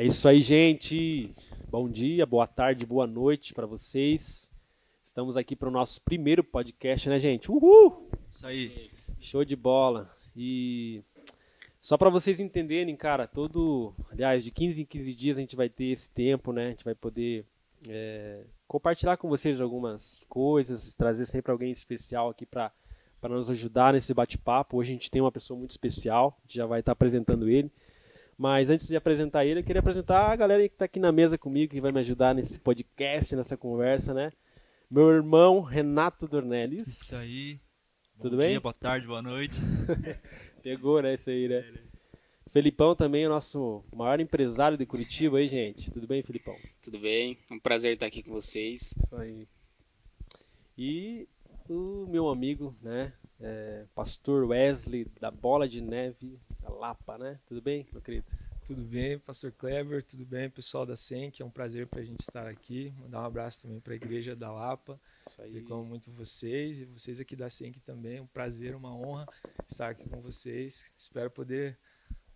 É isso aí, gente. Bom dia, boa tarde, boa noite para vocês. Estamos aqui para o nosso primeiro podcast, né, gente? Uhul! Isso aí. Show de bola. E só para vocês entenderem, cara, aliás, de 15 em 15 dias a gente vai ter esse tempo, né? A gente vai poder compartilhar com vocês algumas coisas, trazer sempre alguém especial aqui para nos ajudar nesse bate-papo. Hoje a gente tem uma pessoa muito especial, a gente já vai estar apresentando ele. Mas antes de apresentar ele, eu queria apresentar a galera que está aqui na mesa comigo, que vai me ajudar nesse podcast, nessa conversa, né? Meu irmão Renato Dornelles. Isso aí. Tudo Bom bem? dia, boa tarde, boa noite. Pegou, né? Isso aí, né? Felipão também, o nosso maior empresário de Curitiba aí, gente. Tudo bem, Felipão? Tudo bem? É um prazer estar aqui com vocês. Isso aí. E o meu amigo, né? Pastor Wesley, da Bola de Neve, da Lapa, né? Tudo bem, meu querido? Tudo bem, Pastor Kleber, tudo bem, pessoal da SENC, é um prazer para a gente estar aqui, mandar um abraço também para a Igreja da Lapa, Isso aí. como muito vocês e vocês aqui da SENC também, um prazer, uma honra estar aqui com vocês, espero poder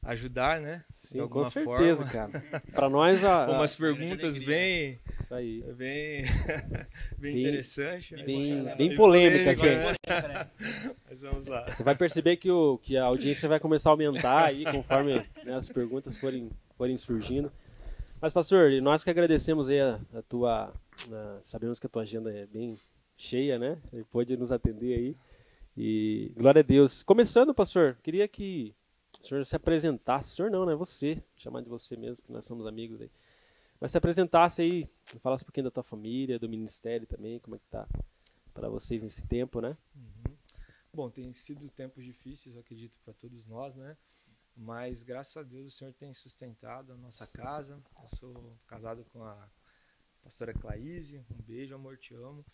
ajudar, né? Sim, com certeza, cara. Para nós, umas perguntas bem, isso aí. bem interessantes. Bem polêmicas, né? Mas vamos lá. Você vai perceber que a audiência vai começar a aumentar aí conforme, né, as perguntas forem surgindo. Mas, pastor, nós que agradecemos aí a tua... sabemos que a tua agenda é bem cheia, né? Ele pôde nos atender aí. E glória a Deus. Começando, pastor, queria que o senhor se apresentasse. O senhor não, né? Você. Vou chamar de você mesmo, que nós somos amigos aí. Mas se apresentasse aí, falasse um pouquinho da tua família, do ministério também, como é que tá para vocês nesse tempo, né? Bom, tem sido tempos difíceis, eu acredito, para todos nós, né? Mas, graças a Deus, o Senhor tem sustentado a nossa casa. Eu sou casado com a pastora Claíse. Um beijo, amor, te amo.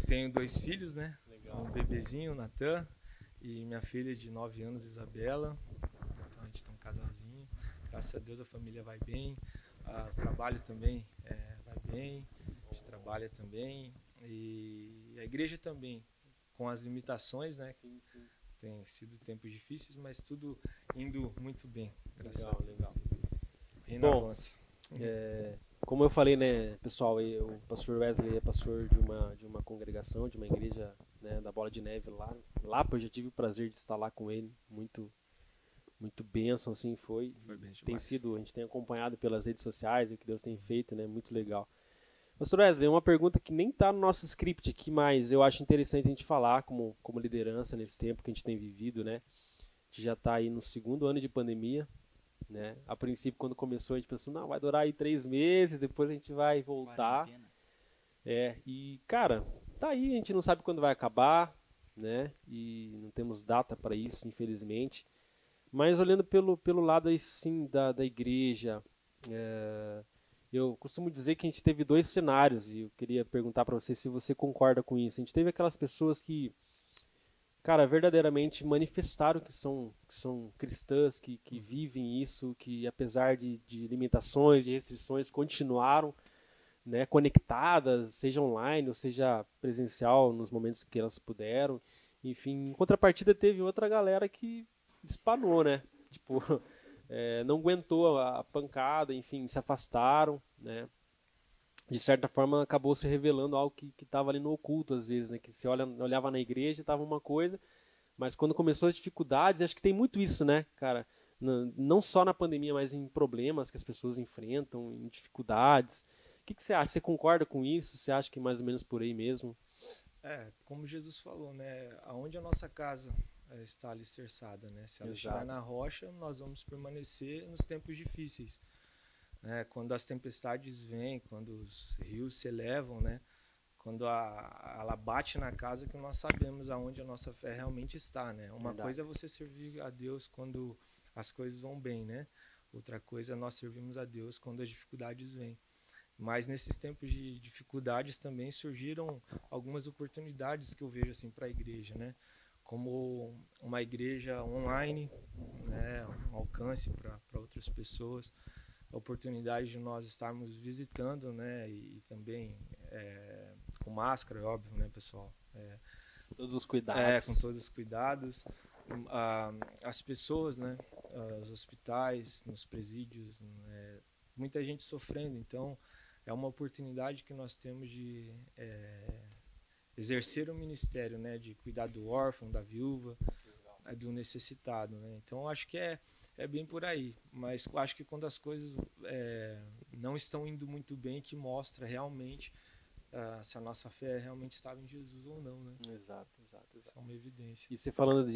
Tenho 2 filhos, né? Legal. Um bebezinho, Natan, e minha filha de 9 anos, Isabela. Então, a gente tem um casalzinho. Graças a Deus, a família vai bem. O trabalho também vai bem. A gente trabalha também. E a igreja também, com as limitações, né? Sim. Tem sido tempos difíceis, mas tudo indo muito bem. Graças Legal, a Deus. legal. Reino Bom, avança. Como eu falei, né, pessoal, o pastor Wesley é pastor de uma congregação, de uma igreja, né, da Bola de Neve lá. Lá eu já tive o prazer de estar lá com ele, muito bênção, assim, foi. Foi bem Tem demais. sido, a gente tem acompanhado pelas redes sociais, o que Deus tem feito, né, muito legal. Pastor Wesley, uma pergunta que nem está no nosso script aqui, mas eu acho interessante a gente falar como liderança nesse tempo que a gente tem vivido, né? A gente já está aí no 2º ano de pandemia, né? A princípio, quando começou, a gente pensou, não, vai durar aí 3 meses, depois a gente vai voltar. E, cara, tá aí, a gente não sabe quando vai acabar, né? E não temos data para isso, infelizmente. Mas olhando pelo lado aí, sim, da igreja, eu costumo dizer que a gente teve 2 cenários e eu queria perguntar para você se você concorda com isso. A gente teve aquelas pessoas que, cara, verdadeiramente manifestaram que são cristãs, que vivem isso, que apesar de limitações, de restrições, continuaram, né, conectadas, seja online ou seja presencial, nos momentos que elas puderam. Enfim, em contrapartida teve outra galera que espanou, né? Tipo... não aguentou a pancada, enfim, se afastaram, né? De certa forma acabou se revelando algo que estava ali no oculto às vezes, né? Que você olhava na igreja estava uma coisa, mas quando começou as dificuldades, acho que tem muito isso, né, cara? Não só na pandemia, mas em problemas que as pessoas enfrentam, em dificuldades. O que você acha? Você concorda com isso? Você acha que é mais ou menos por aí mesmo? Como Jesus falou, né? Aonde a nossa casa está alicerçada, né? Se ela estiver na rocha, nós vamos permanecer nos tempos difíceis. Quando as tempestades vêm, quando os rios se elevam, né? Quando ela bate na casa, que nós sabemos aonde a nossa fé realmente está, né? Uma coisa é você servir a Deus quando as coisas vão bem, né? Outra coisa é nós servimos a Deus quando as dificuldades vêm. Mas nesses tempos de dificuldades também surgiram algumas oportunidades que eu vejo assim para a igreja, né? Como uma igreja online, né? Um alcance para outras pessoas, a oportunidade de nós estarmos visitando, né? E também com máscara, é óbvio, né, pessoal? Todos os cuidados. Com todos os cuidados. as pessoas, né, os hospitais, nos presídios, né, muita gente sofrendo. Então, é uma oportunidade que nós temos de exercer o ministério, né, de cuidar do órfão, da viúva, do necessitado, né? Então, acho que é bem por aí. Mas acho que quando as coisas não estão indo muito bem, que mostra realmente se a nossa fé realmente estava em Jesus ou não, né? Exato. Isso é uma evidência. E você falando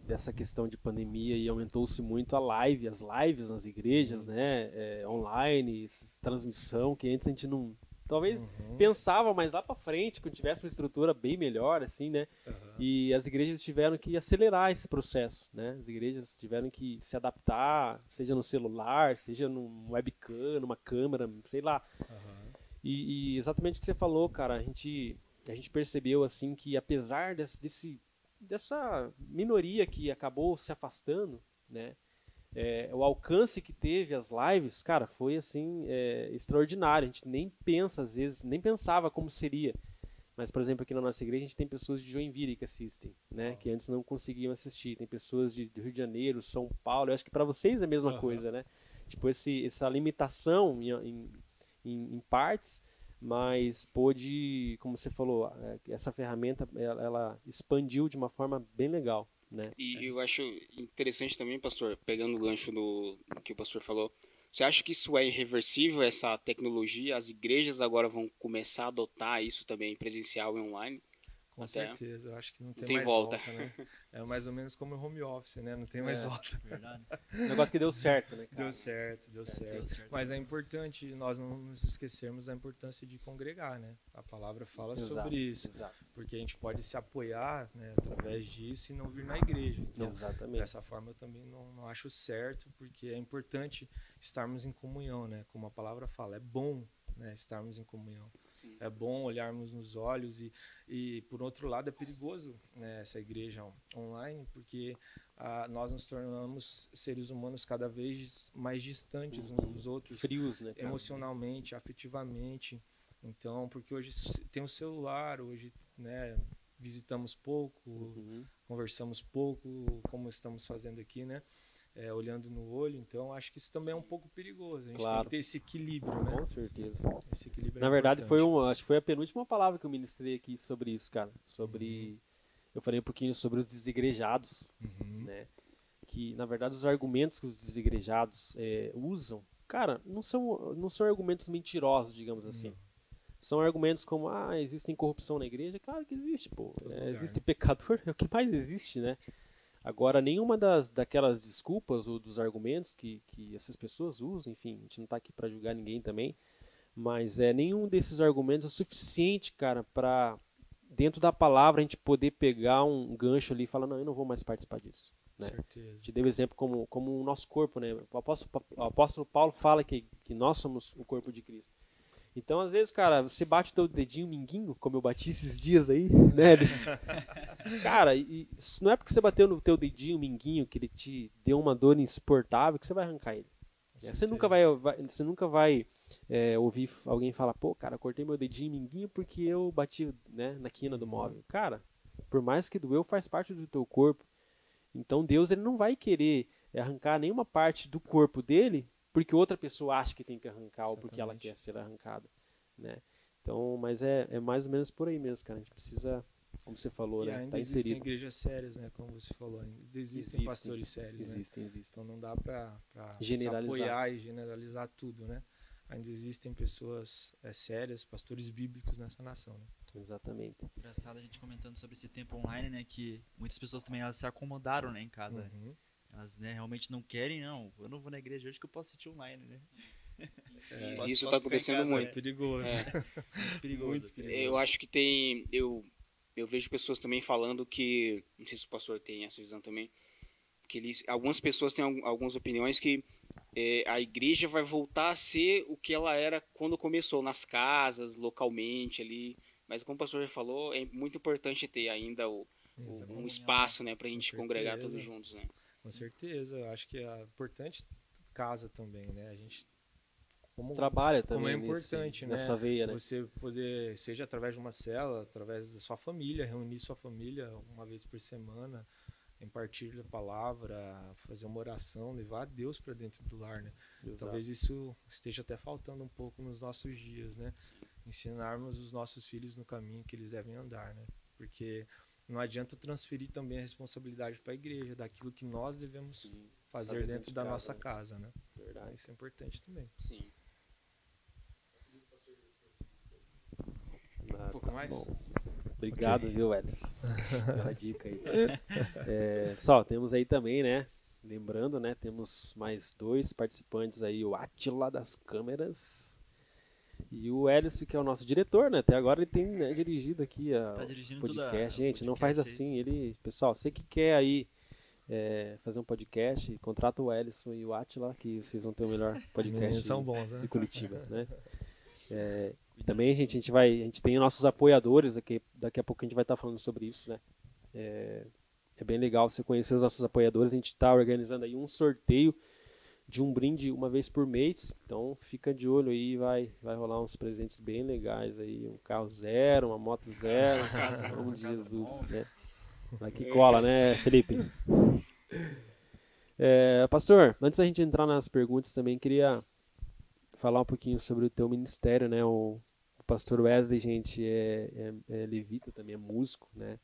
dessa questão de pandemia, e aumentou-se muito as lives nas igrejas, né? Online, transmissão, que antes a gente não... Talvez pensava mais lá para frente, quando tivesse uma estrutura bem melhor, assim, né? E as igrejas tiveram que acelerar esse processo, né? As igrejas tiveram que se adaptar, seja no celular, seja num webcam, numa câmera, sei lá. E exatamente o que você falou, cara, a gente percebeu, assim, que apesar dessa minoria que acabou se afastando, né? O alcance que teve as lives, cara, foi assim extraordinário. A gente nem pensa, às vezes, nem pensava como seria. Mas, por exemplo, aqui na nossa igreja a gente tem pessoas de Joinville que assistem, né? Que antes não conseguiam assistir. Tem pessoas do Rio de Janeiro, São Paulo. Eu acho que para vocês é a mesma coisa, né? Tipo, essa limitação em partes, mas pôde, como você falou, essa ferramenta ela expandiu de uma forma bem legal. Né? E eu acho interessante também, pastor, pegando o gancho do que o pastor falou, você acha que isso é irreversível, essa tecnologia? As igrejas agora vão começar a adotar isso também presencial e online? Com certeza, eu acho que não tem mais volta, né? É mais ou menos como o home office, né? Não tem mais volta. Verdade. Um negócio que deu certo, né, cara? Deu certo. Mas é importante nós não nos esquecermos da importância de congregar, né? A palavra fala sobre isso. Exato. Porque a gente pode se apoiar, né, através disso e não vir na igreja. Então, dessa forma eu também não acho certo, porque é importante estarmos em comunhão, né? Como a palavra fala, é bom, né, estarmos em comunhão. Sim. É bom olharmos nos olhos e por outro lado é perigoso, né, essa igreja online, porque nós nos tornamos seres humanos cada vez mais distantes uns dos outros, frios, né, cara? Emocionalmente, afetivamente. Então, porque hoje tem o celular, hoje, né, visitamos pouco, conversamos pouco, como estamos fazendo aqui, né? Olhando no olho, então acho que isso também é um pouco perigoso. A gente tem que ter esse equilíbrio, né? Com certeza. Esse equilíbrio Na verdade, acho que foi a penúltima palavra que eu ministrei aqui sobre isso, cara. Eu falei um pouquinho sobre os desigrejados, né? Que, na verdade, os argumentos que os desigrejados usam, cara, não são argumentos mentirosos, digamos assim. São argumentos como, existe corrupção na igreja? Claro que existe, pô. Existe pecador, é o que mais existe, né? Agora, nenhuma daquelas desculpas ou dos argumentos que essas pessoas usam, enfim, a gente não está aqui para julgar ninguém também, mas nenhum desses argumentos é suficiente, cara, para, dentro da palavra, a gente poder pegar um gancho ali e falar, não, eu não vou mais participar disso. Né? Certeza. Te dei o exemplo como o nosso corpo, né? O apóstolo Paulo fala que nós somos o corpo de Cristo. Então, às vezes, cara, você bate o teu dedinho minguinho, como eu bati esses dias aí, né? Cara, isso não é porque você bateu no teu dedinho minguinho que ele te deu uma dor insuportável que você vai arrancar ele. Você nunca vai ouvir alguém falar, pô, cara, cortei meu dedinho minguinho porque eu bati, né, na quina do móvel. Cara, por mais que doeu, faz parte do teu corpo. Então, Deus ele não vai querer arrancar nenhuma parte do corpo dele porque outra pessoa acha que tem que arrancar ou porque ela quer ser arrancada, né? Então, mas é mais ou menos por aí mesmo, cara. A gente precisa, como você falou, né? Ainda existem igrejas sérias, né? Como você falou, ainda existem pastores sérios, existem. Então não dá para generalizar e generalizar tudo, né? Ainda existem pessoas sérias, pastores bíblicos nessa nação, né? Exatamente. Engraçado a gente comentando sobre esse tempo online, né? Que muitas pessoas também elas se acomodaram, né, em casa. Elas, né, realmente não querem, não. Eu não vou na igreja hoje que eu posso assistir online, né? Isso está acontecendo muito. É perigoso. Muito perigoso. Eu acho que tem... Eu vejo pessoas também falando que... Não sei se o pastor tem essa visão também. Que algumas pessoas têm algumas opiniões que a igreja vai voltar a ser o que ela era quando começou, nas casas, localmente ali. Mas como o pastor já falou, é muito importante ter ainda um espaço, né, para a gente congregar todos juntos, né? Com certeza, eu acho que é importante casa também, né? A gente trabalha também como é importante, nessa veia, né? Você poder, seja através de uma célula, através da sua família, reunir sua família uma vez por semana, em partir da palavra, fazer uma oração, levar Deus para dentro do lar, né? Talvez isso esteja até faltando um pouco nos nossos dias, né? Ensinarmos os nossos filhos no caminho que eles devem andar, né? Porque não adianta transferir também a responsabilidade para a igreja, daquilo que nós devemos fazer dentro da nossa casa, né? Verdade. Isso é importante também. Sim. Um pouco mais? Bom. Obrigado, viu, Elis? Pela dica aí. Pessoal, temos aí também, né? Lembrando, né? Temos mais 2 participantes aí, o Átila das câmeras e o Elis, que é o nosso diretor, né? Até agora ele tem, né, dirigido aqui o podcast. Gente, não faz assim. Pessoal, você que quer aí fazer um podcast, contrata o Ellison e o Átila, que vocês vão ter o melhor podcast são bons, né? de Curitiba, né? Também a gente tem nossos apoiadores, daqui a pouco a gente vai estar falando sobre isso, né? É bem legal você conhecer os nossos apoiadores. A gente está organizando aí um sorteio de um brinde uma vez por mês, então fica de olho aí, vai rolar uns presentes bem legais aí, um carro 0, uma moto 0, em nome de Jesus, né? Vai que cola, né, Felipe? Pastor, antes da gente entrar nas perguntas, também queria falar um pouquinho sobre o teu ministério, né? O pastor Wesley, gente, é levita também, é músico, né?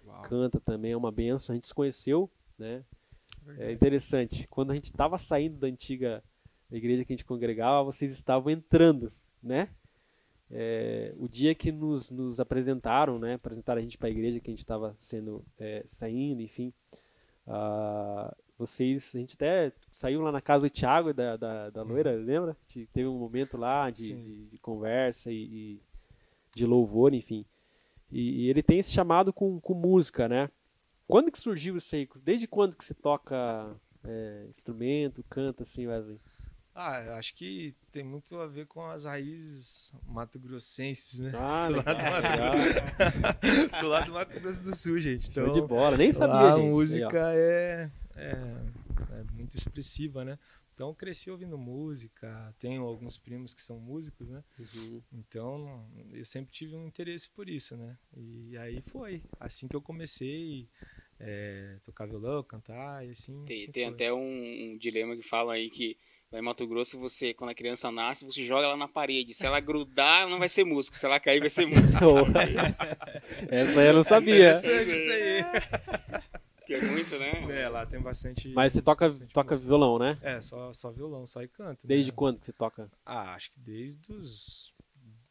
Uau. Canta também, é uma benção. A gente se conheceu, né? Verdade. É interessante. Quando a gente estava saindo da antiga igreja que a gente congregava, vocês estavam entrando, né? O dia que nos apresentaram, né? Apresentaram a gente para a igreja que a gente estava saindo, enfim. A gente até saiu lá na casa do Thiago e da loira, lembra? Teve um momento lá de conversa e de louvor, enfim. E ele tem esse chamado com música, né? Quando que surgiu isso aí? Desde quando que você toca instrumento, canta assim, Wesley? Eu acho que tem muito a ver com as raízes mato-grossenses, né? Sou lá do Mato Grosso do Sul, gente. Então, show de bola, nem sabia, gente. A música é muito expressiva, né? Então eu cresci ouvindo música, tenho alguns primos que são músicos, né? Uhum. Então eu sempre tive um interesse por isso, né? E aí foi assim que eu comecei tocar violão, cantar e assim. Tem até um dilema que fala aí que lá em Mato Grosso, quando a criança nasce, você joga ela na parede. Se ela grudar, não vai ser músico. Se ela cair, vai ser músico. Essa aí eu não sabia. Isso aí. Que é muito, né? Lá tem bastante. Mas você toca violão, né? Só violão, só e canto. Desde quando que você toca? Acho que desde os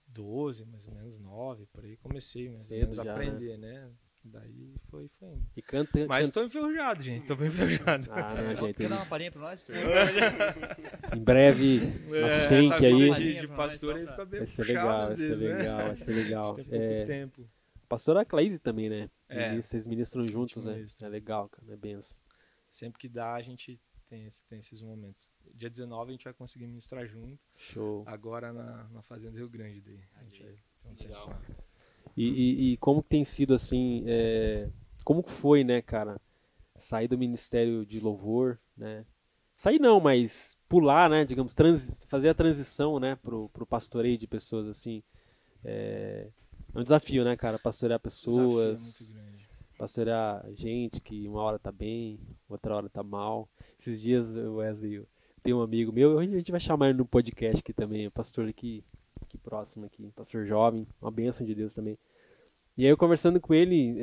12, mais ou menos 9, por aí comecei mais ou menos a aprender, né? Daí foi indo. E canta. Mas tô enferrujado, gente. Tô bem enferrujado. Não, gente. Quer dar uma palhinha pra nós, professor? Em breve, na SENC aí. De pastor aí fica bem vai ser legal, vai ser legal. Tem pouco tempo. Pastora Claise também, né? Vocês ministram juntos, né? É legal, cara. É benção. Sempre que dá, a gente tem esses momentos. Dia 19 a gente vai conseguir ministrar junto. Show. Agora na Fazenda Rio Grande. Daí. A gente vai ter legal. Tempo. E como tem sido assim, como foi, né, cara, sair do ministério de louvor, né, sair não, mas pular, né, digamos, fazer a transição, né, pro pastoreio de pessoas, assim, é um desafio, né, cara, pastorear pessoas, desafio muito grande. Pastorear gente que uma hora tá bem, outra hora tá mal. Esses dias, Wesley, tem um amigo meu, a gente vai chamar ele no podcast aqui também, o pastor aqui próximo aqui, pastor jovem, uma bênção de Deus também. E aí eu conversando com ele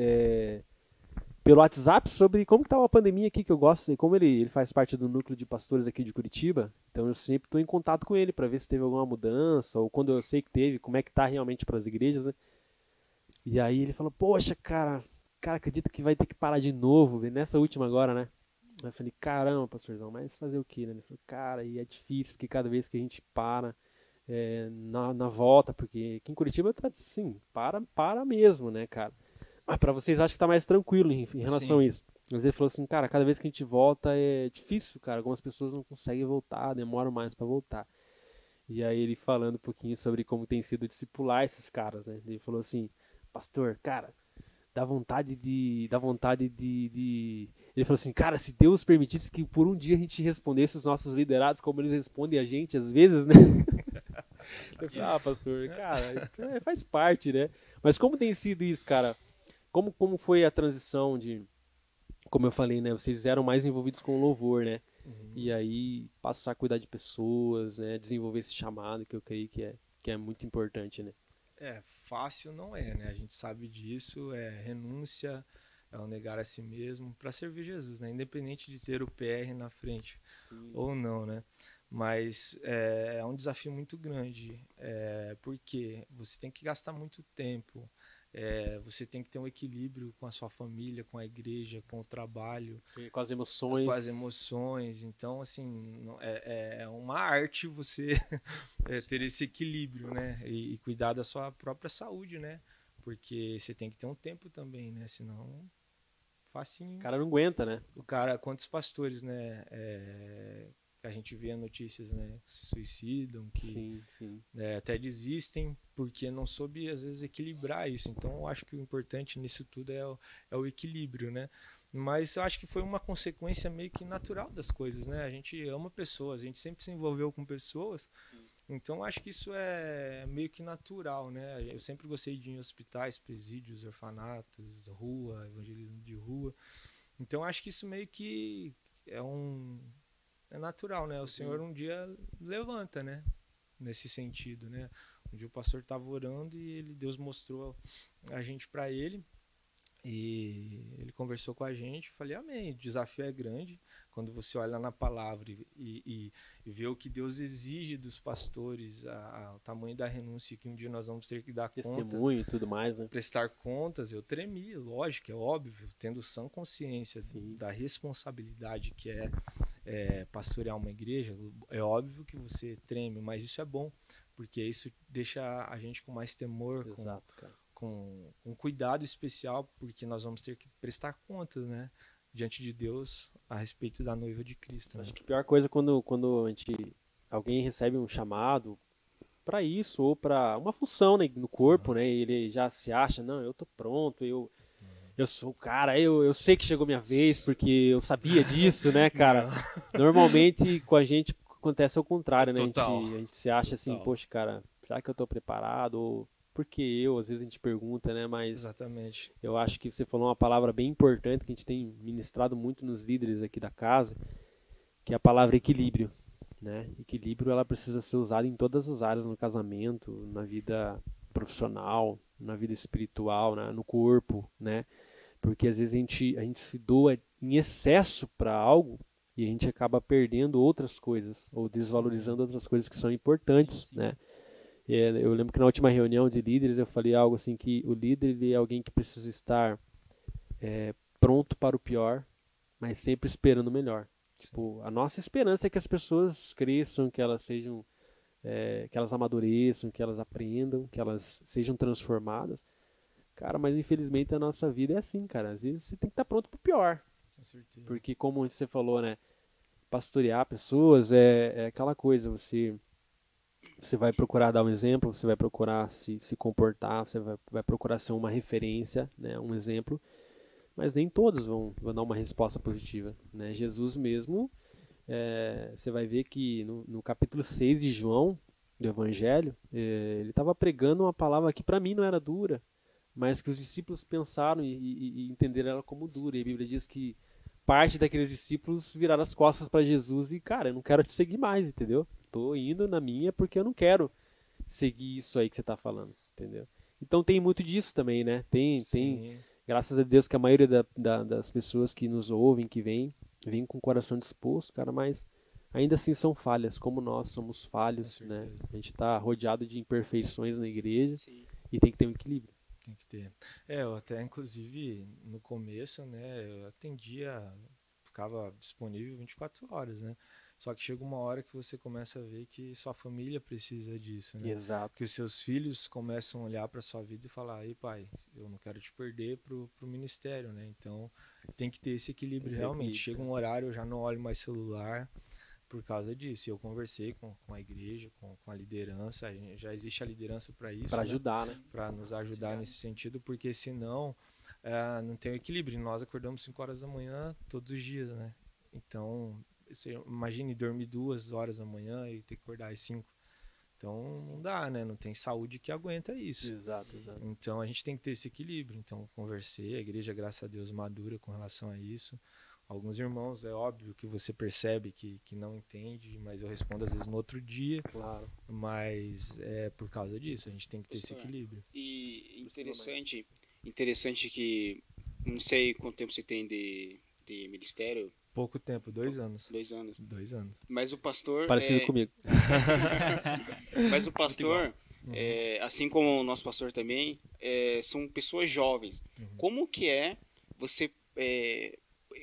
pelo WhatsApp sobre como que tá a pandemia aqui, que eu gosto, e como ele faz parte do núcleo de pastores aqui de Curitiba, então eu sempre estou em contato com ele para ver se teve alguma mudança, ou quando eu sei que teve, como é que tá realmente para as igrejas, né? E aí ele falou, poxa, cara, acredita que vai ter que parar de novo, nessa última agora, né? Eu falei, caramba, pastorzão, mas fazer o quê, né? Ele falou, cara, e é difícil, porque cada vez que a gente para na volta, porque aqui em Curitiba tá assim, para mesmo, né, cara? Mas pra vocês acho que tá mais tranquilo em relação a isso. Mas ele falou assim, cara, cada vez que a gente volta é difícil, cara, algumas pessoas não conseguem voltar, demoram mais pra voltar. E aí ele falando um pouquinho sobre como tem sido discipular esses caras, né? Ele falou assim, pastor, cara, dá vontade de... Ele falou assim, cara, se Deus permitisse que por um dia a gente respondesse os nossos liderados como eles respondem a gente às vezes, né? Eu falei, pastor, cara, faz parte, né? Mas como tem sido isso, cara? Como foi a transição de como eu falei, né, vocês eram mais envolvidos com o louvor, né? Uhum. E aí passar a cuidar de pessoas, né, desenvolver esse chamado que eu creio que é muito importante, né? Fácil não é, né? A gente sabe disso, é renúncia, é o negar a si mesmo para servir Jesus, né? Independente de ter o PR na frente ou não, né? Mas é um desafio muito grande, porque você tem que gastar muito tempo, você tem que ter um equilíbrio com a sua família, com a igreja, com o trabalho, Com as emoções. com as emoções. Então, assim, é uma arte você ter esse equilíbrio, né? E cuidar da sua própria saúde, né? Porque você tem que ter um tempo também, né? Senão, facinho. O cara não aguenta, né? Quantos pastores, né? A gente vê notícias, né? Que se suicidam, que Sim. até desistem porque não soube, às vezes, equilibrar isso. Então, eu acho que o importante nisso tudo é o equilíbrio, né? Mas eu acho que foi uma consequência meio que natural das coisas, né? A gente ama pessoas, a gente sempre se envolveu com pessoas, então acho que isso é meio que natural, né? Eu sempre gostei de ir em hospitais, presídios, orfanatos, rua, evangelismo de rua. Então acho que isso meio que é natural, né? O Senhor um dia levanta, né? Nesse sentido, né? Um dia o pastor estava orando e Deus mostrou a gente para ele. E ele conversou com a gente, falei, amém, o desafio é grande, quando você olha na palavra e vê o que Deus exige dos pastores, o tamanho da renúncia que um dia nós vamos ter que dar testemunho e tudo mais, né? Prestar contas, eu tremi, lógico, é óbvio, tendo sã consciência da responsabilidade que é pastorear uma igreja, é óbvio que você treme, mas isso é bom, porque isso deixa a gente com mais temor, exato, cara. Com cuidado especial, porque nós vamos ter que prestar contas, né, diante de Deus a respeito da noiva de Cristo. Acho que a pior coisa é quando alguém recebe um chamado para isso ou para uma função, né, no corpo, né, e ele já se acha, não, eu tô pronto, eu sou o cara, eu sei que chegou minha vez porque eu sabia disso, né, cara. Normalmente com a gente acontece ao contrário, né? A gente se acha assim, poxa, cara, será que eu tô preparado? Ou porque às vezes a gente pergunta, né? Mas exatamente. Eu acho que você falou uma palavra bem importante que a gente tem ministrado muito nos líderes aqui da casa, que é a palavra equilíbrio, né? Equilíbrio, ela precisa ser usada em todas as áreas, no casamento, na vida profissional, na vida espiritual, no corpo, né? Porque às vezes a gente se doa em excesso para algo e a gente acaba perdendo outras coisas ou desvalorizando outras coisas que são importantes, né? Eu lembro que na última reunião de líderes eu falei algo assim, que o líder ele é alguém que precisa estar pronto para o pior, mas sempre esperando o melhor. Tipo, a nossa esperança é que as pessoas cresçam, que elas sejam, que elas amadureçam, que elas aprendam, que elas sejam transformadas. Cara, mas infelizmente a nossa vida é assim, cara. Às vezes você tem que estar pronto para o pior. Com certeza. Porque como você falou, né, pastorear pessoas é aquela coisa, você vai procurar dar um exemplo, você vai procurar se comportar, você vai procurar ser uma referência, né, um exemplo, mas nem todos vão dar uma resposta positiva, né? Jesus mesmo, você vai ver que no capítulo 6 de João, do Evangelho, ele estava pregando uma palavra que para mim não era dura, mas que os discípulos pensaram e entenderam ela como dura, e a Bíblia diz que parte daqueles discípulos viraram as costas para Jesus e, cara, eu não quero te seguir mais, entendeu? Tô indo na minha porque eu não quero seguir isso aí que você tá falando, entendeu? Então tem muito disso também, né? Tem graças a Deus que a maioria das pessoas que nos ouvem, que vem com o coração disposto, cara, mas ainda assim são falhas, como nós somos falhos, né? A gente tá rodeado de imperfeições na igreja e tem que ter um equilíbrio. Tem que ter. Eu até, inclusive, no começo, né, eu atendia, ficava disponível 24 horas, né? Só que chega uma hora que você começa a ver que sua família precisa disso, né? Exato. Que os seus filhos começam a olhar para sua vida e falar, aí pai, eu não quero te perder pro ministério, né? Então tem que ter esse equilíbrio realmente. Chega um horário, eu já não olho mais celular por causa disso. Eu conversei com a igreja, com a liderança, já existe a liderança para isso. Para ajudar, né? Para nos ajudar nesse sentido, porque senão não tem o equilíbrio. Nós acordamos 5 horas da manhã todos os dias, né? Então, você imagine dormir 2 horas da manhã e ter que acordar às 5. Então não dá, né? Não tem saúde que aguenta isso. Exato. Então a gente tem que ter esse equilíbrio. Então conversei, a igreja, graças a Deus, madura com relação a isso. Alguns irmãos, é óbvio que você percebe que não entende, mas eu respondo às vezes no outro dia. Claro. Mas é por causa disso, a gente tem que ter esse equilíbrio. E interessante que, não sei quanto tempo você tem de ministério. Pouco tempo, 2 anos. 2 anos. 2 anos. Mas o pastor... Parecido comigo. Mas o pastor, assim como o nosso pastor também, são pessoas jovens. Como que é você...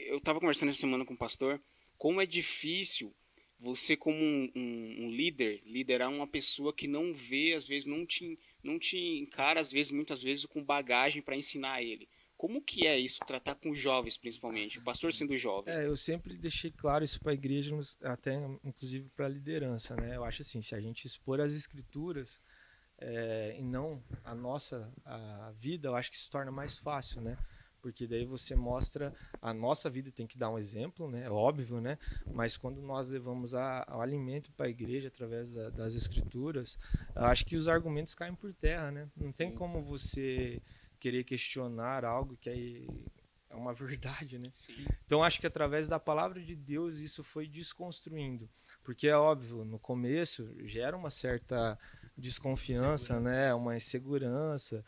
eu estava conversando essa semana com o pastor, como é difícil você, como um líder, liderar uma pessoa que não vê, às vezes, não te encara, às vezes, muitas vezes, com bagagem para ensinar ele. Como que é isso, tratar com os jovens, principalmente, o pastor sendo jovem? Eu sempre deixei claro isso para a igreja, até inclusive para a liderança, né? Eu acho assim, se a gente expor as escrituras e não a vida, eu acho que se torna mais fácil, né? Porque daí você mostra a nossa vida, tem que dar um exemplo, né? É óbvio, né? Mas quando nós levamos o alimento para a igreja através das escrituras, eu acho que os argumentos caem por terra, né? Não tem como você querer questionar algo que é uma verdade, né? Sim. Então acho que através da palavra de Deus isso foi desconstruindo, porque é óbvio, no começo gera uma certa desconfiança, né? Uma insegurança,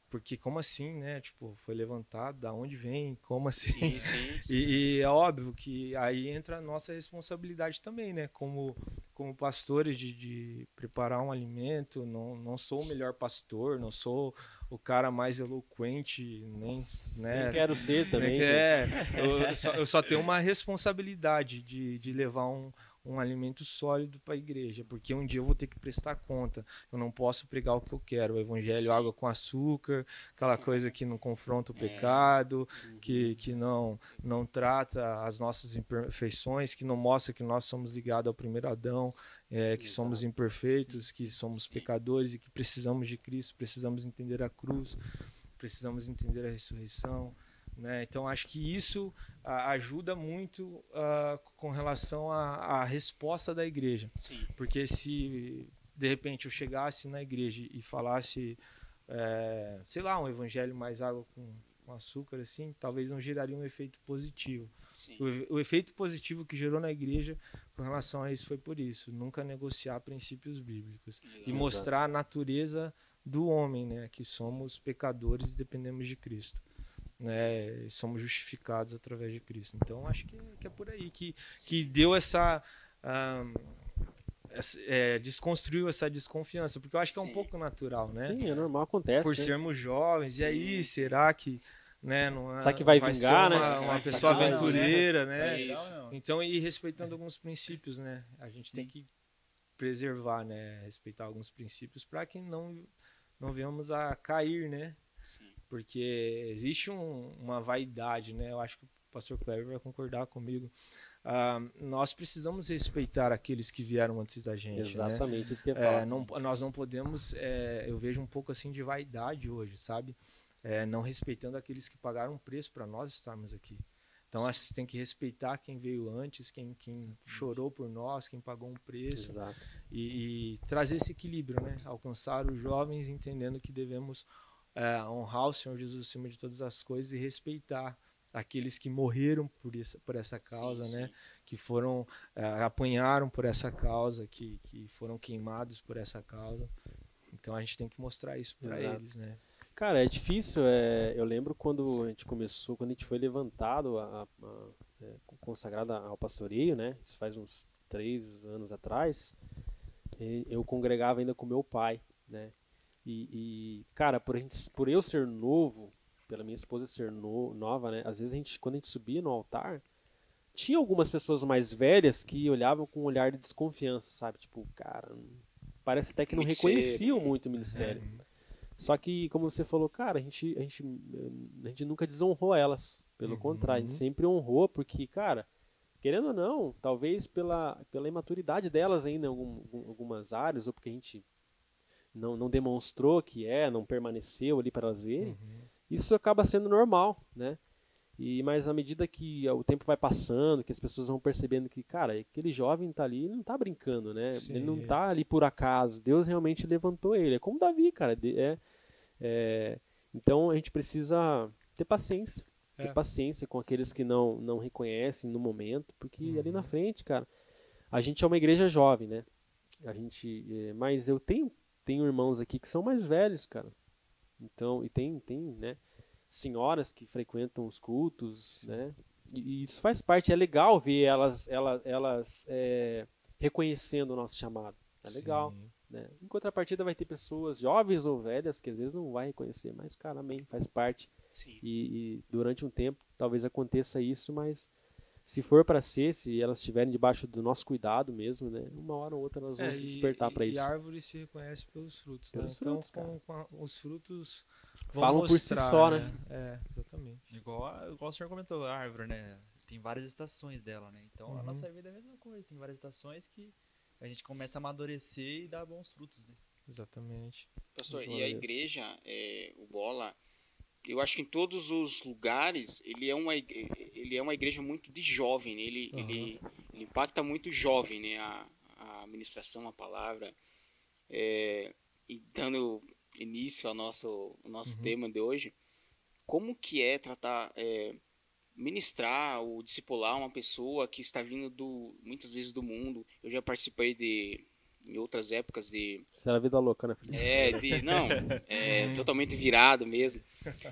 porque como assim, né? Tipo, foi levantado, da onde vem, como assim? Sim. E é óbvio que aí entra a nossa responsabilidade também, né? Como pastores de preparar um alimento. Não sou o melhor pastor, não sou o cara mais eloquente, nem quero ser também. Eu só tenho uma responsabilidade de levar um alimento sólido para a igreja, porque um dia eu vou ter que prestar conta. Eu não posso pregar o que eu quero, o evangelho, água com açúcar, aquela coisa que não confronta o pecado, que não trata as nossas imperfeições, que não mostra que nós somos ligados ao primeiro Adão, que somos imperfeitos, que somos pecadores e que precisamos de Cristo, precisamos entender a cruz, precisamos entender a ressurreição, né? Então acho que isso ajuda muito com relação à resposta da igreja. Sim. Porque se de repente eu chegasse na igreja e falasse, sei lá, um evangelho mais água com açúcar, assim, talvez não geraria um efeito positivo. O efeito positivo que gerou na igreja com relação a isso foi por isso, nunca negociar princípios bíblicos e mostrar a natureza do homem, né, que somos pecadores e dependemos de Cristo, né, somos justificados através de Cristo. Então acho que é por aí que deu essa desconstruiu essa desconfiança, porque eu acho que é um pouco natural, né? Sim, é normal, acontece. Por sermos jovens, e aí será que, né, não será que vai ser vingar, né? Uma pessoa aventureira, não, né? Não. Então, e respeitando alguns princípios, né? A gente tem que preservar, né? Respeitar alguns princípios para que não venhamos a cair, né? Sim. Porque existe uma vaidade, né? Eu acho que o pastor Cleber vai concordar comigo. Nós precisamos respeitar aqueles que vieram antes da gente. Exatamente, né? Isso que eu ia falar. Nós não podemos, eu vejo um pouco assim de vaidade hoje, sabe? Não respeitando aqueles que pagaram um preço para nós estarmos aqui. Então acho que você tem que respeitar quem veio antes, quem chorou por nós, quem pagou um preço. Exato. E trazer esse equilíbrio, né? Alcançar os jovens entendendo que devemos honrar o Senhor Jesus acima de todas as coisas e respeitar aqueles que morreram por essa causa, né? Sim. Que foram apanharam por essa causa, que foram queimados por essa causa. Então a gente tem que mostrar isso para eles, né? Cara, é difícil. Eu lembro quando a gente começou, quando a gente foi levantado, consagrado ao pastoreio, né? Isso faz uns 3 anos atrás. Eu congregava ainda com meu pai, né? E cara, por eu ser novo, pela minha esposa ser nova, né? Às vezes quando a gente subia no altar, tinha algumas pessoas mais velhas que olhavam com um olhar de desconfiança, sabe? Tipo, cara, parece até que não reconheciam muito o ministério. Só que, como você falou, cara, a gente nunca desonrou elas. Pelo contrário, a gente sempre honrou, porque, cara, querendo ou não, talvez pela imaturidade delas ainda em algumas áreas, ou porque a gente não demonstrou que não permaneceu ali para elas verem, isso acaba sendo normal, né? Mas à medida que o tempo vai passando, que as pessoas vão percebendo que, cara, aquele jovem tá ali, ele não tá brincando, né? Sim. Ele não tá ali por acaso. Deus realmente levantou ele. É como Davi, cara. Então a gente precisa ter paciência. Ter paciência com aqueles que não reconhecem no momento, porque ali na frente, cara, a gente é uma igreja jovem, né? Mas eu tenho irmãos aqui que são mais velhos, cara. Então, e tem, né? Senhoras que frequentam os cultos, né? E isso faz parte, é legal ver elas reconhecendo o nosso chamado. É legal, né? Em contrapartida vai ter pessoas jovens ou velhas que às vezes não vai reconhecer, mas cara, amém, faz parte. E durante um tempo talvez aconteça isso, mas se for para ser, se elas estiverem debaixo do nosso cuidado mesmo, né? Uma hora ou outra elas vão se despertar para isso. E a árvore se reconhece pelos frutos, pelos né? frutos, então os frutos falam por si só, né? Exatamente. Igual o senhor comentou, a árvore, né? Tem várias estações dela, né? Então a nossa vida é a mesma coisa, tem várias estações que a gente começa a amadurecer e dar bons frutos, né? Exatamente. Pastor, e a igreja, o Bola, eu acho que em todos os lugares ele é uma igreja muito de jovem, né? Ele impacta muito jovem, né? A ministração, a palavra, e dando início ao nosso tema de hoje, como que é tratar, ministrar ou discipular uma pessoa que está vindo muitas vezes do mundo? Eu já participei em outras épocas de... Isso era vida louca, né, Felipe? Totalmente virado mesmo.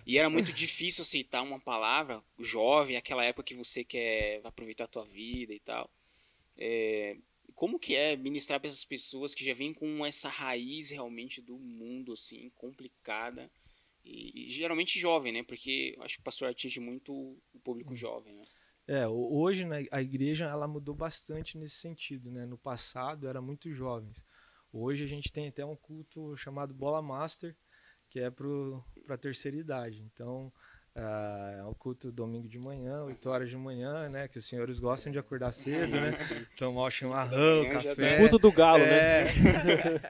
E era muito difícil aceitar uma palavra, o jovem, aquela época que você quer aproveitar a tua vida e tal. Como que é ministrar para essas pessoas que já vêm com essa raiz realmente do mundo, assim, complicada, e geralmente jovem, né? Porque eu acho que o pastor atinge muito o público jovem, né? Hoje, né, a igreja ela mudou bastante nesse sentido, né? No passado era muito jovens. Hoje a gente tem até um culto chamado Bola Master, que é para a terceira idade. Então, é um culto domingo de manhã, 8 horas de manhã, né? Que os senhores gostam de acordar cedo, né? Tomar o chimarrão, café. O culto do galo, né?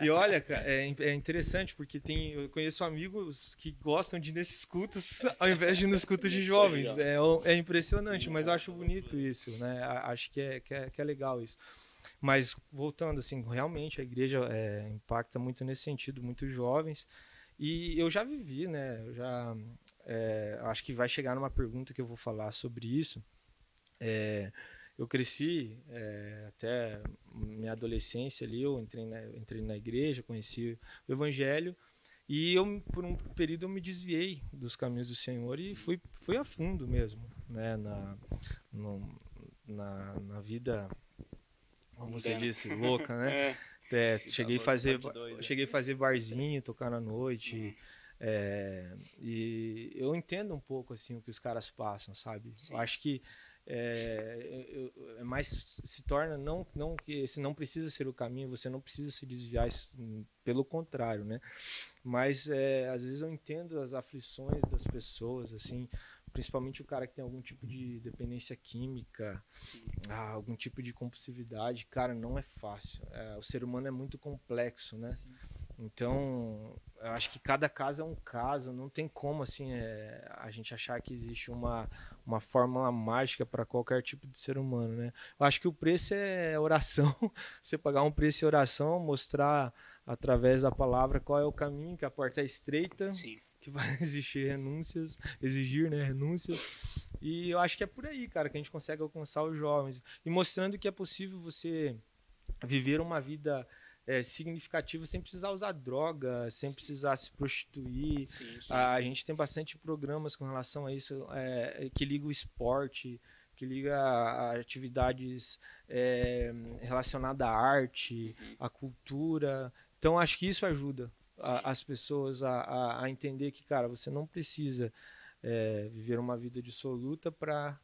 E olha, cara, é interessante porque eu conheço amigos que gostam de ir nesses cultos ao invés de ir nos cultos de jovens. É impressionante, mas eu acho bonito isso, né? Acho que é legal isso. Mas voltando, assim, realmente a igreja impacta muito nesse sentido, muito jovens. E eu já vivi, né? Acho que vai chegar numa pergunta que eu vou falar sobre isso. Eu cresci até minha adolescência ali, eu entrei na igreja, conheci o evangelho e por um período eu me desviei dos caminhos do Senhor e fui a fundo mesmo, né? Na vida, como você disse, louca, né? Cheguei a fazer barzinho, tocar na noite. E eu entendo um pouco assim o que os caras passam, sabe? Sim. Eu acho que mais se torna não que esse não precisa ser o caminho, você não precisa se desviar, pelo contrário, né? Mas às vezes eu entendo as aflições das pessoas, assim, principalmente o cara que tem algum tipo de dependência química, algum tipo de compulsividade, cara, não é fácil. O ser humano é muito complexo, né? Sim. Então, eu acho que cada caso é um caso, não tem como assim a gente achar que existe uma fórmula mágica para qualquer tipo de ser humano, né? Eu acho que o preço é oração, você pagar um preço em oração, mostrar através da palavra qual é o caminho, que a porta é estreita, sim, que vai exigir renúncias, e eu acho que é por aí, cara, que a gente consegue alcançar os jovens, e mostrando que é possível você viver uma vida significativa sem precisar usar droga, sem precisar se prostituir. Sim. A gente tem bastante programas com relação a isso, que liga o esporte, que liga a atividades relacionadas à arte, à cultura. Então, acho que isso ajuda as pessoas a entender que, cara, você não precisa viver uma vida dissoluta para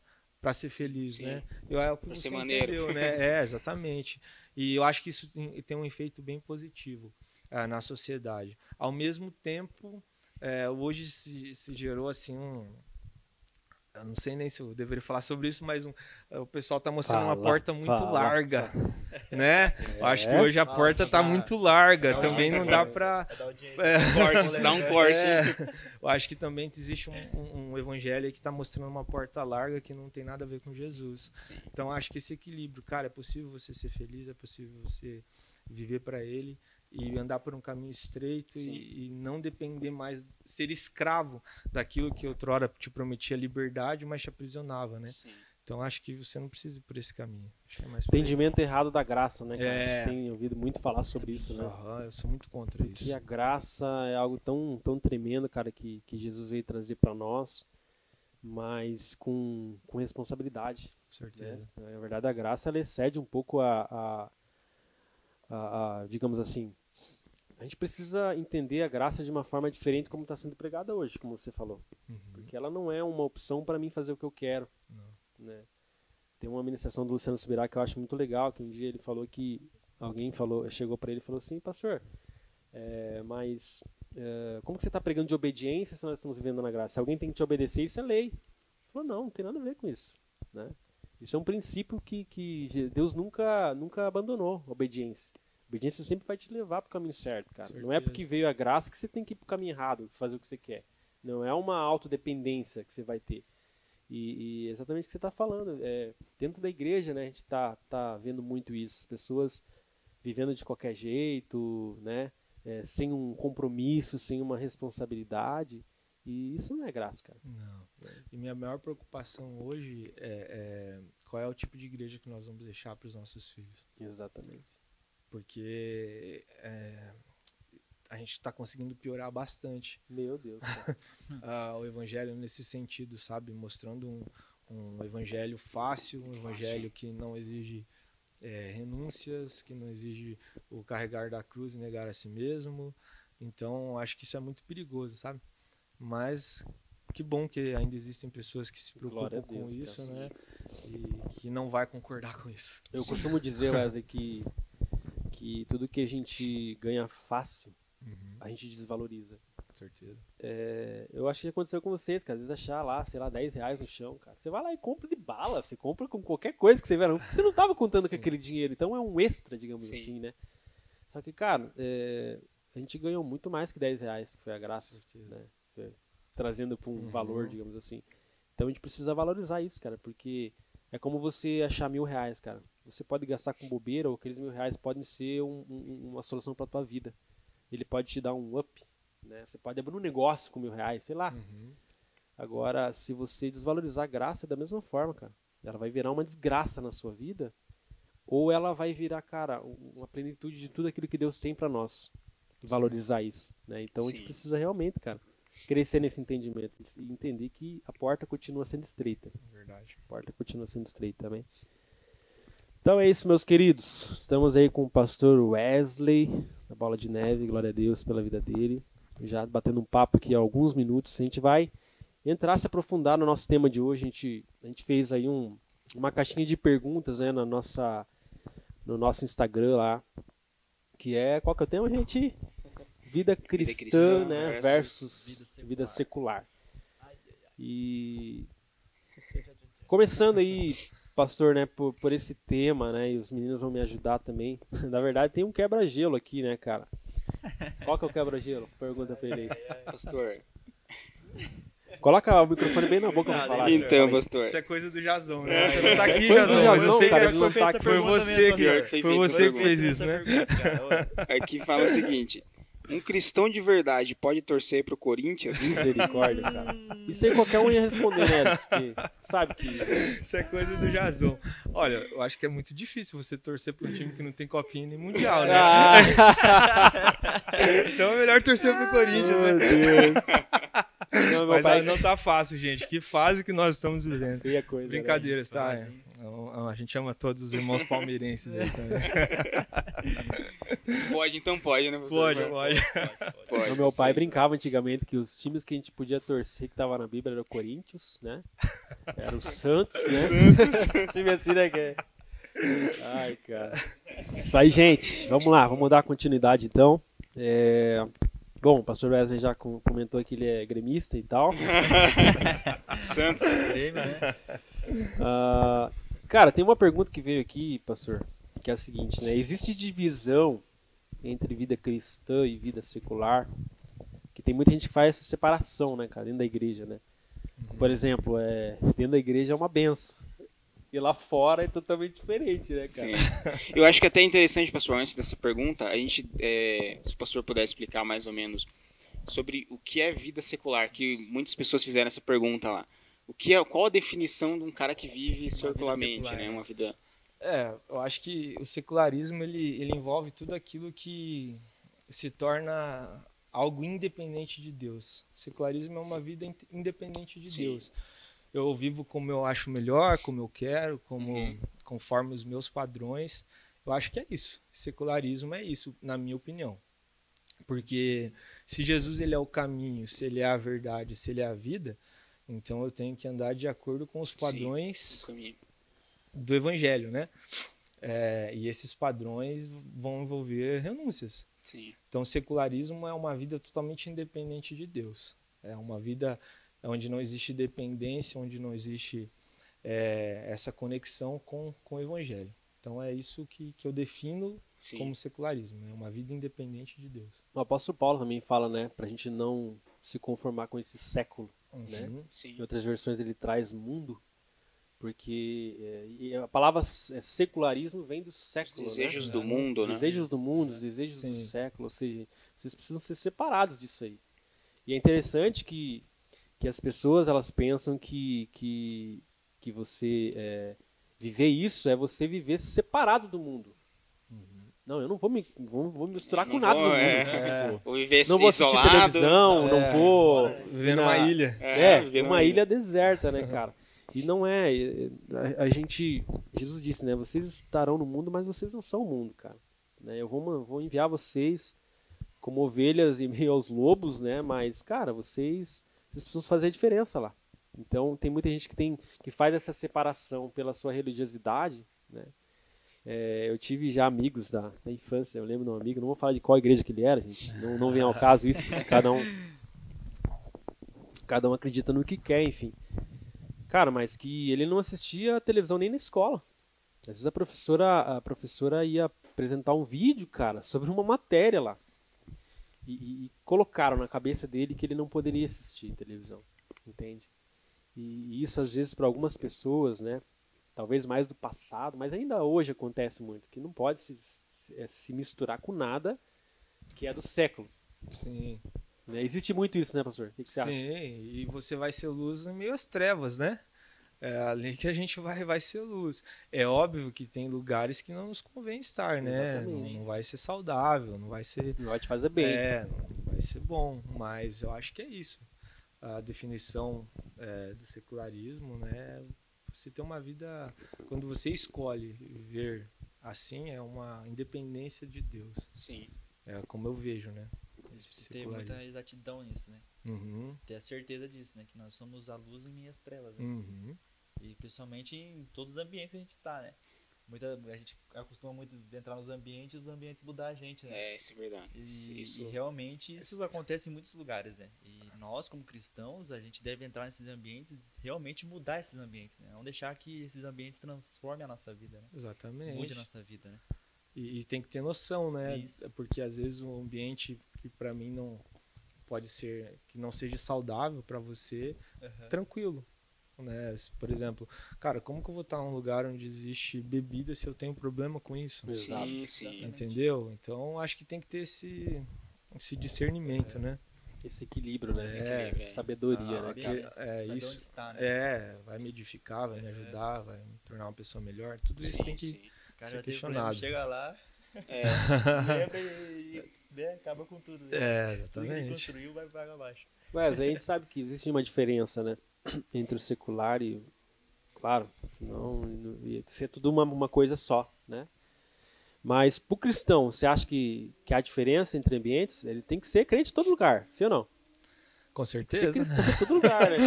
ser feliz, sim, né? É o que você entendeu, né? Exatamente. E eu acho que isso tem um efeito bem positivo na sociedade. Ao mesmo tempo, hoje se gerou assim não sei nem se eu deveria falar sobre isso, mas o pessoal tá mostrando uma porta muito larga, né? Eu acho que hoje a porta tá muito larga, também não dá para Dá um corte. Eu acho que também existe um evangelho que tá mostrando uma porta larga que não tem nada a ver com Jesus. Sim. Então acho que esse equilíbrio, cara, é possível você ser feliz, é possível você viver para ele e andar por um caminho estreito e não depender mais, ser escravo daquilo que outrora te prometia liberdade, mas te aprisionava, né? Sim. Então acho que você não precisa ir por esse caminho. Acho que é mais Entendimento errado da graça, né, cara? A gente tem ouvido muito falar sobre isso, né? Eu sou muito contra isso. E a graça é algo tão, tão tremendo, cara, que Jesus veio trazer para nós, mas com responsabilidade. Com certeza. Né? Na verdade, a graça ela excede um pouco digamos assim, a gente precisa entender a graça de uma forma diferente como está sendo pregada hoje, como você falou. Porque ela não é uma opção para mim fazer o que eu quero. Né? Tem uma ministração do Luciano Subirá que eu acho muito legal, que um dia ele falou que alguém chegou para ele e falou assim, pastor, mas como que você está pregando de obediência se nós estamos vivendo na graça? Se alguém tem que te obedecer, isso é lei. Ele falou, não tem nada a ver com isso. Né? Isso é um princípio que Deus nunca abandonou, obediência. Obediência sempre vai te levar para o caminho certo, cara. Não é porque veio a graça que você tem que ir para o caminho errado, fazer o que você quer. Não é uma autodependência que você vai ter. E exatamente o que você está falando. Dentro da igreja, né, a gente tá vendo muito isso. Pessoas vivendo de qualquer jeito, né, sem um compromisso, sem uma responsabilidade. E isso não é graça, cara. Não. E minha maior preocupação hoje é qual é o tipo de igreja que nós vamos deixar para os nossos filhos. Exatamente. Porque a gente está conseguindo piorar bastante. Meu Deus. O evangelho nesse sentido, sabe? Mostrando um evangelho fácil, um evangelho que não exige renúncias, que não exige o carregar da cruz e negar a si mesmo. Então, acho que isso é muito perigoso, sabe? Mas que bom que ainda existem pessoas que se preocupam com isso, né? E que não vai concordar com isso. Eu costumo dizer, Wesley, que tudo que a gente ganha fácil, a gente desvaloriza. Com certeza. Eu acho que aconteceu com vocês, cara. Às vezes achar lá, sei lá, 10 reais no chão, cara. Você vai lá e compra de bala, você compra com qualquer coisa que você vê, porque você não estava contando com aquele dinheiro. Então é um extra, digamos assim, né? Só que, cara, a gente ganhou muito mais que 10 reais, que foi a graça, né? Trazendo para um valor, digamos assim. Então a gente precisa valorizar isso, cara, porque é como você achar R$1.000, cara. Você pode gastar com bobeira, ou aqueles R$1.000 podem ser uma solução para tua vida. Ele pode te dar um up, né? Você pode abrir um negócio com R$1.000, sei lá. Agora, se você desvalorizar a graça, é da mesma forma, cara. Ela vai virar uma desgraça na sua vida, ou ela vai virar, cara, uma plenitude de tudo aquilo que Deus tem para nós. Valorizar isso, né? Então a gente precisa realmente, cara, crescer nesse entendimento e entender que a porta continua sendo estreita. Verdade. A porta continua sendo estreita também. Então é isso, meus queridos. Estamos aí com o pastor Wesley, da Bola de Neve. Glória a Deus pela vida dele. Já batendo um papo aqui há alguns minutos. A gente vai entrar, se aprofundar no nosso tema de hoje. A gente fez aí uma caixinha de perguntas, né, no nosso Instagram lá. Que é, qual que é o tema, gente? Vida cristã, né, versus vida secular. E começando aí, pastor, né, por esse tema, né, e os meninos vão me ajudar também. Na verdade, tem um quebra-gelo aqui, né, cara? Qual que é o quebra-gelo? Pergunta pra ele aí. Pastor. Coloca o microfone bem na boca pra falar. Então, pastor. Isso é coisa do Jazão, né? Você não tá aqui, Jazão. Jazão, Eu sei cara, que ele não tá aqui. foi você que fez isso, né? Aqui fala o seguinte: um cristão de verdade pode torcer pro Corinthians? Misericórdia, cara. Isso aí qualquer um ia responder, né? Porque sabe que... Isso é coisa do Jazão. Olha, eu acho que é muito difícil você torcer pro time que não tem copinha nem mundial, né? Então é melhor torcer pro Corinthians, Meu né? Deus. Não, Mas pai... não tá fácil, gente. Que fase que nós estamos vivendo. Coisa, Brincadeiras, né? tá? A gente ama todos os irmãos palmeirenses aí também. Pode, então pode, né, pastor? Pode. O meu pai brincava antigamente que os times que a gente podia torcer que tava na Bíblia era o Corinthians, né? Era o Santos, né? Time assim, né? Ai, cara. Isso aí, gente. Vamos lá, vamos dar continuidade então. Bom, o pastor Wesley já comentou que ele é gremista e tal. Santos. Grêmio, né? Cara, tem uma pergunta que veio aqui, pastor, que é a seguinte, né? Existe divisão entre vida cristã e vida secular? Que tem muita gente que faz essa separação, né, cara, dentro da igreja, né? Por exemplo, dentro da igreja é uma benção. E lá fora é totalmente diferente, né, cara? Sim. Eu acho que até é interessante, pastor, antes dessa pergunta, a gente, se o pastor puder explicar mais ou menos sobre o que é vida secular, que muitas pessoas fizeram essa pergunta lá. Qual a definição de um cara que vive secularmente, secular, né? Uma vida... Eu acho que o secularismo ele envolve tudo aquilo que se torna algo independente de Deus. O secularismo é uma vida independente de Sim. Deus. Eu vivo como eu acho melhor, como eu quero, conforme os meus padrões. Eu acho que é isso. Secularismo é isso, na minha opinião. Porque se Jesus ele é o caminho, se ele é a verdade, se ele é a vida, então eu tenho que andar de acordo com os padrões do evangelho, né? E esses padrões vão envolver renúncias. Sim. Então o secularismo é uma vida totalmente independente de Deus. É uma vida onde não existe dependência, onde não existe essa conexão com o evangelho. Então é isso que eu defino como secularismo. É uma vida independente de Deus. O apóstolo Paulo também fala, né, pra gente não se conformar com esse século, né? Sim. Em outras versões ele traz mundo, porque a palavra secularismo vem do século, Os desejos né? do mundo, Os né? desejos do mundo, os desejos do Sim. século, ou seja, vocês precisam ser separados disso aí. E é interessante que as pessoas elas pensam que você viver isso é você viver separado do mundo. Não, eu não vou me misturar com nada no mundo. Tipo, Vou viver não vou assistir isolado. televisão, não vou Viver numa ilha. viver numa ilha deserta, né, cara? E não é. Jesus disse, né? Vocês estarão no mundo, mas vocês não são o mundo, cara. Né, eu vou enviar vocês como ovelhas em meio aos lobos, né? Mas, cara, vocês precisam fazer a diferença lá. Então, tem muita gente que faz essa separação pela sua religiosidade, né? Eu tive já amigos da infância, eu lembro de um amigo, não vou falar de qual igreja que ele era, gente, não vem ao caso isso, porque cada um acredita no que quer, enfim. Cara, mas que ele não assistia a televisão nem na escola. Às vezes a professora ia apresentar um vídeo, cara, sobre uma matéria lá. E colocaram na cabeça dele que ele não poderia assistir televisão, entende? E isso às vezes para algumas pessoas, né? Talvez mais do passado, mas ainda hoje acontece muito, que não pode se misturar com nada que é do século. Sim. Né? Existe muito isso, né, pastor? O que você acha? Sim, e você vai ser luz em meio às trevas, né? É ali que a gente vai ser luz. É óbvio que tem lugares que não nos convém estar, né? Exatamente. Não vai ser saudável, não vai ser... Não vai te fazer bem. Não vai ser bom, mas eu acho que é isso. A definição do secularismo, né? Você ter uma vida, quando você escolhe viver assim, é uma independência de Deus. Sim. É como eu vejo, né? Você tem muita exatidão nisso, né? Uhum. Ter a certeza disso, né? Que nós somos a luz em meias trevas, né? Uhum. E principalmente em todos os ambientes que a gente está, né? A gente acostuma muito entrar nos ambientes e os ambientes mudar a gente, né? Isso é verdade. E realmente isso acontece em muitos lugares, né? E nós, como cristãos, a gente deve entrar nesses ambientes e realmente mudar esses ambientes, né? Não deixar que esses ambientes transformem a nossa vida, né? Exatamente. Mude a nossa vida, né? E tem que ter noção, né? Isso. Porque às vezes um ambiente que para mim não pode ser, que não seja saudável para você, tranquilo. Né? Por exemplo, cara, como que eu vou estar num lugar onde existe bebida se eu tenho problema com isso? Sim. Entendeu? Então acho que tem que ter esse discernimento, né? Esse equilíbrio, né? Sabedoria, né, cara? Saber Isso. onde está, né? Vai me edificar, vai me ajudar, vai me tornar uma pessoa melhor. Tudo isso tem que O cara ser já tem problema, questionado. chega lá, lembra e acaba com tudo. Né? Tudo que ele Exatamente. construiu vai para abaixo. Mas a gente sabe que existe uma diferença, né? Entre o secular e claro, senão ia ser tudo uma coisa só, né? Mas pro cristão, você acha que há diferença entre ambientes? Ele tem que ser crente em todo lugar, sim ou não? Com Tem que certeza. ser cristão em todo lugar, né?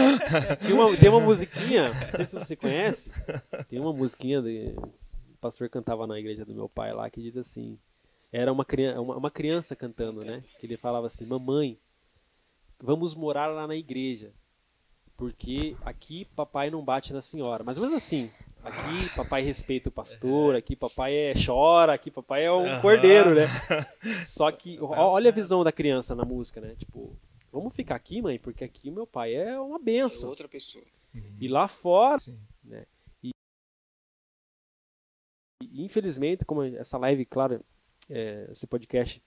Tem uma musiquinha, não sei se você conhece, tem uma musiquinha o pastor cantava na igreja do meu pai lá que diz assim: Era uma criança cantando, né? Que ele falava assim, mamãe, vamos morar lá na igreja, porque aqui papai não bate na senhora. Mas mesmo assim, aqui papai respeita o pastor, aqui papai chora, aqui papai é um cordeiro, né? Só que, olha a visão da criança na música, né? Tipo, vamos ficar aqui, mãe, porque aqui o meu pai é uma É benção. outra pessoa. E lá fora, Sim. né? E infelizmente, como essa live, claro, esse podcast,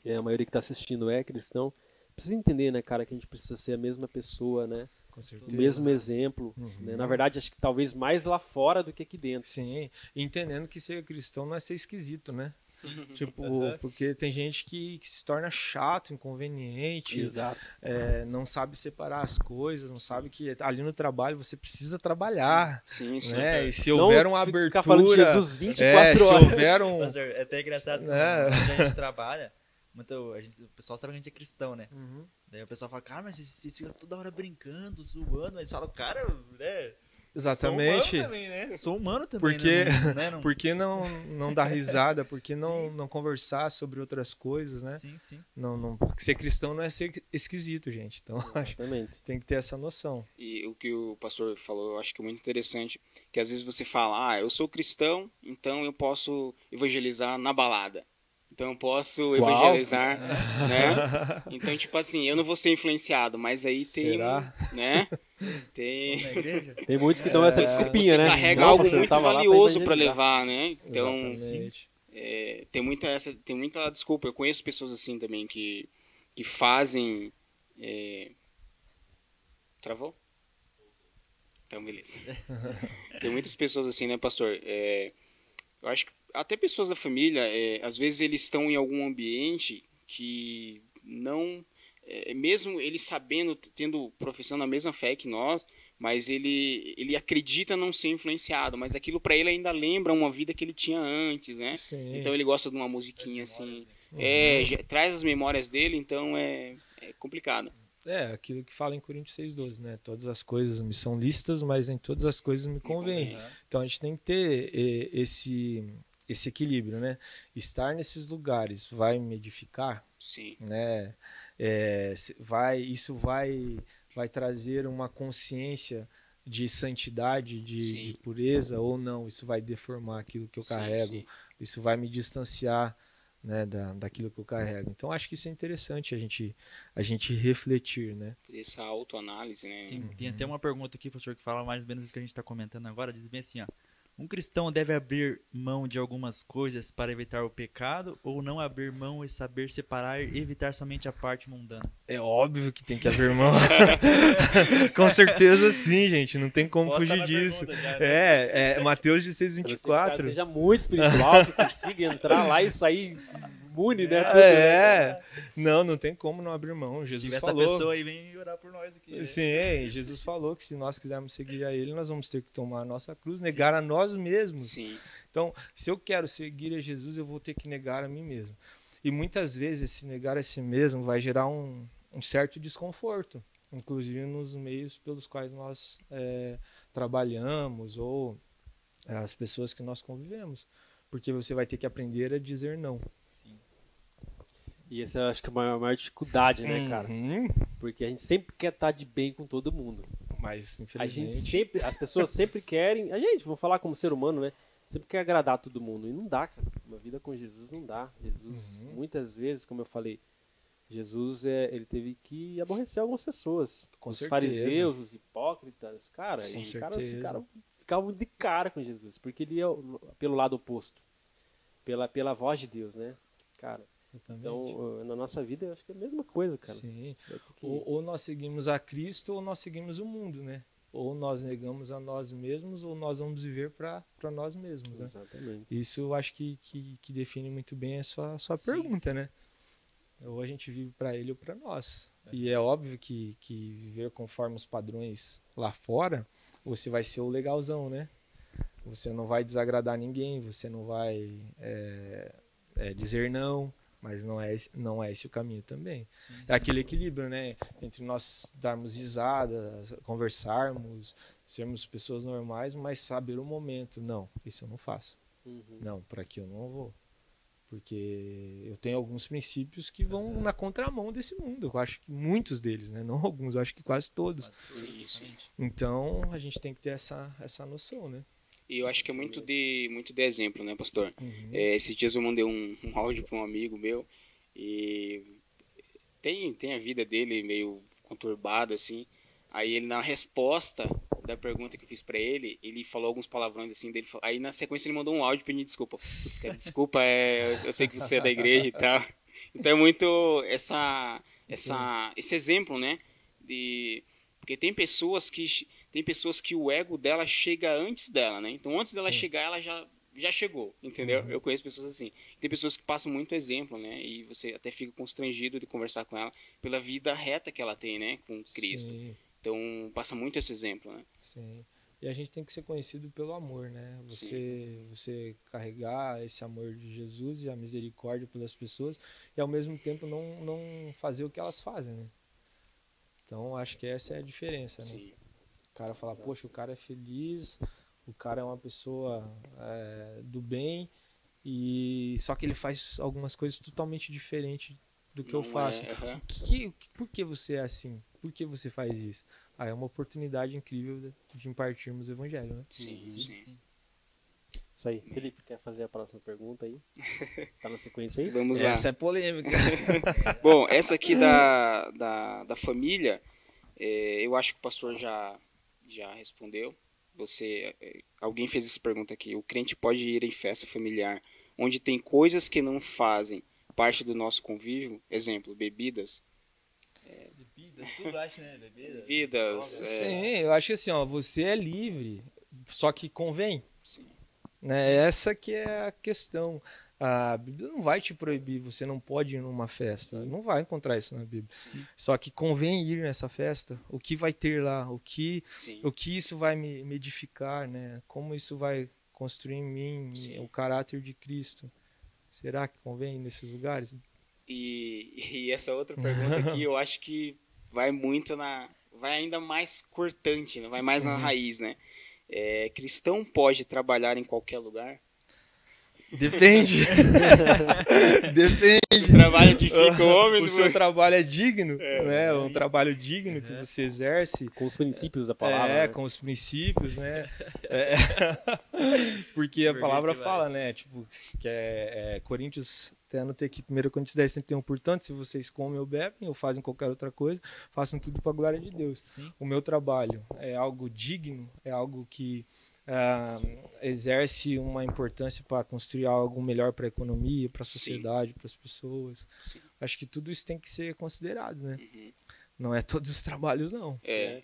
a maioria que está assistindo é cristão, precisa entender, né, cara, que a gente precisa ser a mesma pessoa, né? Com O certeza. mesmo exemplo, né? Na verdade, acho que talvez mais lá fora do que aqui dentro. Sim, entendendo que ser cristão não é ser esquisito, né? Tipo, porque tem gente que se torna chato, inconveniente, Exato. não sabe separar as coisas, não sabe que ali no trabalho você precisa trabalhar, Sim, sim. né? E se Não houver uma ficar abertura... falando de Jesus 24 se horas. houver um... Pastor, é até engraçado que É. onde a gente trabalha, o pessoal sabe que a gente é cristão, né? Uhum. Daí o pessoal fala, cara, mas vocês ficam toda hora brincando, zoando. Aí eles falam, cara, né? Exatamente. Sou humano também, né? Sou humano também, Porque, né? Não- por que não dar risada? Por que não conversar sobre outras coisas, né? Sim, sim. Porque ser cristão não é ser esquisito, gente. Então, acho que Exatamente. tem que ter essa noção. E o que o pastor falou, eu acho que é muito interessante, que às vezes você fala, eu sou cristão, então eu posso evangelizar na balada. Então eu posso evangelizar, né? Então, tipo assim, eu não vou ser influenciado, mas aí tem, Será? né? Tem... Na igreja? Tem muitos que dão essa desculpinha, Você né? carrega Não, algo pastor, eu muito tava lá pra valioso para evangelizar. levar, né? Então, Exatamente. tem muita desculpa. Eu conheço pessoas assim também que fazem... Travou? Então, beleza. Tem muitas pessoas assim, né, pastor? Eu acho que até pessoas da família, às vezes eles estão em algum ambiente que não... mesmo ele sabendo, professando a mesma fé que nós, mas ele acredita não ser influenciado, mas aquilo para ele ainda lembra uma vida que ele tinha antes, né? Sim. Então ele gosta de uma musiquinha assim, memórias, traz as memórias dele, então é complicado. Aquilo que fala em Coríntios 6,12, né? Todas as coisas me são lícitas, mas em todas as coisas me convém. Então a gente tem que ter esse equilíbrio, né? Estar nesses lugares vai me edificar, Sim. né? Isso vai trazer uma consciência de santidade, de pureza, ou não? Isso vai deformar aquilo que eu carrego, Sim. isso vai me distanciar, né, daquilo que eu carrego. Então acho que isso é interessante a gente refletir, né? Essa autoanálise, né? Tem até uma pergunta aqui, professor, que fala mais ou menos isso que a gente está comentando agora. Diz bem assim, ó. Um cristão deve abrir mão de algumas coisas para evitar o pecado ou não abrir mão e saber separar e evitar somente a parte mundana? É óbvio que tem que abrir mão. Com certeza sim, gente. Não tem como Resposta fugir na disso. pergunta já, né? Mateus A não ser que o cara 16:24. seja muito espiritual, que consiga entrar lá e sair imune, né? Não tem como não abrir mão. Se Jesus tiver essa falou. pessoa aí, vem orar por nós aqui. né? Sim, Jesus falou que se nós quisermos seguir a Ele, nós vamos ter que tomar a nossa cruz, negar a nós mesmos. Sim. Então, se eu quero seguir a Jesus, eu vou ter que negar a mim mesmo. E muitas vezes esse negar a si mesmo vai gerar um certo desconforto, inclusive nos meios pelos quais nós trabalhamos ou as pessoas que nós convivemos. Porque você vai ter que aprender a dizer não. Sim. E essa eu acho que é a maior dificuldade, né, cara? Porque a gente sempre quer estar de bem com todo mundo. Mas, A gente infelizmente... as pessoas sempre querem, a gente, vamos falar como ser humano, né? Sempre quer agradar todo mundo. E não dá, cara. Uma vida com Jesus não dá. Jesus, muitas vezes, como eu falei, Jesus, ele teve que aborrecer algumas pessoas. Com os certeza. fariseus, os hipócritas, cara. Com Os caras certeza. ficavam de cara com Jesus, porque ele ia pelo lado oposto. Pela voz de Deus, né? Cara, então, na nossa vida, eu acho que é a mesma coisa, cara. Sim. Vai ter que- Ou nós seguimos a Cristo ou nós seguimos o mundo, né? Ou nós negamos a nós mesmos ou nós vamos viver para nós mesmos, né? Exatamente. Isso eu acho que define muito bem a sua pergunta, né? Ou a gente vive para ele ou para nós. E é óbvio que viver conforme os padrões lá fora, você vai ser o legalzão, né? Você não vai desagradar ninguém, você não vai dizer não, mas não é esse o caminho também. Sim, É aquele equilíbrio, né? Entre nós darmos risada, conversarmos, sermos pessoas normais, mas saber o momento. Não, isso eu não faço. Uhum. Não, por aqui eu não vou. Porque eu tenho alguns princípios que vão na contramão desse mundo. Eu acho que muitos deles, né? Não alguns, eu acho que quase todos. Sim. Então, a gente tem que ter essa noção, né? E eu acho que é muito de exemplo, né, pastor? Esses dias eu mandei um áudio para um amigo meu e tem a vida dele meio conturbada, assim. Aí ele, na resposta da pergunta que eu fiz pra ele, ele falou alguns palavrões assim, aí na sequência ele mandou um áudio pedindo desculpa. Putz, cara, desculpa, eu sei que você é da igreja e tal. Então é muito esse exemplo, né? Porque tem pessoas que o ego dela chega antes dela, né? Então antes dela chegar, ela já chegou, entendeu? Eu conheço pessoas assim. Tem pessoas que passam muito exemplo, né? E você até fica constrangido de conversar com ela pela vida reta que ela tem, né? Com Cristo. Sim. Então, passa muito esse exemplo, né? Sim. E a gente tem que ser conhecido pelo amor, né? Você carregar esse amor de Jesus e a misericórdia pelas pessoas e ao mesmo tempo não fazer o que elas fazem, né? Então, acho que essa é a diferença, né? Sim. O cara fala, poxa, o cara é feliz, o cara é uma pessoa do bem, e só que ele faz algumas coisas totalmente diferentes do que eu faço. Por que você é assim? Por que você faz isso? É uma oportunidade incrível de impartirmos o evangelho, né? Sim. Isso aí. Felipe, quer fazer a próxima pergunta aí? Tá na sequência aí? Vamos lá. Essa é polêmica. Bom, essa aqui da família, eu acho que o pastor já respondeu. Alguém fez essa pergunta aqui. O crente pode ir em festa familiar onde tem coisas que não fazem parte do nosso convívio? Exemplo, bebidas. Bebidas, tudo acho, né? Bebidas. Sim, eu acho que assim, ó, você é livre, só que convém. Sim. Né? Essa que é a questão. A Bíblia não vai te proibir, você não pode ir numa festa. Não vai encontrar isso na Bíblia. Sim. Só que convém ir nessa festa. O que vai ter lá? O que isso vai me edificar? Né? Como isso vai construir em mim o caráter de Cristo? Será que convém ir nesses lugares? E essa outra pergunta aqui, eu acho que vai muito vai ainda mais cortante, né? Vai mais na raiz, né? Cristão pode trabalhar em qualquer lugar? Depende. Depende. O trabalho edifica o homem. O seu trabalho é digno, né? Um trabalho digno que você exerce. Com os princípios da palavra. Né? Com os princípios, né? Porque a palavra fala, né? Tipo, que Coríntios, até anotei aqui, 1 Coríntios 10, 31, portanto, se vocês comem ou bebem ou fazem qualquer outra coisa, façam tudo para a glória de Deus. Sim. O meu trabalho é algo digno, é algo que exerce uma importância para construir algo melhor para a economia, para a sociedade, para as pessoas. Sim. Acho que tudo isso tem que ser considerado, né? Não é todos os trabalhos, não.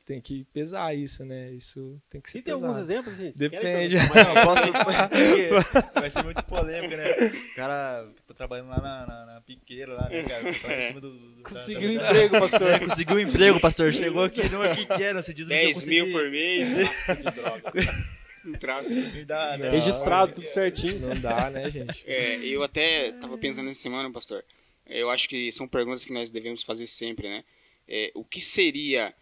Tem que pesar isso, né? Isso tem que ser pesado. Tem alguns exemplos, gente? Depende. Vai ser muito polêmico, né? O cara tá trabalhando lá na piqueira, lá, né, cara? Tá em cima Conseguiu um emprego, pastor. Conseguiu um emprego, pastor. Chegou aqui, não aqui quero. Você diz 10 mil por mês. De droga. Registrado, tudo certinho. Não dá, né, gente? Eu até tava pensando nessa semana, pastor. Eu acho que são perguntas que nós devemos fazer sempre, né? O que seria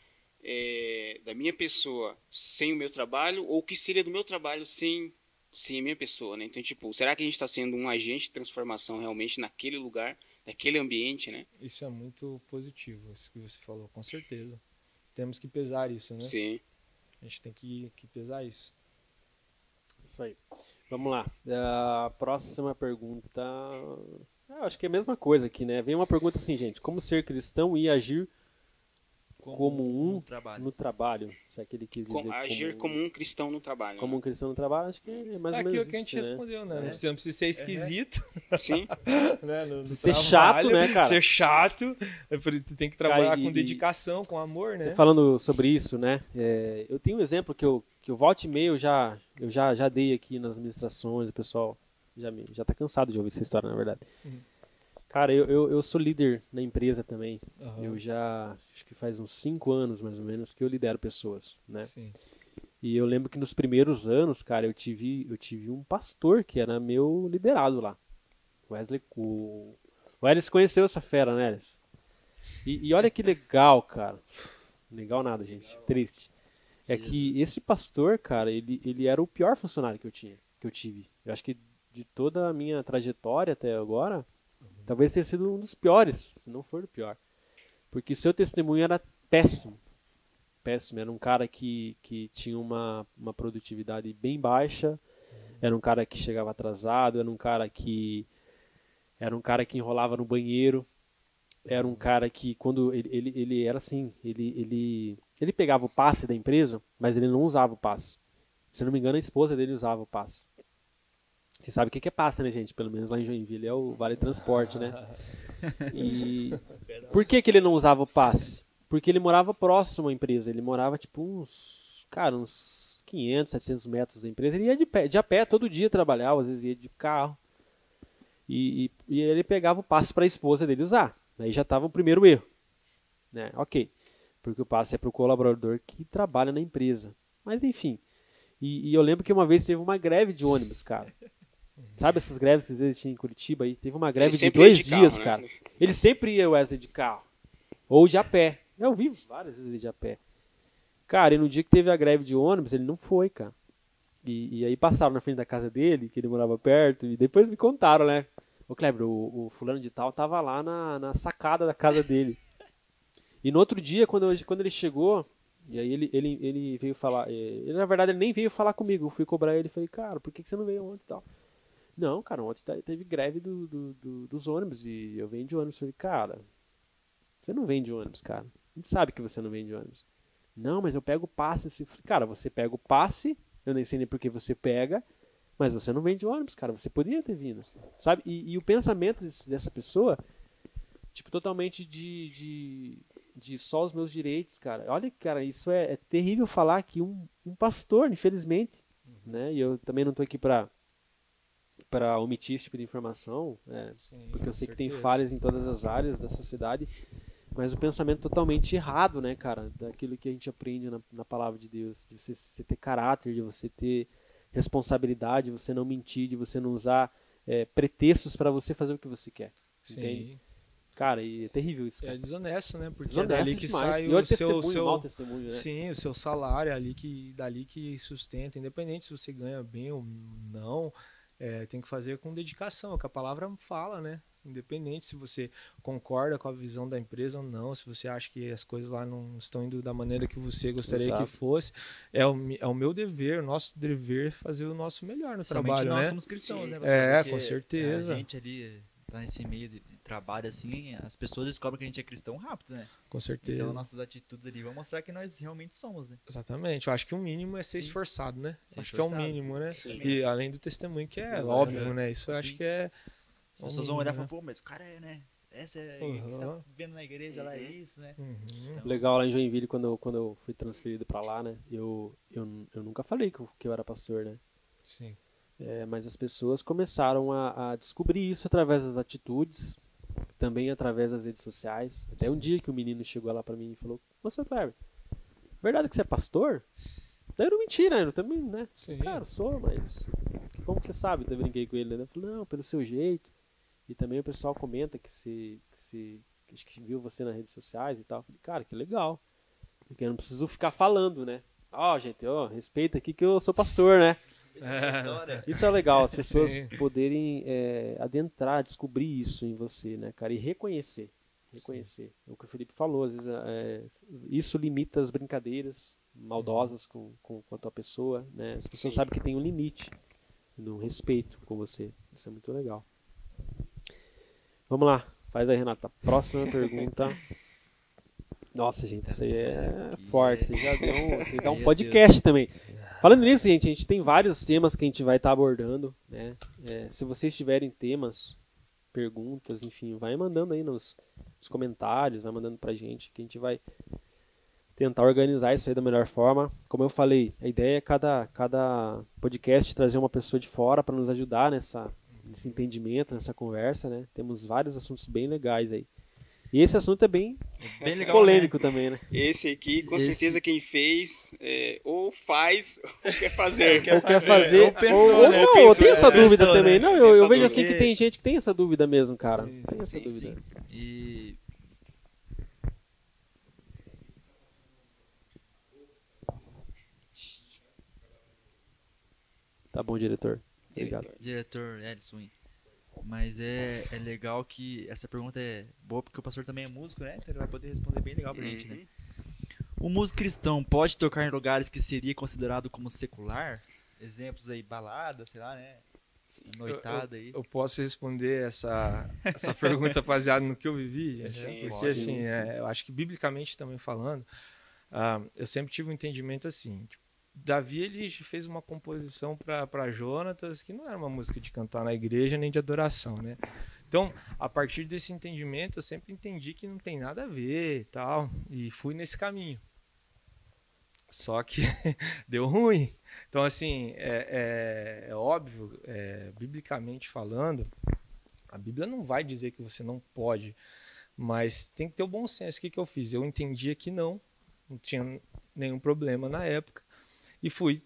da minha pessoa sem o meu trabalho, ou o que seria do meu trabalho sem a minha pessoa, né? Então, tipo, será que a gente está sendo um agente de transformação realmente naquele lugar, naquele ambiente, né? Isso é muito positivo, isso que você falou, com certeza. Temos que pesar isso, né? Sim. A gente tem que pesar isso. Isso aí. Vamos lá. A próxima pergunta. Acho que é a mesma coisa aqui, né? Vem uma pergunta assim, gente. Como ser cristão e agir como um no trabalho? Se é que ele quis dizer. Agir como um cristão no trabalho. Como um cristão no trabalho, acho que é mais ou menos aquilo isso, que a gente respondeu, né? É. Não precisa ser esquisito. Sim. Né? No Ser trabalho, chato, né, cara? Ser chato. Tem que trabalhar Cara, com dedicação, com amor, né? Você falando sobre isso, né? Eu tenho um exemplo que eu volta e meia eu já dei aqui nas ministrações, o pessoal já tá cansado de ouvir essa história, na verdade. Cara, eu sou líder na empresa também. Eu acho que faz uns 5 anos, mais ou menos, que eu lidero pessoas, né? Sim. E eu lembro que nos primeiros anos, cara, eu tive um pastor que era meu liderado lá. O Elis conheceu essa fera, né, Elis? E olha que legal, cara. Legal nada, gente. Triste. Que esse pastor, cara, ele era o pior funcionário que eu tive. Eu acho que de toda a minha trajetória até agora, talvez tenha sido um dos piores, se não for o pior. Porque seu testemunho era péssimo. Péssimo. Era um cara que tinha uma produtividade bem baixa, era um cara que chegava atrasado, era um cara que enrolava no banheiro, era um cara que quando ele era assim, ele pegava o passe da empresa, mas ele não usava o passe. Se não me engano, a esposa dele usava o passe. Você sabe o que é passe, né, gente? Pelo menos lá em Joinville é o Vale Transporte, né? E por que ele não usava o passe? Porque ele morava próximo à empresa. Ele morava tipo uns 500, 700 metros da empresa. Ele ia de a pé todo dia trabalhar, às vezes ia de carro. E ele pegava o passe para a esposa dele usar. Aí já estava o primeiro erro, né? Ok, porque o passe é para o colaborador que trabalha na empresa. Mas enfim, e eu lembro que uma vez teve uma greve de ônibus, cara. Sabe essas greves que às vezes tinha em Curitiba? Aí teve uma greve de 2 dias, carro, cara. Né? Ele sempre ia, Wesley, de carro. Ou de a pé. Eu vi várias vezes ele de a pé. Cara, e no dia que teve a greve de ônibus, ele não foi, cara. E aí passaram na frente da casa dele, que ele morava perto, e depois me contaram, né? Ô Kleber, o fulano de tal tava lá na sacada da casa dele. E no outro dia, quando ele chegou, e aí ele veio falar, na verdade ele nem veio falar comigo, eu fui cobrar ele e falei, cara, por que você não veio ontem e tal? Não, cara, ontem teve greve dos ônibus e eu venho de ônibus. Eu falei, cara, você não vem de ônibus, cara. A gente sabe que você não vem de ônibus. Não, mas eu pego o passe. Assim. Falei, cara, você pega o passe, eu nem sei nem por que você pega, mas você não vem de ônibus, cara. Você poderia ter vindo, sabe? E o pensamento dessa pessoa, tipo, totalmente de só os meus direitos, cara. Olha, cara, isso é terrível falar que um pastor, infelizmente, né? E eu também não tô aqui para omitir esse tipo de informação, sim, porque eu sei que tem falhas em todas as áreas da sociedade, mas o pensamento totalmente errado, né, cara, daquilo que a gente aprende na palavra de Deus, de você ter caráter, de você ter responsabilidade, de você não mentir, de você não usar pretextos para você fazer o que você quer. Sim. Entende? Cara, e é terrível isso, cara. É desonesto, né? Porque desonesto é dali que demais. sai o seu mau testemunho, né? Sim, o seu salário, dali que sustenta, independente se você ganha bem ou não. Tem que fazer com dedicação, é o que a palavra fala, né? Independente se você concorda com a visão da empresa ou não, se você acha que as coisas lá não estão indo da maneira que você gostaria que fosse, é o meu dever, o nosso dever fazer o nosso melhor no trabalho, nós né? somos cristãos, né? Com certeza. A gente ali tá nesse meio de trabalho assim, as pessoas descobrem que a gente é cristão rápido, né? Com certeza. Então nossas atitudes ali vão mostrar que nós realmente somos, né? Exatamente. Eu acho que o mínimo é ser esforçado, né? Acho que é o mínimo, né? Sim. E além do testemunho, que é óbvio, né? Isso eu acho que é... As pessoas vão olhar e falar, pô, mas o cara né? Essa é o que você tá vendo na igreja lá, é isso, né? Então... Legal, lá em Joinville, quando eu fui transferido pra lá, né? Eu nunca falei que eu era pastor, né? Sim. Mas as pessoas começaram a descobrir isso através das atitudes, também através das redes sociais. Até um dia que o menino chegou lá pra mim e falou, ô, seu Kleber, verdade que você é pastor? Daí eu não menti, né? Eu também, né? Sim. Cara, sou, mas como que você sabe? Eu brinquei com ele, né? Eu falei, não, pelo seu jeito. E também o pessoal comenta que viu você nas redes sociais e tal. Eu falei, cara, que legal. Porque eu não preciso ficar falando, né? Gente, respeita aqui que eu sou pastor, né? Isso é legal, as pessoas poderem adentrar, descobrir isso em você, né, cara? E reconhecer. É o que o Felipe falou, às vezes isso limita as brincadeiras maldosas com a tua pessoa, né? As pessoas sabem que tem um limite no respeito com você. Isso é muito legal. Vamos lá, faz aí, Renata. Próxima pergunta. Nossa, gente, isso aí é forte. Você dá um podcast também. Falando nisso, gente, a gente tem vários temas que a gente vai estar abordando, né? Se vocês tiverem temas, perguntas, enfim, vai mandando aí nos comentários, vai mandando pra gente, que a gente vai tentar organizar isso aí da melhor forma. Como eu falei, a ideia é cada podcast trazer uma pessoa de fora para nos ajudar nesse entendimento, nessa conversa, né? Temos vários assuntos bem legais aí. E esse assunto é bem legal, polêmico, né? Também, né? Esse aqui, com certeza, quem fez ou faz ou quer fazer. Ou pensou, né? Eu tenho essa dúvida também. Não, eu vejo assim que tem gente que tem essa dúvida mesmo, cara. Tem essa dúvida. E... Tá bom, diretor. Diretor Edson. Mas é legal que essa pergunta é boa porque o pastor também é músico, né? Então ele vai poder responder bem legal pra gente, né? O músico cristão pode tocar em lugares que seria considerado como secular? Exemplos aí, balada, sei lá, né? Noitada aí. Eu posso responder essa pergunta baseada no que eu vivi, gente? Sim, Porque, sim, assim, eu acho que biblicamente também falando, eu sempre tive um entendimento assim. Tipo, Davi, ele fez uma composição para Jonatas, que não era uma música de cantar na igreja, nem de adoração, né? Então, a partir desse entendimento, eu sempre entendi que não tem nada a ver e tal, e fui nesse caminho. Só que deu ruim. Então, assim, é óbvio, biblicamente falando, a Bíblia não vai dizer que você não pode, mas tem que ter o bom senso. O que eu fiz? Eu entendia que não tinha nenhum problema na época, e fui.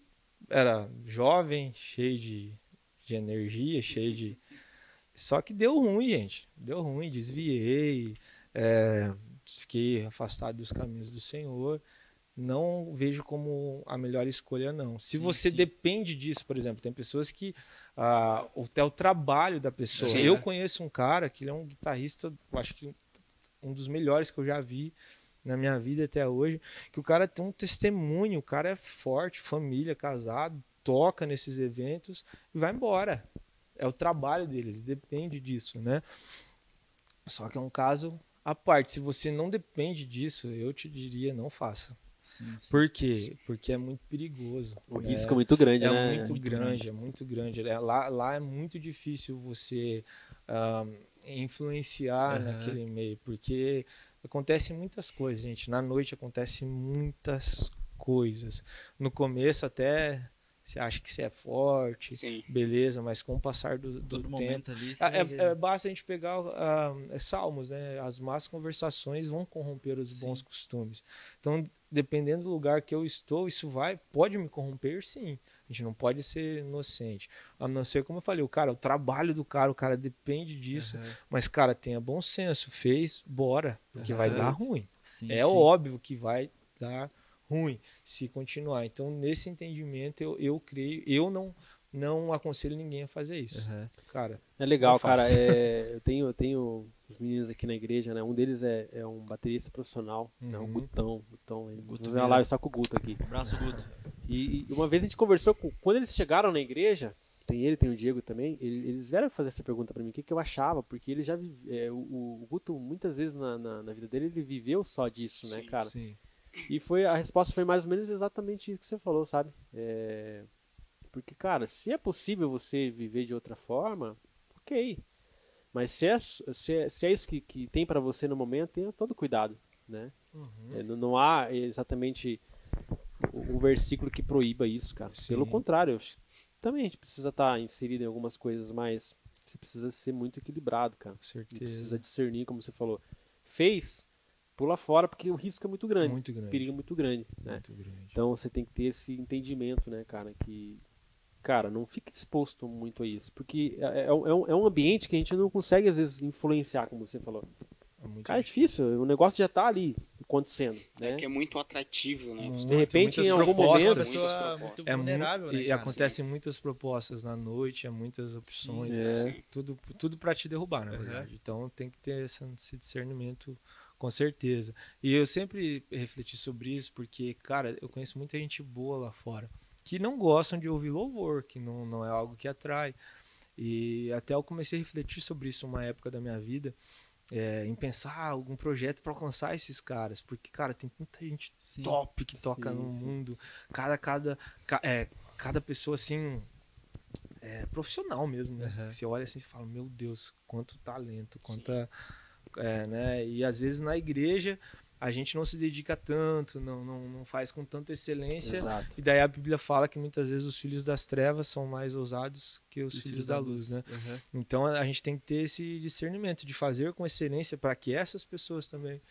Era jovem, cheio de energia, cheio de... Só que deu ruim, gente. Deu ruim, desviei, fiquei afastado dos caminhos do Senhor. Não vejo como a melhor escolha, não. Se você depende disso, por exemplo, tem pessoas que até o trabalho da pessoa. Eu conheço um cara que ele é um guitarrista, eu acho que um dos melhores que eu já vi na minha vida até hoje, que o cara tem um testemunho, o cara é forte, família, casado, toca nesses eventos e vai embora. É o trabalho dele, ele depende disso, né? Só que é um caso à parte. Se você não depende disso, eu te diria, não faça. Sim. Por quê? Porque é muito perigoso. O risco é muito grande, né? É muito grande. Lá é muito difícil você influenciar naquele meio, porque acontecem muitas coisas, gente. Na noite acontecem muitas coisas. No começo até você acha que você é forte, beleza, mas com o passar do tempo... Ali, basta a gente pegar Salmos, né? As más conversações vão corromper os bons costumes. Então, dependendo do lugar que eu estou, isso pode me corromper, sim. A gente não pode ser inocente. A não ser, como eu falei, o trabalho do cara, o cara depende disso. Mas, cara, tenha bom senso. Fez, bora. Porque vai dar ruim. Óbvio que vai dar ruim se continuar. Então, nesse entendimento, eu creio, eu não aconselho ninguém a fazer isso. Cara, é legal, cara. Eu tenho os meninos aqui na igreja, né? Um deles é um baterista profissional, né? O Gutão. Vou fazer uma live só com o Guto aqui. Abraço, Guto. E uma vez a gente conversou quando eles chegaram na igreja, tem o Diego também, eles vieram fazer essa pergunta pra mim, o que eu achava, porque ele já o Guto, muitas vezes na vida dele, ele viveu só disso, né, cara? Sim. E a resposta foi mais ou menos exatamente o que você falou, sabe? Porque, cara, se é possível você viver de outra forma, ok. Mas se é isso que tem pra você no momento, tenha todo cuidado, né? Não há exatamente um versículo que proíba isso, cara. Sim. Pelo contrário, também a gente precisa estar inserido em algumas coisas, mas você precisa ser muito equilibrado, cara. Com certeza. Precisa discernir, como você falou. Pula fora, porque o risco é muito grande. Muito grande. O perigo é muito grande, né? Muito grande. Então você tem que ter esse entendimento, né, cara, que... Cara, não fique exposto muito a isso, porque é um ambiente que a gente não consegue, às vezes, influenciar, como você falou. Cara, é difícil, o negócio já tá ali acontecendo, né? Que é muito atrativo, né? De repente, em algum momento... Muito vulnerável, né? E acontecem muitas propostas na noite, muitas opções, tudo para te derrubar, na verdade. Então tem que ter esse discernimento, com certeza. E eu sempre refleti sobre isso, porque, cara, eu conheço muita gente boa lá fora, que não gostam de ouvir louvor, que não é algo que atrai. E até eu comecei a refletir sobre isso uma época da minha vida, em pensar algum projeto para alcançar esses caras, porque, cara, tem muita gente top que toca no mundo, cada pessoa assim profissional mesmo, né? Você olha assim e fala, meu Deus, quanto talento, né? E às vezes na igreja a gente não se dedica tanto, não faz com tanta excelência. Exato. E daí a Bíblia fala que muitas vezes os filhos das trevas são mais ousados que os filhos da luz, né? Então a gente tem que ter esse discernimento de fazer com excelência para que essas pessoas também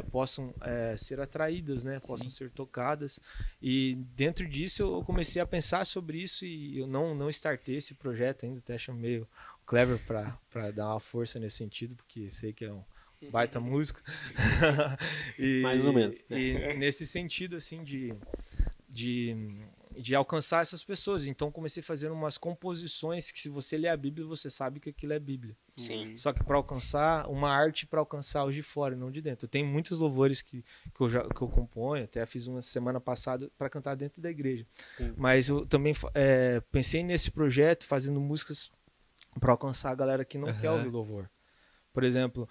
possam ser atraídas, né? Possam ser tocadas. E dentro disso eu comecei a pensar sobre isso e eu não startei esse projeto ainda, até chamei o Clever para dar uma força nesse sentido, porque sei que é um baita músico. Mais ou menos. E nesse sentido, assim, de de alcançar essas pessoas. Então comecei fazendo umas composições que, se você ler a Bíblia, você sabe que aquilo é Bíblia. Sim. Só que para alcançar uma arte, para alcançar os de fora, não de dentro. Eu tenho muitos louvores que eu componho, até fiz uma semana passada para cantar dentro da igreja. Sim. Mas eu também pensei nesse projeto fazendo músicas para alcançar a galera que não quer ouvir louvor. Por exemplo,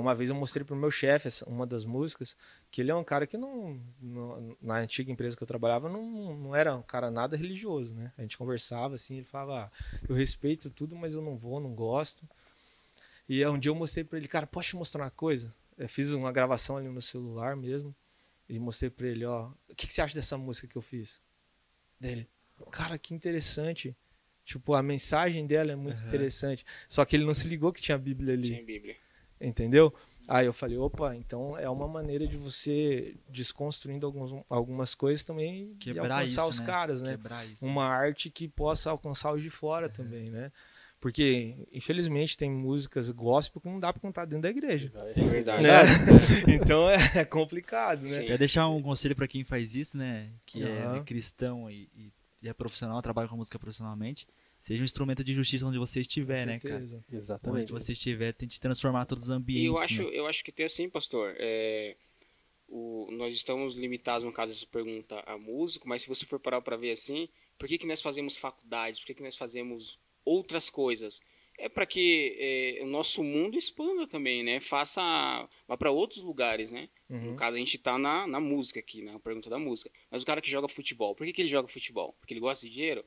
uma vez eu mostrei pro meu chefe uma das músicas, que ele é um cara que na antiga empresa que eu trabalhava não era um cara nada religioso, né? A gente conversava assim, ele falava, eu respeito tudo, mas eu não gosto. E um dia eu mostrei para ele, cara, posso te mostrar uma coisa? Eu fiz uma gravação ali no celular mesmo e mostrei para ele, ó, o que você acha dessa música que eu fiz? Dele, cara, que interessante. Tipo, a mensagem dela é muito interessante. Só que ele não se ligou que tinha a Bíblia ali. Tinha Bíblia. Entendeu? Aí eu falei, opa, então é uma maneira de você desconstruindo algumas coisas também e alcançar os caras, né? Uma arte que possa alcançar os de fora também, né? Porque, infelizmente, tem músicas gospel que não dá pra cantar dentro da igreja. É verdade. Né? Então é complicado, né? Quer deixar um conselho pra quem faz isso, né? Que é cristão e é profissional, trabalha com música profissionalmente, seja um instrumento de justiça onde você estiver, né, cara? Exatamente. Onde você estiver, tente transformar todos os ambientes. Eu acho que tem assim, pastor, nós estamos limitados, no caso dessa pergunta, a músico, mas se você for parar para ver assim, por que nós fazemos faculdades, por que nós fazemos outras coisas? É para que o nosso mundo expanda também, né? Vá para outros lugares, né? No caso, a gente tá na música aqui, na pergunta da música. Mas o cara que joga futebol, por que ele joga futebol? Porque ele gosta de dinheiro?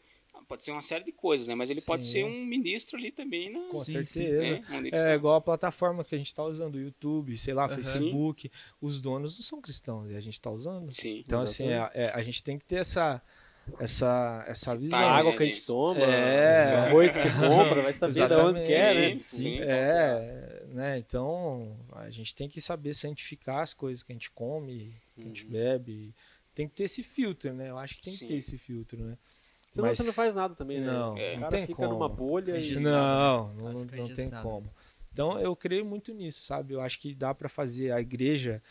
Pode ser uma série de coisas, né? Mas ele pode ser um ministro ali também. Com certeza. Né? É igual a plataforma que a gente está usando, o YouTube, sei lá, Facebook. Os donos não são cristãos e a gente está usando. Sim. Então, assim, a gente tem que ter essa visão. A água que a gente toma, o arroz que você compra, vai saber de onde que é, né? Sim. Né? Então, a gente tem que saber santificar as coisas que a gente come, que a gente bebe. Tem que ter esse filtro, né? Eu acho que tem que ter esse filtro, né? Senão você não faz nada também, né? Não, o cara não tem fica como. numa bolha e... Não tem como. Então, eu creio muito nisso, sabe? Eu acho que dá para fazer a igreja...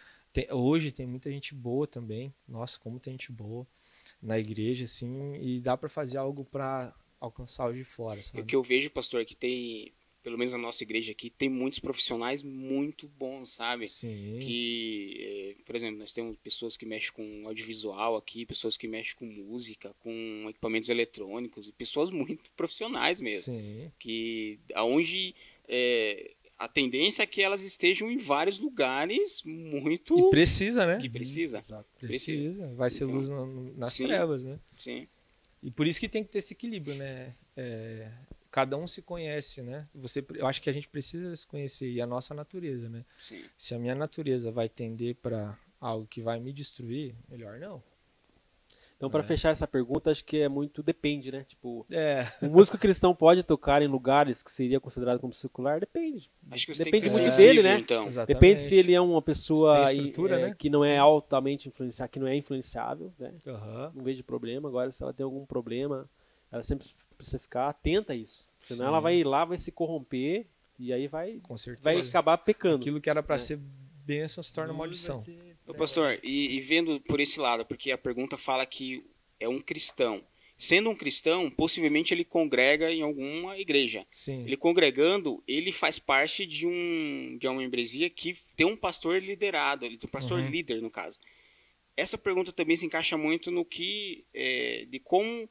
Hoje tem muita gente boa também. Nossa, como tem gente boa na igreja, assim. E dá para fazer algo para alcançar os de fora, sabe? O que eu vejo, pastor, é que tem... Pelo menos na nossa igreja aqui, tem muitos profissionais muito bons, sabe? Sim. Que, por exemplo, nós temos pessoas que mexem com audiovisual aqui, pessoas que mexem com música, com equipamentos eletrônicos, e pessoas muito profissionais mesmo. Sim. Que aonde a tendência é que elas estejam em vários lugares muito... E precisa, né? Que precisa. Precisa. Vai ser luz nas trevas, né? Sim. E por isso que tem que ter esse equilíbrio, né? Cada um se conhece, né? Eu acho que a gente precisa se conhecer, e a nossa natureza, né? Sim. Se a minha natureza vai tender para algo que vai me destruir, melhor não. Então, para fechar essa pergunta, acho que depende, né? Tipo, o músico cristão pode tocar em lugares que seria considerado como secular? Depende. Acho que você depende tem que ser muito sensível, dele, né? Então. Exatamente. Depende se ele é uma pessoa né? que não é altamente influenciável, que não é influenciável, né? Uhum. Não vejo problema. Agora, se ela tem algum problema, ela sempre precisa ficar atenta a isso. Senão ela vai ir lá, vai se corromper e aí vai acabar pecando. Aquilo que era para ser bênção se torna maldição. Ô, pastor, e vendo por esse lado, porque a pergunta fala que é um cristão. Sendo um cristão, possivelmente ele congrega em alguma igreja. Sim. Ele congregando, ele faz parte de uma membresia que tem um pastor liderado, ele tem um pastor líder, no caso. Essa pergunta também se encaixa muito no que de como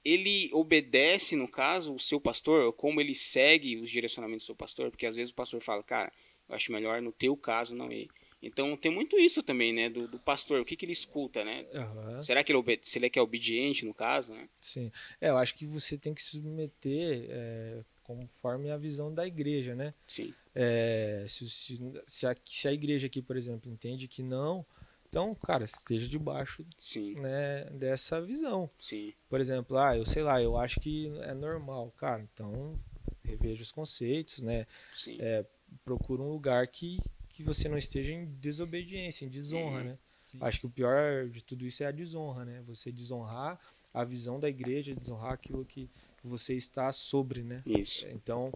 ele obedece, no caso, o seu pastor, ou como ele segue os direcionamentos do seu pastor, porque às vezes o pastor fala, cara, eu acho melhor no teu caso não ir. Então tem muito isso também, né, do pastor, o que ele escuta, né? Será que se ele é obediente, no caso, né? Sim, eu acho que você tem que se submeter conforme a visão da igreja, né? Sim. Se a igreja aqui, por exemplo, entende que não, então, cara, esteja debaixo né, dessa visão. Sim. Por exemplo, eu acho que é normal, cara, então reveja os conceitos, né? Sim. Procura um lugar que você não esteja em desobediência, em desonra, né? Acho que o pior de tudo isso é a desonra, né? Você desonrar a visão da igreja, desonrar aquilo que você está sobre, né? Isso. Então,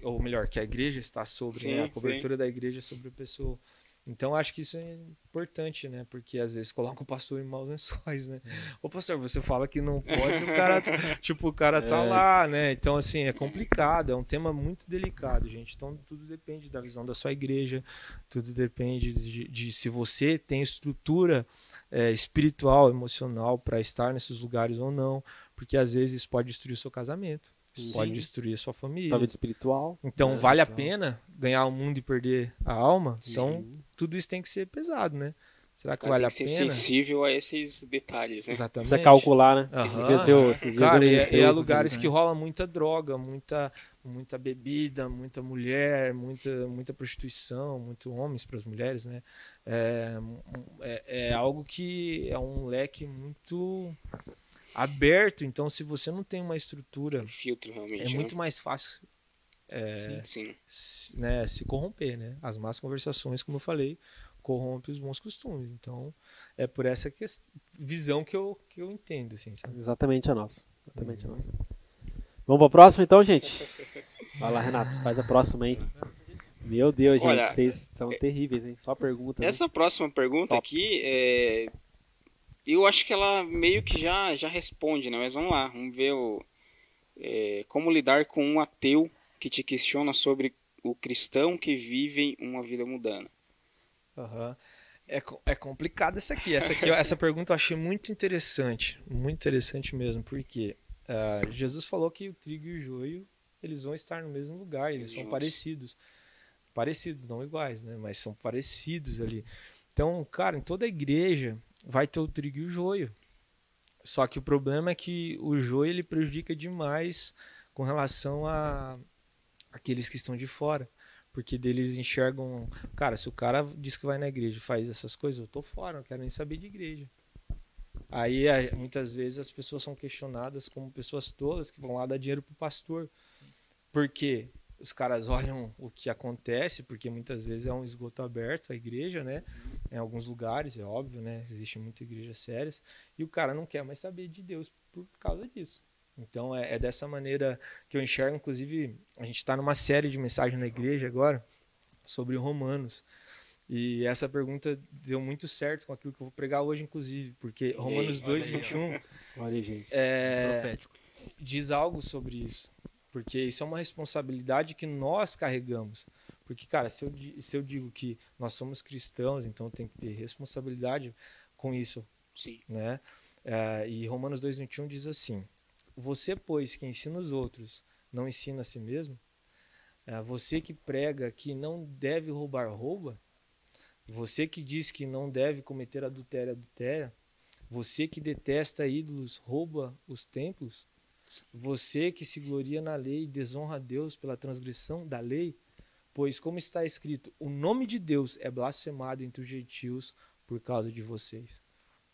ou melhor, que a igreja está sobre, né? A cobertura da igreja sobre a pessoa. Então, acho que isso é importante, né? Porque às vezes coloca o pastor em maus lençóis, né? Ô, pastor, você fala que não pode, o cara tá lá, né? Então, assim, é complicado, é um tema muito delicado, gente. Então, tudo depende da visão da sua igreja, tudo depende de se você tem estrutura espiritual, emocional para estar nesses lugares ou não, porque às vezes isso pode destruir o seu casamento. Isso pode destruir a sua família. Talvez espiritual. Então, vale a pena ganhar o mundo e perder a alma? Então, tudo isso tem que ser pesado, né? Será que vale a pena? Tem que ser sensível a esses detalhes, né? Exatamente. Precisa calcular, né? Esses dias e há lugares que rola muita droga, muita bebida, muita mulher, muita prostituição, muito homens para as mulheres, né? É algo que é um leque muito aberto, então se você não tem uma estrutura, filtro realmente, é muito mais fácil se corromper, né? As más conversações, como eu falei, corrompem os bons costumes. Então, é por essa visão que eu entendo, assim, sabe? Exatamente a nossa. Vamos para a próxima, então, gente? Vai lá, Renato, faz a próxima aí. Meu Deus, gente, Olha, vocês são terríveis, hein? Só pergunta. Essa próxima pergunta aqui, eu acho que ela meio que já responde, né? Mas vamos lá, vamos ver como lidar com um ateu que te questiona sobre o cristão que vive uma vida mundana. É complicado essa aqui. Essa pergunta eu achei muito interessante mesmo, porque Jesus falou que o trigo e o joio eles vão estar no mesmo lugar, eles são parecidos, não iguais, né? Mas são parecidos ali. Então, cara, em toda a igreja vai ter o trigo e o joio. Só que o problema é que o joio ele prejudica demais com relação a aqueles que estão de fora. Porque deles enxergam... Cara, se o cara diz que vai na igreja e faz essas coisas, eu tô fora, não quero nem saber de igreja. Aí, muitas vezes, as pessoas são questionadas como pessoas tolas que vão lá dar dinheiro pro pastor. Sim. Porque os caras olham o que acontece, porque muitas vezes é um esgoto aberto a igreja, né? Em alguns lugares, é óbvio, né? Existem muitas igrejas sérias. E o cara não quer mais saber de Deus por causa disso. Então, é dessa maneira que eu enxergo. Inclusive, a gente está numa série de mensagens na igreja agora sobre Romanos. E essa pergunta deu muito certo com aquilo que eu vou pregar hoje, inclusive. Porque Romanos 2:21 profético, diz algo sobre isso. Porque isso é uma responsabilidade que nós carregamos. Porque, cara, se eu digo que nós somos cristãos, então tem que ter responsabilidade com isso. Sim. Né? E Romanos 2:21 diz assim: você, pois, que ensina os outros, não ensina a si mesmo? Você que prega que não deve roubar, rouba? Você que diz que não deve cometer adultério, adultera? Você que detesta ídolos, rouba os templos? Você que se gloria na lei e desonra a Deus pela transgressão da lei? Pois, como está escrito, o nome de Deus é blasfemado entre os gentios por causa de vocês.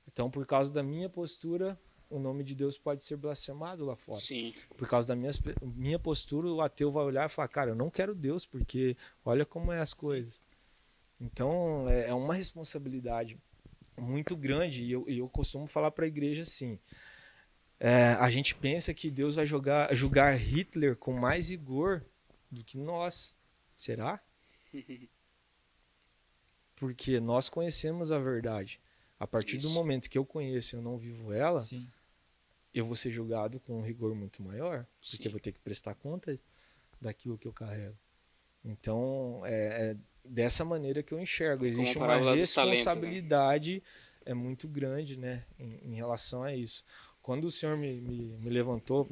Então, por causa da minha postura, o nome de Deus pode ser blasfemado lá fora. Sim. Por causa da minha postura, o ateu vai olhar e falar, cara, eu não quero Deus, porque olha como é as coisas. Então, é uma responsabilidade muito grande, e eu costumo falar para a igreja assim, a gente pensa que Deus vai julgar Hitler com mais rigor do que nós. Será? Porque nós conhecemos a verdade. A partir do momento que eu conheço e eu não vivo ela, sim, eu vou ser julgado com um rigor muito maior, porque Sim. eu vou ter que prestar conta daquilo que eu carrego. Então, é dessa maneira que eu enxergo. Existe uma responsabilidade muito grande, né, em relação a isso. Quando o Senhor me levantou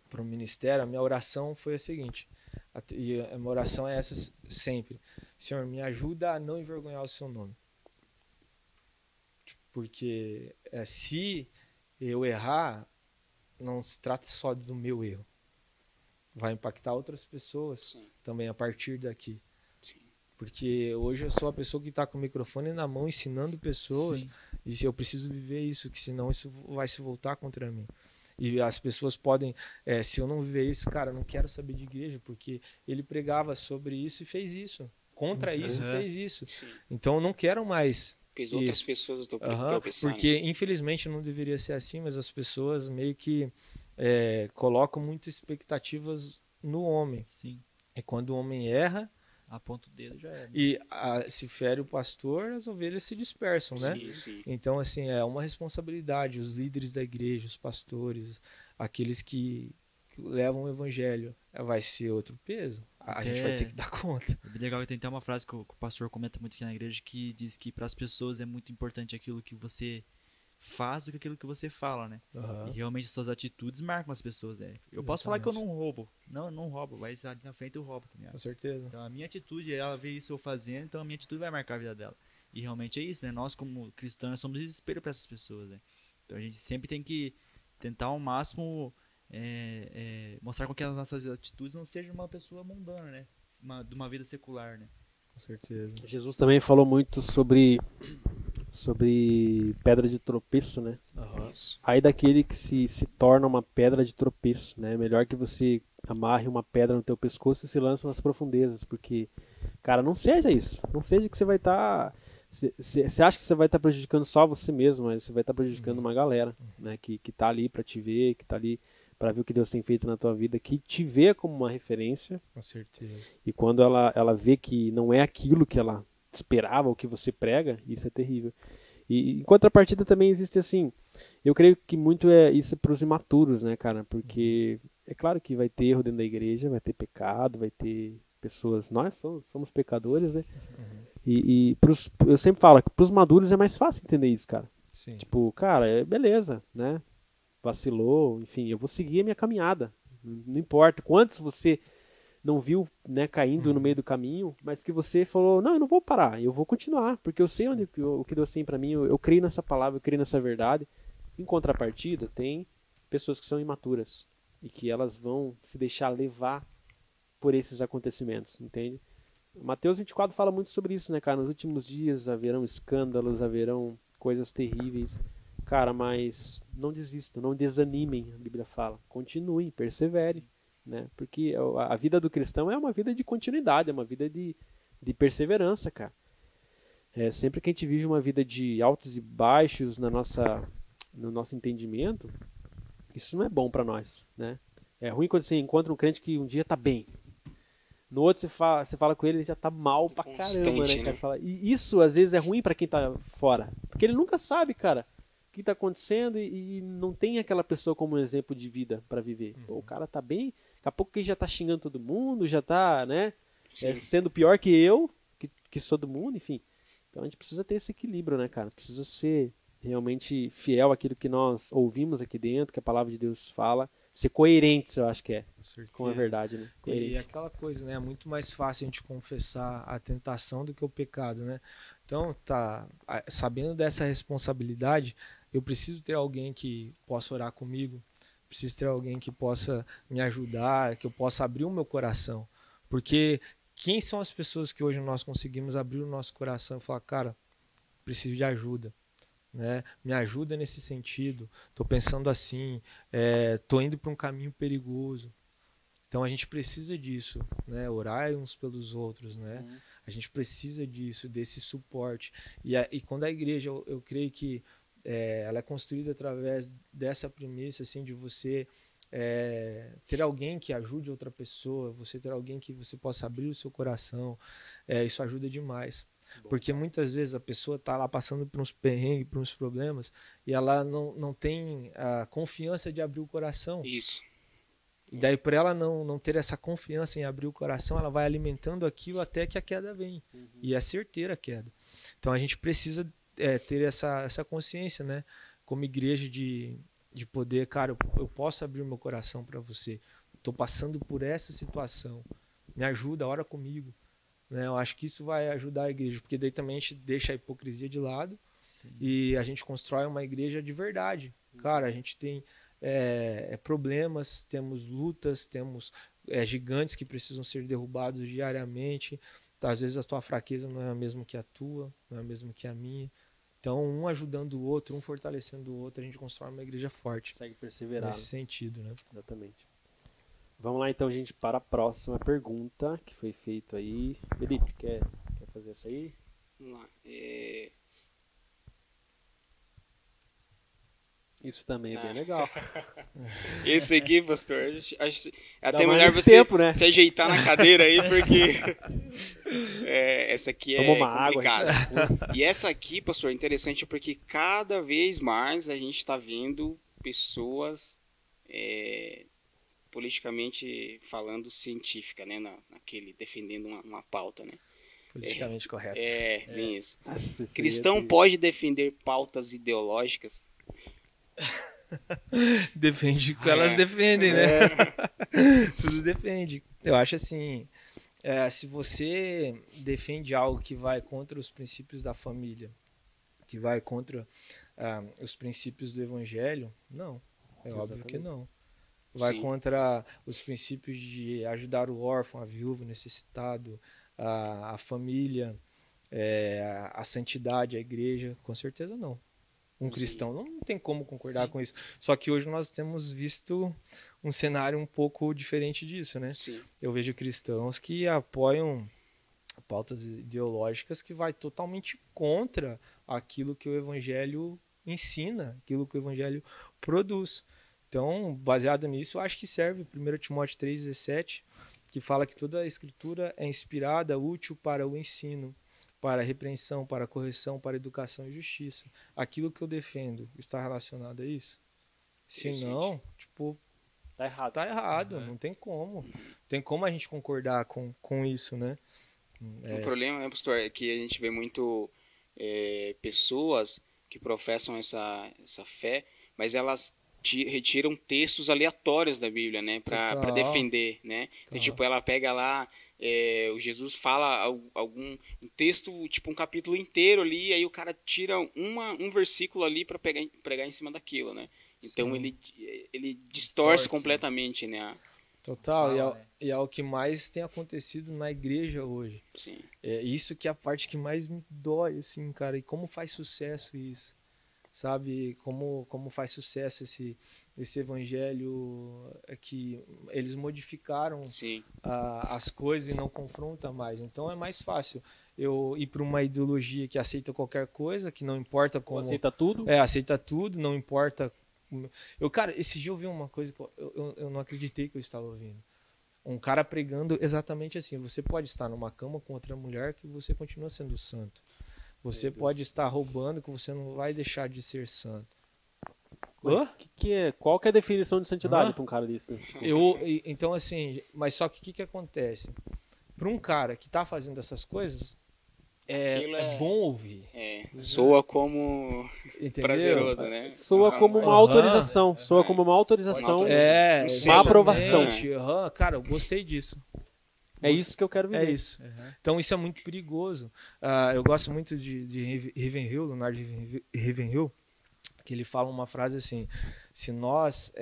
para o ministério, a minha oração foi a seguinte, e a minha oração é essa sempre: Senhor, me ajuda a não envergonhar o seu nome. Porque se eu errar, não se trata só do meu erro. Vai impactar outras pessoas Sim. também a partir daqui. Sim. Porque hoje eu sou a pessoa que está com o microfone na mão ensinando pessoas. sim, E se eu preciso viver isso, que senão isso vai se voltar contra mim. E as pessoas podem, se eu não viver isso, cara, eu não quero saber de igreja, porque ele pregava sobre isso e fez isso. Contra isso, fez isso. Sim. Então eu não quero mais. Fez outras isso. pessoas tropeçarem. Porque, infelizmente, não deveria ser assim, mas as pessoas meio que colocam muitas expectativas no homem. sim. E quando o homem erra, Aponta o dedo, já é. E se fere o pastor, as ovelhas se dispersam, né? Sim, sim. Então, assim, é uma responsabilidade. Os líderes da igreja, os pastores, aqueles que levam o evangelho, vai ser outro peso. A gente vai ter que dar conta. É bem legal que tem até uma frase que o pastor comenta muito aqui na igreja, que diz que para as pessoas é muito importante aquilo que você faz do que aquilo que você fala, né? E realmente suas atitudes marcam as pessoas, né? Eu posso falar que eu não roubo. Não roubo, mas ali na frente eu roubo também. Com certeza. Então a minha atitude, ela vê isso eu fazendo, então a minha atitude vai marcar a vida dela. E realmente é isso, né? Nós como cristãos somos espelho para essas pessoas, né? Então a gente sempre tem que tentar ao máximo mostrar com que as nossas atitudes não sejam uma pessoa mundana, né? De uma vida secular, né? Com certeza. Jesus também falou muito sobre pedra de tropeço, né? Aí daquele que se torna uma pedra de tropeço, né? Melhor que você amarre uma pedra no teu pescoço e se lance nas profundezas, porque, cara, não seja isso. Não seja que você vai estar... Você acha que você vai estar prejudicando só você mesmo, mas você vai estar prejudicando uma galera, né? Que tá ali para te ver, que tá ali para ver o que Deus tem feito na tua vida, que te vê como uma referência. Com certeza. E quando ela vê que não é aquilo que ela esperava, o que você prega, isso é terrível. E em contrapartida também existe assim, eu creio que muito isso para os imaturos, né, cara? Porque é claro que vai ter erro dentro da igreja, vai ter pecado, vai ter pessoas, nós somos pecadores, né? Eu sempre falo que para os maduros é mais fácil entender isso, cara. Sim. Tipo, cara, beleza, né? Vacilou, enfim, eu vou seguir a minha caminhada. Não importa quantos você não viu, né, caindo no meio do caminho, mas que você falou, não, eu não vou parar, eu vou continuar, porque eu sei o que Deus tem para mim, eu creio nessa palavra, eu creio nessa verdade. Em contrapartida, tem pessoas que são imaturas e que elas vão se deixar levar por esses acontecimentos, entende? Mateus 24 fala muito sobre isso, né, cara? Nos últimos dias haverão escândalos, haverão coisas terríveis. Cara, mas não desistam, não desanimem, a Bíblia fala. Continuem, perseverem, né? Porque a vida do cristão é uma vida de continuidade, é uma vida de perseverança, cara. Sempre que a gente vive uma vida de altos e baixos no nosso entendimento, isso não é bom para nós, né? É ruim quando você encontra um crente que um dia tá bem. No outro você fala com ele, ele já tá mal pra caramba, né, cara? Você fala, e isso às vezes é ruim para quem tá fora, porque ele nunca sabe, cara, o que está acontecendo e não tem aquela pessoa como um exemplo de vida para viver. Pô, o cara tá bem, daqui a pouco ele já tá xingando todo mundo, já tá, né, sendo pior que eu, que sou do mundo, enfim. Então a gente precisa ter esse equilíbrio, né, cara? Precisa ser realmente fiel àquilo que nós ouvimos aqui dentro, que a palavra de Deus fala. Ser coerentes, eu acho que é, com a verdade, né? Coerente. E aquela coisa, né? É muito mais fácil a gente confessar a tentação do que o pecado, né? Então, sabendo dessa responsabilidade, eu preciso ter alguém que possa orar comigo, preciso ter alguém que possa me ajudar, que eu possa abrir o meu coração. Porque quem são as pessoas que hoje nós conseguimos abrir o nosso coração e falar, cara, preciso de ajuda, né? Me ajuda nesse sentido, estou pensando assim, estou indo para um caminho perigoso. Então a gente precisa disso, né? Orar uns pelos outros, né? A gente precisa disso, desse suporte. E quando a igreja, eu creio que ela é construída através dessa premissa assim, de você ter alguém que ajude outra pessoa, você ter alguém que você possa abrir o seu coração, isso ajuda demais. Porque muitas vezes a pessoa está lá passando por uns perrengues, por uns problemas, e ela não tem a confiança de abrir o coração. Isso. E daí, por ela não ter essa confiança em abrir o coração, ela vai alimentando aquilo até que a queda vem. E é certeira a queda. Então a gente precisa ter essa consciência, né? Como igreja de poder, cara, eu posso abrir o meu coração para você. Estou passando por essa situação. Me ajuda, ora comigo. Né? Eu acho que isso vai ajudar a igreja, porque daí também a gente deixa a hipocrisia de lado. Sim. E a gente constrói uma igreja de verdade. Cara, a gente tem problemas, temos lutas, temos gigantes que precisam ser derrubados diariamente. Então, às vezes a tua fraqueza não é a mesma que a tua, não é a mesma que a minha. Então, um ajudando o outro, um fortalecendo o outro, a gente constrói uma igreja forte. Consegue perseverar. Nesse sentido, né? Exatamente. Vamos lá então, gente, para a próxima pergunta que foi feita aí. Felipe, quer fazer essa aí? Vamos lá. Isso também é bem legal. Esse aqui, pastor, acho até Dá melhor mais você tempo, né? se ajeitar na cadeira aí, porque Essa aqui Toma é uma água. complicada. E essa aqui, pastor, é interessante porque cada vez mais a gente está vendo pessoas politicamente falando científica, né? Naquele, defendendo uma pauta, né? Politicamente correto. Bem isso. Nossa, isso aí Cristão é pode defender pautas ideológicas? Depende do que elas defendem, né? Tudo depende. Eu acho assim, se você defende algo que vai contra os princípios da família, que vai contra os princípios do evangelho, não. É óbvio que não. Vai Sim. contra os princípios de ajudar o órfão, a viúva, o necessitado, a família, a santidade, a igreja, com certeza não. Um cristão não tem como concordar com isso. Só que hoje nós temos visto um cenário um pouco diferente disso, né? Sim. Eu vejo cristãos que apoiam pautas ideológicas que vai totalmente contra aquilo que o evangelho ensina, aquilo que o evangelho produz. Então, baseado nisso, eu acho que serve 1 Timóteo 3,17, que fala que toda a escritura é inspirada, útil para o ensino, para a repreensão, para a correção, para a educação e justiça. Aquilo que eu defendo está relacionado a isso? Se não, tá errado. Tá errado, não tem como. Tem como a gente concordar com isso, né? O problema, né, pastor, é que a gente vê muito pessoas que professam essa fé, mas elas retiram textos aleatórios da Bíblia, né, para defender, né? Então, tipo, ela pega lá, o Jesus fala um texto, tipo um capítulo inteiro ali, aí o cara tira um versículo ali para pregar em cima daquilo, né? Então ele distorce completamente, né? Total, e é o que mais tem acontecido na igreja hoje. Sim. É isso que é a parte que mais me dói, assim, cara, e como faz sucesso isso. Sabe, como faz sucesso esse evangelho que eles modificaram as coisas e não confronta mais. Então é mais fácil eu ir para uma ideologia que aceita qualquer coisa, que não importa como... Aceita tudo? Aceita tudo, não importa... Cara, esse dia eu vi uma coisa que eu não acreditei que eu estava ouvindo. Um cara pregando exatamente assim: você pode estar numa cama com outra mulher que você continua sendo santo. Você pode estar roubando que você não vai deixar de ser santo. Qual que é a definição de santidade para um cara desse? Então, assim, mas só que o que acontece? Para um cara que está fazendo essas coisas, é bom ouvir. Soa como prazeroso, né? Soa como uma autorização. Soa como uma autorização. Uma aprovação. Cara, eu gostei disso. É isso que eu quero viver. É isso. Então isso é muito perigoso. Eu gosto muito de Ravenhill, Leonardo Ravenhill, que ele fala uma frase assim: se nós,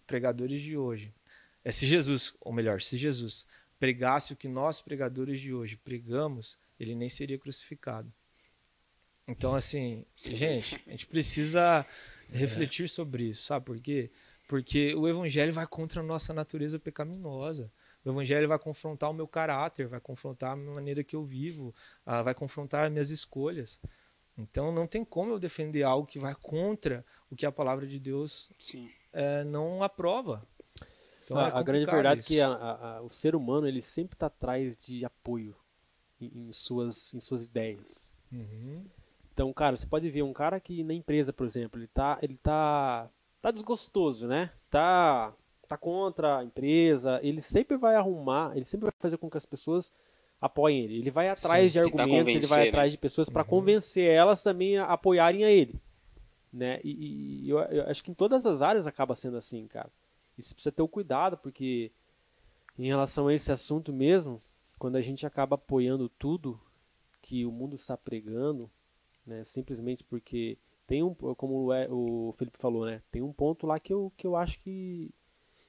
pregadores de hoje, se Jesus pregasse o que nós, pregadores de hoje, pregamos, ele nem seria crucificado. Então, assim, gente, a gente precisa refletir sobre isso, sabe por quê? Porque o evangelho vai contra a nossa natureza pecaminosa. O evangelho vai confrontar o meu caráter, vai confrontar a maneira que eu vivo, vai confrontar as minhas escolhas. Então, não tem como eu defender algo que vai contra o que a palavra de Deus não aprova. Então, a grande verdade é que o ser humano ele sempre está atrás de apoio em suas ideias. Uhum. Então, cara, você pode ver um cara que na empresa, por exemplo, ele tá desgostoso, né? Tá contra a empresa, ele sempre vai fazer com que as pessoas apoiem ele. Ele vai atrás de argumentos, ele vai atrás de pessoas para convencer elas também a apoiarem a ele, né? E eu acho que em todas as áreas acaba sendo assim, cara. E você precisa ter o cuidado, porque em relação a esse assunto mesmo, quando a gente acaba apoiando tudo que o mundo está pregando, né, simplesmente porque tem como o Felipe falou, né, tem um ponto lá que eu acho que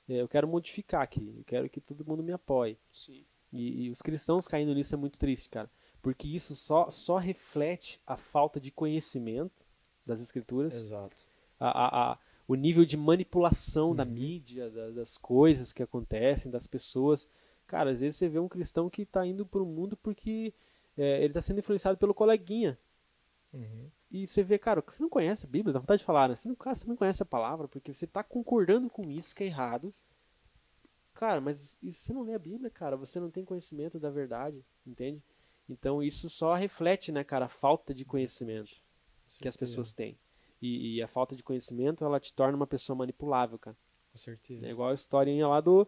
eu quero modificar aqui, eu quero que todo mundo me apoie. Sim. E os cristãos caindo nisso é muito triste, cara, porque isso só reflete a falta de conhecimento das escrituras. Exato. O nível de manipulação da mídia, das coisas que acontecem, das pessoas. Cara, às vezes você vê um cristão que está indo para o mundo porque ele está sendo influenciado pelo coleguinha. Uhum. E você vê, cara, você não conhece a Bíblia, dá vontade de falar, né? Você não conhece a palavra, porque você está concordando com isso que é errado. Cara, mas e você não lê a Bíblia, cara? Você não tem conhecimento da verdade. entende? Então isso só reflete, né, cara, a falta de conhecimento que as pessoas têm. E a falta de conhecimento, ela te torna uma pessoa manipulável, cara. Com certeza. É igual a historinha lá do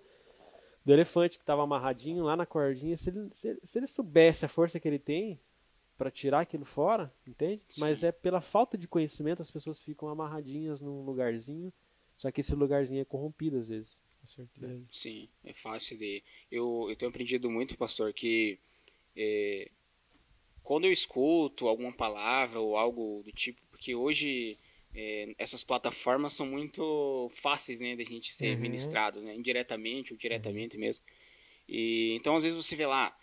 elefante que estava amarradinho lá na cordinha. Se ele soubesse a força que ele tem para tirar aquilo fora, entende? Sim. Mas é pela falta de conhecimento as pessoas ficam amarradinhas num lugarzinho, só que esse lugarzinho é corrompido às vezes. Com certeza. Sim, é fácil de... Eu tenho aprendido muito, pastor, que quando eu escuto alguma palavra ou algo do tipo, porque hoje essas plataformas são muito fáceis, né, da gente ser ministrado, né, indiretamente ou diretamente mesmo. E, então, às vezes você vê lá,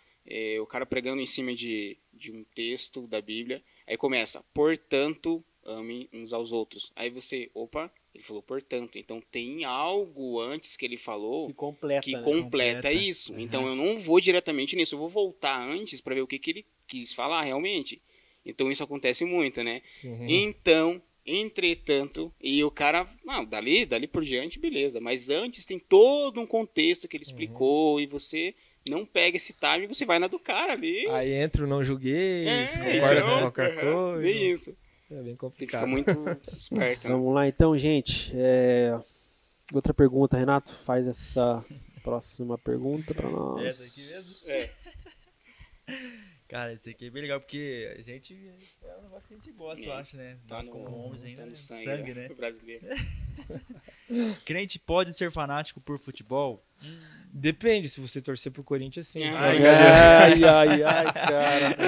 o cara pregando em cima de um texto da Bíblia, aí começa, portanto, amem uns aos outros. Aí você, opa, ele falou portanto, então tem algo antes que ele falou Que completa Completa. isso. Uhum. Então eu não vou diretamente nisso, eu vou voltar antes para ver o que ele quis falar realmente. Então isso acontece muito, né? Sim. Então, entretanto, e o cara, não, dali por diante, beleza, mas antes tem todo um contexto que ele explicou e você não pega esse time, você vai na do cara ali. Aí entra o não julguei, concorda então, com qualquer coisa. bem isso. É bem Tem que complicado. ficar muito esperto, né? Vamos lá então, gente. Outra pergunta, Renato, faz essa próxima pergunta para nós. Essa aqui mesmo? Cara, esse aqui é bem legal, porque a gente é um negócio que a gente gosta, eu acho, né? Tá Nós como homens ainda, tá no né? sangue, né? brasileiro. Crente pode ser fanático por futebol? Depende, se você torcer pro Corinthians, sim. Ai, cara.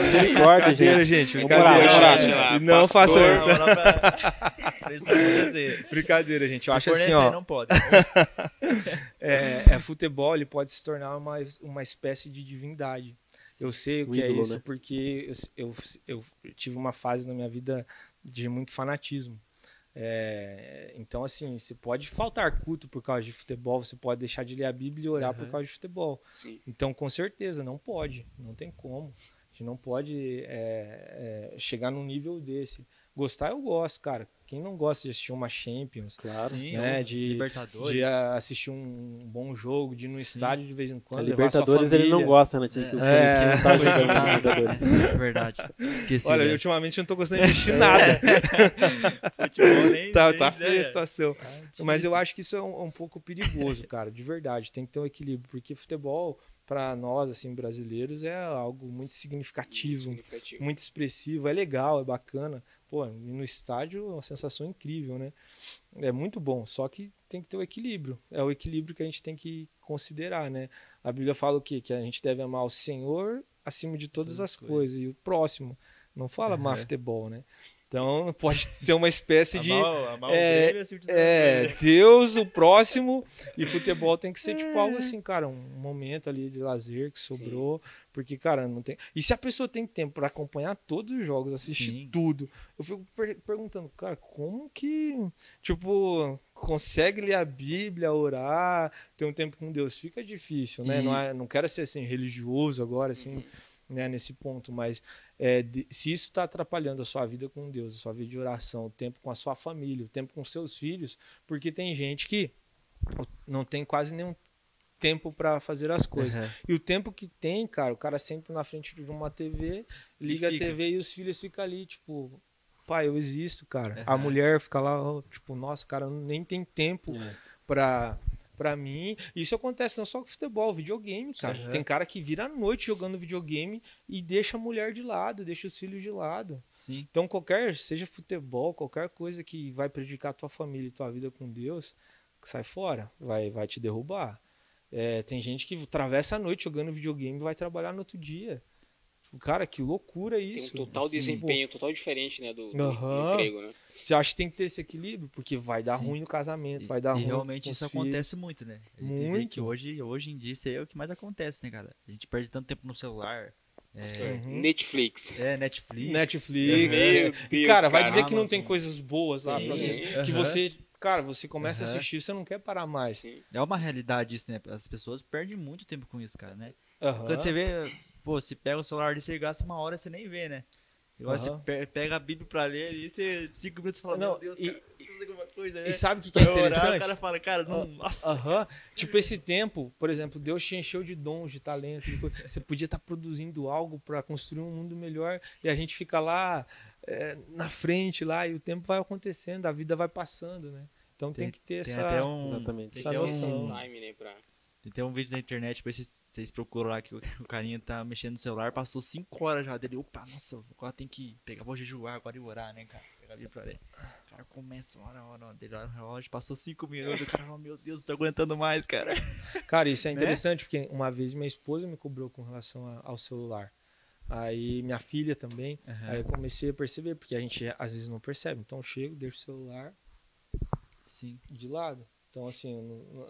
Misericórdia, gente. Brincadeira, Vamos lá, gente. lá, Não pastor. façam isso. Pra isso não acontecer. Brincadeira, gente. Eu Se acho for assim, nessa aí, ó. não pode. Futebol, ele pode se tornar uma espécie de divindade. Eu sei o que ídolo, é isso, né? porque eu tive uma fase na minha vida de muito fanatismo. Então, assim, você pode faltar culto por causa de futebol, você pode deixar de ler a Bíblia e orar por causa de futebol. Sim. Então, com certeza, não pode, não tem como. A gente não pode chegar num nível desse. Gostar, eu gosto, cara. Quem não gosta de assistir uma Champions, Claro. Sim, né, ou de Libertadores. assistir um bom jogo, de ir no estádio de vez em A quando, levar Libertadores sua ele não família. gosta, né? Tinha que o Corinthians não tá jogando na Libertadores. É verdade. Esqueci. Olha, dessa. ultimamente eu não tô gostando de assistir nada. Futebol nem- tá nem feia a ideia. situação. Ah, Mas eu difícil. acho que isso é um pouco perigoso, cara, de verdade. Tem que ter um equilíbrio, porque futebol, para nós, assim, brasileiros, é algo muito significativo, Significativo. muito expressivo, é legal, é bacana. Pô, ir no estádio é uma sensação incrível, né? É muito bom, só que tem que ter o equilíbrio. É o equilíbrio que a gente tem que considerar, né? A Bíblia fala o quê? Que a gente deve amar o Senhor acima de todas as coisas e o próximo. Não fala amar futebol, né? Então pode ter uma espécie de Amar o Grêmio, assim, de Deus. Deus, o próximo, e futebol tem que ser tipo algo assim, cara, um momento ali de lazer que sobrou, porque, cara, não tem. E se a pessoa tem tempo para acompanhar todos os jogos, assistir Sim. tudo, eu fico perguntando, cara, como que, tipo, consegue ler a Bíblia, orar, ter um tempo com Deus? Fica difícil, né? E- Não quero ser assim religioso agora, assim, né, nesse ponto, mas se isso está atrapalhando a sua vida com Deus, a sua vida de oração, o tempo com a sua família, o tempo com seus filhos, porque tem gente que não tem quase nenhum tempo para fazer as coisas. E o tempo que tem, cara, o cara senta na frente de uma TV, liga a fica. TV e os filhos ficam ali, tipo, pai, eu existo, cara. A mulher fica lá, ó, tipo, nossa, cara, nem tem tempo pra mim. Isso acontece não só com futebol, videogame, cara. Tem cara que vira à noite jogando videogame e deixa a mulher de lado, deixa os filhos de lado. Sim. Então, seja futebol, qualquer coisa que vai prejudicar a tua família e tua vida com Deus, sai fora, vai te derrubar. Tem gente que atravessa a noite jogando videogame e vai trabalhar no outro dia. Cara, que loucura isso. Tem um total Assim, desempenho, total diferente, né, do Aham. emprego, né? Você acha que tem que ter esse equilíbrio? Porque vai dar Sim. ruim no casamento, vai dar ruim realmente com isso os filhos. acontece muito, né? A gente vê Muito. que hoje em dia isso aí é o que mais acontece, né, cara? A gente perde tanto tempo no celular. Netflix. Netflix. Meu E, Deus, cara, vai dizer que não Amazon. tem coisas boas lá Sim. pra assistir. Sim. Que Aham. você, cara, você começa a Aham. assistir, você não quer parar mais. Sim. É uma realidade isso, né? As pessoas perdem muito tempo com isso, cara, né? Aham. Quando você vê, pô, você pega o celular e você gasta uma hora, você nem vê, né? Você pega a Bíblia pra ler e você 5 minutos fala, Não, meu Deus, cara, preciso fazer alguma coisa, né? E sabe o que é interessante? O cara fala, cara, não, nossa. Tipo, esse tempo, por exemplo, Deus te encheu de dons, de talento, de coisa. Você podia estar produzindo algo para construir um mundo melhor e a gente fica lá na frente lá e o tempo vai acontecendo, a vida vai passando, né? Então tem que ter essa, exatamente. essa noção. Time, né, Tem um vídeo na internet, depois vocês procuram lá que o carinha tá mexendo no celular, passou 5 horas já dele. Opa, nossa, agora tem que pegar, vou jejuar agora e orar, né, cara? Pegar a Bíblia pra ler. O cara começa, hora dele, olha o relógio, passou 5 minutos, o cara fala, meu Deus, não tô aguentando mais, cara. Cara, isso é interessante, porque uma vez minha esposa me cobrou com relação ao celular. Aí minha filha também. Aí eu comecei a perceber, porque a gente às vezes não percebe. Então eu chego, deixo o celular de lado. Então, assim,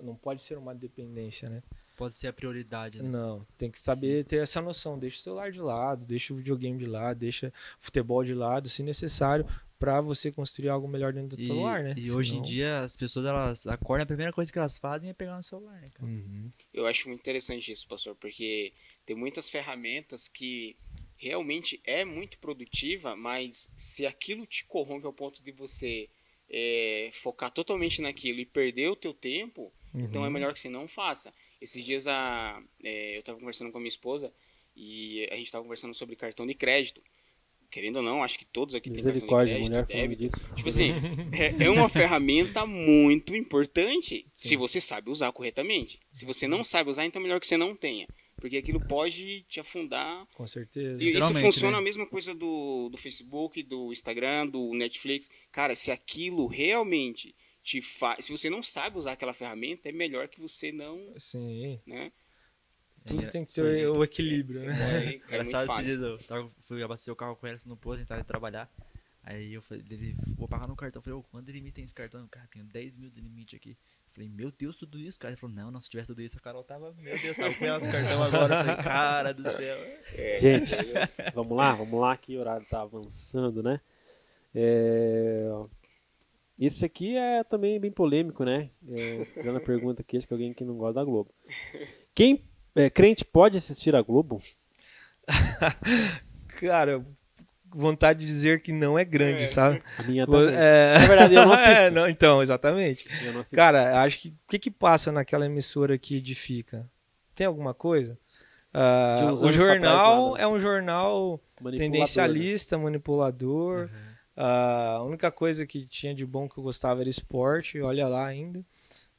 não pode ser uma dependência, né? Pode ser a prioridade, né? Não, tem que saber ter essa noção. Deixa o celular de lado, deixa o videogame de lado, deixa o futebol de lado, se necessário, para você construir algo melhor dentro do celular, né? E hoje em dia, as pessoas, elas acordam, a primeira coisa que elas fazem é pegar no celular, né, cara? Eu acho muito interessante isso, pastor, porque tem muitas ferramentas que realmente é muito produtiva, mas se aquilo te corrompe ao ponto de você focar totalmente naquilo e perder o teu tempo, então é melhor que você não faça. Esses dias eu estava conversando com a minha esposa e a gente estava conversando sobre cartão de crédito. Querendo ou não, acho que todos aqui têm cartão de crédito, mulher débito. disso. Tipo assim, é uma ferramenta muito importante se você sabe usar corretamente. Se você não sabe usar, então é melhor que você não tenha. Porque aquilo pode te afundar. Com certeza. E isso funciona a mesma coisa do Facebook, do Instagram, do Netflix. Cara, se aquilo realmente te faz... Se você não sabe usar aquela ferramenta, é melhor que você não... Sim. Né? Tudo tem que ter o equilíbrio, né? Engraçado, esses dias eu fui abastecer o carro com ela no posto, a gente tava indo trabalhar. Aí eu falei, vou pagar no cartão. Eu falei, quanto limite tem esse cartão? Cara, tenho 10 mil de limite aqui. Falei, meu Deus, tudo isso, cara. Ele falou, não, se tivesse tudo isso, a Carol tava, meu Deus, tava com esse cartão agora. Eu falei, cara do céu. Gente, vamos lá, que o horário tá avançando, né? Esse aqui é também bem polêmico, né? Fazendo a pergunta aqui, acho que alguém que não gosta da Globo. Crente pode assistir a Globo? Cara, vontade de dizer que não é grande, sabe? A minha também. Na verdade, eu não assisto. Não, então, exatamente. Eu não assisto. Cara, acho que o que passa naquela emissora que edifica? Tem alguma coisa? O jornal é um jornal tendencialista, manipulador. A única coisa que tinha de bom que eu gostava era esporte, olha lá ainda.